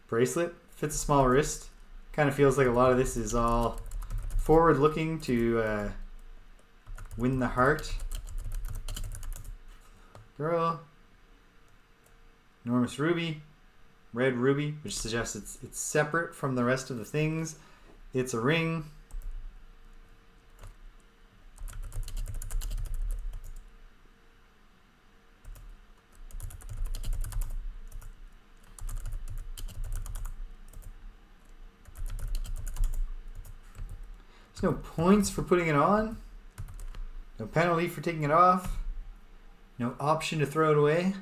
Bracelet, fits a small wrist. Kind of feels like a lot of this is all forward looking to win the heart. Girl. Enormous ruby, red ruby, which suggests it's separate from the rest of the things. It's a ring. There's no points for putting it on. No penalty for taking it off. No option to throw it away.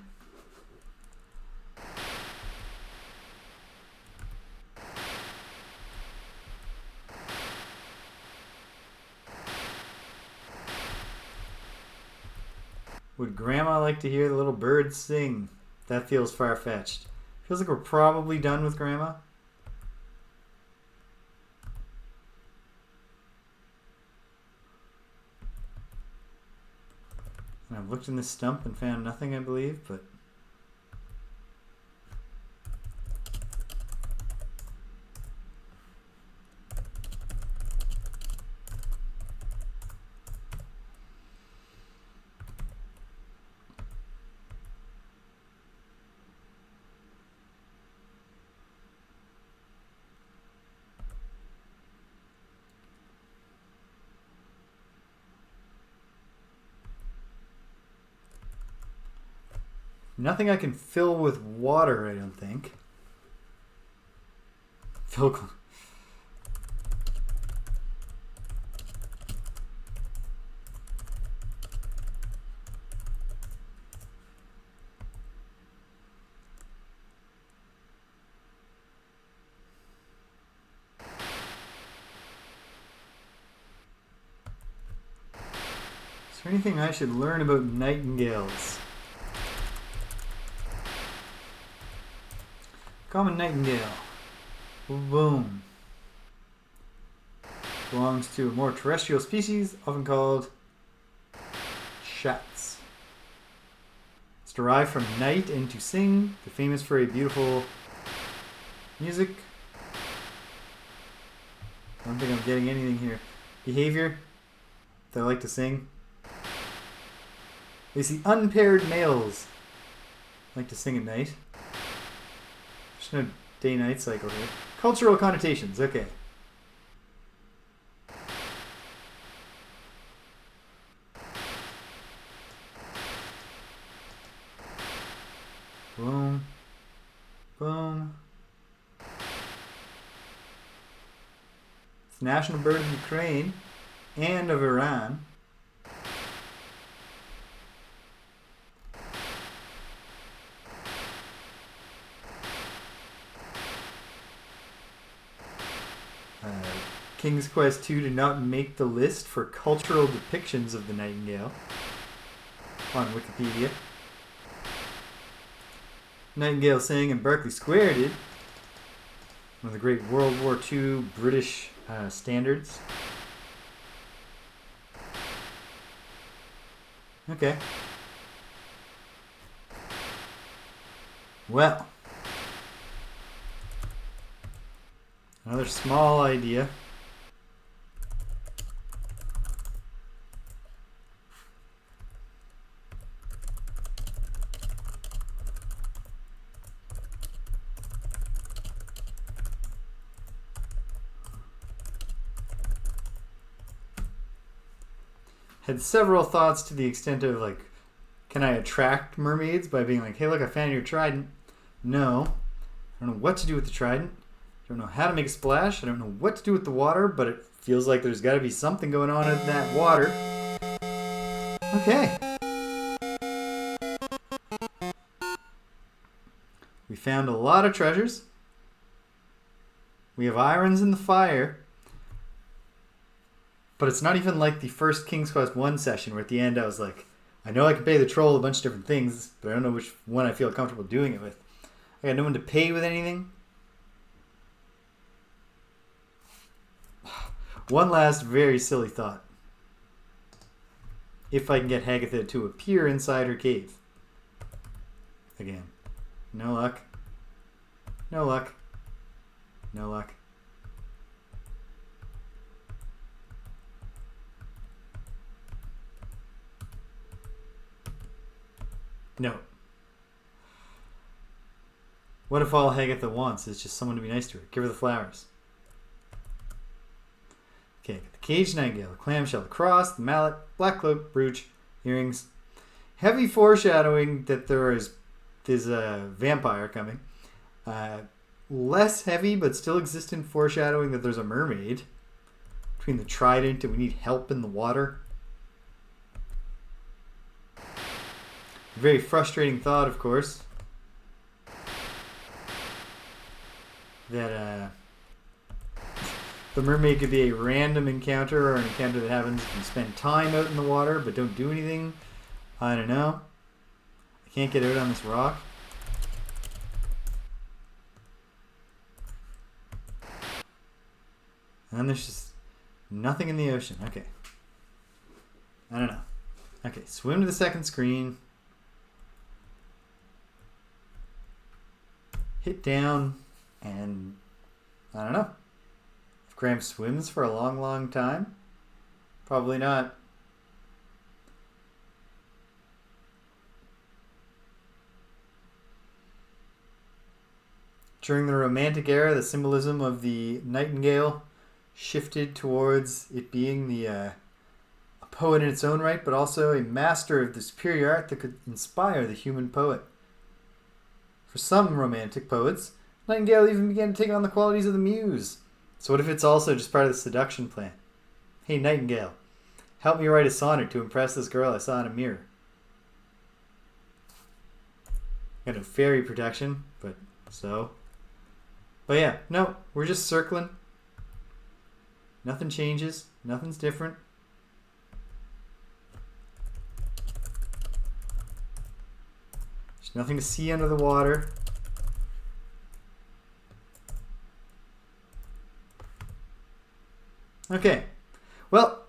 Would Grandma like to hear the little birds sing? That feels far-fetched. Feels like we're probably done with Grandma. And I've looked in this stump and found nothing, I believe, but... Nothing I can fill with water, I don't think. Fill... Is there anything I should learn about nightingales? Common nightingale. Boom. Belongs to a more terrestrial species, often called chats. It's derived from night and to sing. They're famous for a beautiful music. I don't think I'm getting anything here. Behavior. They like to sing. They see unpaired males like to sing at night. There's no day-night cycle here. Cultural connotations, okay. Boom. Boom. It's the national bird of Ukraine and of Iran. King's Quest II did not make the list for cultural depictions of the nightingale on Wikipedia. Nightingale sang in Berkeley Square did. One of the great World War II British standards. Okay. Well. Another small idea. Had several thoughts to the extent of like, can I attract mermaids by being like, hey look, I found your trident. No. I don't know what to do with the trident. I don't know how to make a splash. I don't know what to do with the water, but it feels like there's got to be something going on in that water. Okay. We found a lot of treasures. We have irons in the fire. But it's not even like the first King's Quest 1 session where at the end I was like, I know I can pay the troll a bunch of different things, but I don't know which one I feel comfortable doing it with. I got no one to pay with anything. One last very silly thought. If I can get Hagatha to appear inside her cave. Again. No luck. No luck. No luck. No. What if all Hagatha wants is just someone to be nice to her? Give her the flowers. Okay, the caged nightingale, the clamshell, the cross, the mallet, black cloak, brooch, earrings. Heavy foreshadowing that there's a vampire coming. Less heavy but still existent foreshadowing that there's a mermaid. Between the trident and we need help in the water. Very frustrating thought, of course, that the mermaid could be a random encounter or an encounter that happens if you spend time out in the water but don't do anything. I don't know. I can't get out on this rock. And then there's just nothing in the ocean. Okay. I don't know. Okay, swim to the second screen. Hit down, and I don't know. If Graham swims for a long, long time, probably not. During the Romantic era, the symbolism of the nightingale shifted towards it being a poet in its own right, but also a master of the superior art that could inspire the human poet. For some romantic poets, Nightingale even began to take on the qualities of the muse. So what if it's also just part of the seduction plan? Hey Nightingale, help me write a sonnet to impress this girl I saw in a mirror. Got no fairy protection, but so. But yeah, no, we're just circling. Nothing changes. Nothing's different. There's nothing to see under the water. Okay. Well,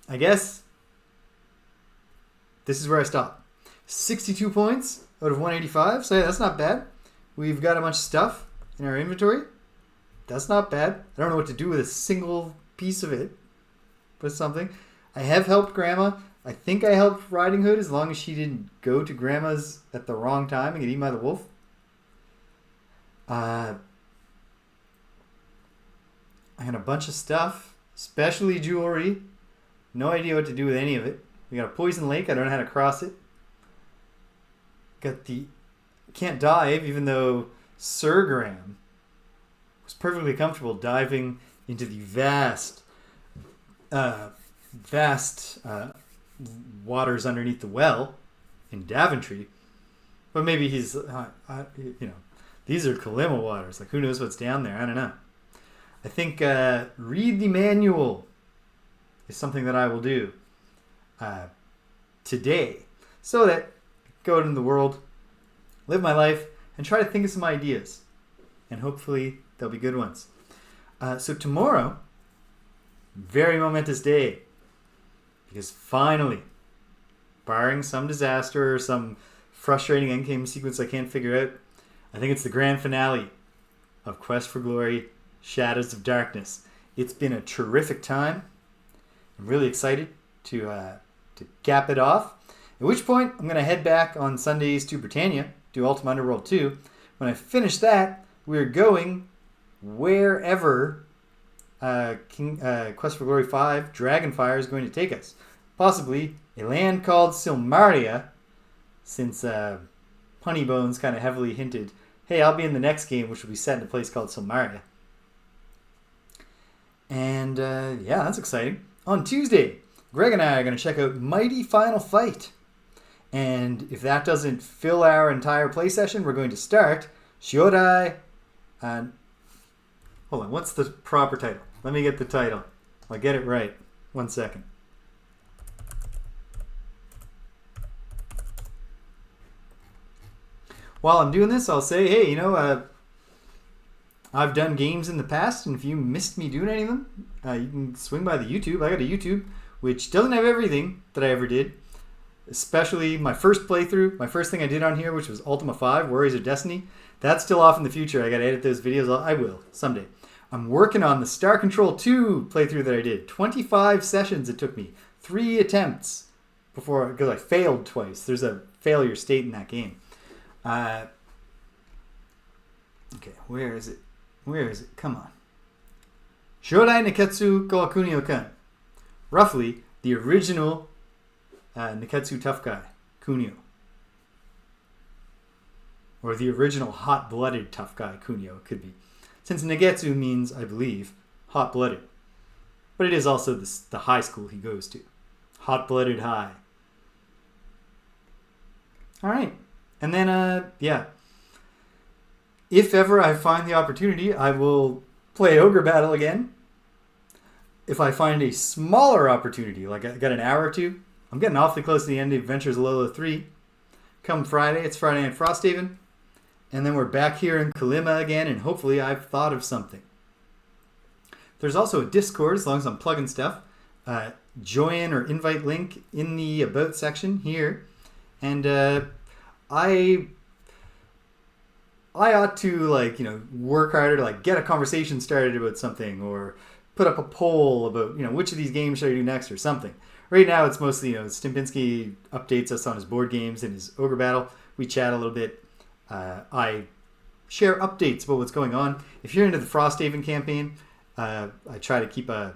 I guess this is where I stop. 62 points out of 185. So yeah, that's not bad. We've got a bunch of stuff in our inventory. That's not bad. I don't know what to do with a single piece of it, but it's something. I have helped Grandma. I think I helped Riding Hood as long as she didn't go to Grandma's at the wrong time and get eaten by the wolf. I got a bunch of stuff, especially jewelry. No idea what to do with any of it. We got a poison lake. I don't know how to cross it. Got the can't dive, even though Sir Graham was perfectly comfortable diving into the vast waters underneath the well in Daventry. But maybe he's, these are Kolyma waters. Like, who knows what's down there? I don't know. I think read the manual is something that I will do today, so that I go out in the world, live my life, and try to think of some ideas. And hopefully they'll be good ones. So tomorrow, very momentous day. Because finally, barring some disaster or some frustrating endgame sequence I can't figure out, I think it's the grand finale of Quest for Glory, Shadows of Darkness. It's been a terrific time. I'm really excited to cap it off. At which point, I'm going to head back on Sundays to Britannia, do Ultima Underworld 2. When I finish that, we're going wherever Quest for Glory 5, Dragonfire is going to take us. Possibly a land called Silmaria, since Punnybones kind of heavily hinted, hey, I'll be in the next game, which will be set in a place called Silmaria. And yeah, that's exciting. On Tuesday, Greg and I are going to check out Mighty Final Fight. And if that doesn't fill our entire play session, we're going to start Shiodai. Hold on, what's the proper title? Let me get the title. I'll get it right. 1 second. While I'm doing this, I'll say, hey, I've done games in the past, and if you missed me doing any of them, you can swing by the YouTube. I got a YouTube which doesn't have everything that I ever did, especially my first playthrough, my first thing I did on here, which was Ultima 5, Warriors of Destiny. That's still off in the future. I got to edit those videos. I will, someday. I'm working on the Star Control 2 playthrough that I did. 25 sessions it took me. 3 attempts before, because I failed twice. There's a failure state in that game. Okay, where is it? Where is it? Come on. Shodai Neketsu Kawakunio-kun. Roughly, the original Neketsu tough guy, Kunio. Or the original hot-blooded tough guy, Kunio, it could be. Since Negetsu means, I believe, hot-blooded. But it is also the high school he goes to. Hot-blooded high. Alright. And then, yeah. If ever I find the opportunity, I will play Ogre Battle again. If I find a smaller opportunity, like I got an hour or two, I'm getting awfully close to the end of Adventures of Lola 3. Come Friday, it's Friday Night Frosthaven. And then we're back here in Kolyma again, and hopefully I've thought of something. There's also a Discord, as long as I'm plugging stuff. Join or invite link in the About section here. And I ought to, work harder to, get a conversation started about something, or put up a poll about, which of these games should I do next, or something. Right now, it's mostly, Stimpinski updates us on his board games and his Ogre Battle. We chat a little bit. I share updates about what's going on. If you're into the Frosthaven campaign, I try to keep a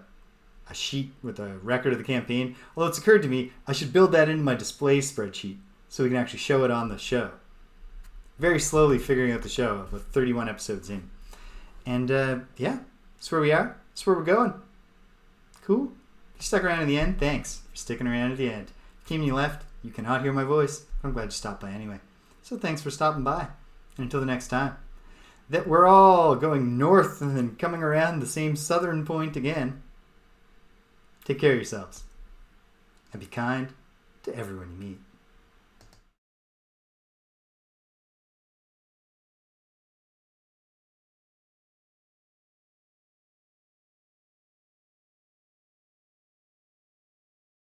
sheet with a record of the campaign. Although it's occurred to me, I should build that into my display spreadsheet so we can actually show it on the show. Very slowly figuring out the show, about 31 episodes in. And yeah, that's where we are. That's where we're going. Cool. If you stuck around to the end, thanks for sticking around to the end. If you came and you left, you cannot hear my voice. I'm glad you stopped by anyway. So thanks for stopping by. And until the next time, that we're all going north and then coming around the same southern point again. Take care of yourselves. And be kind to everyone you meet.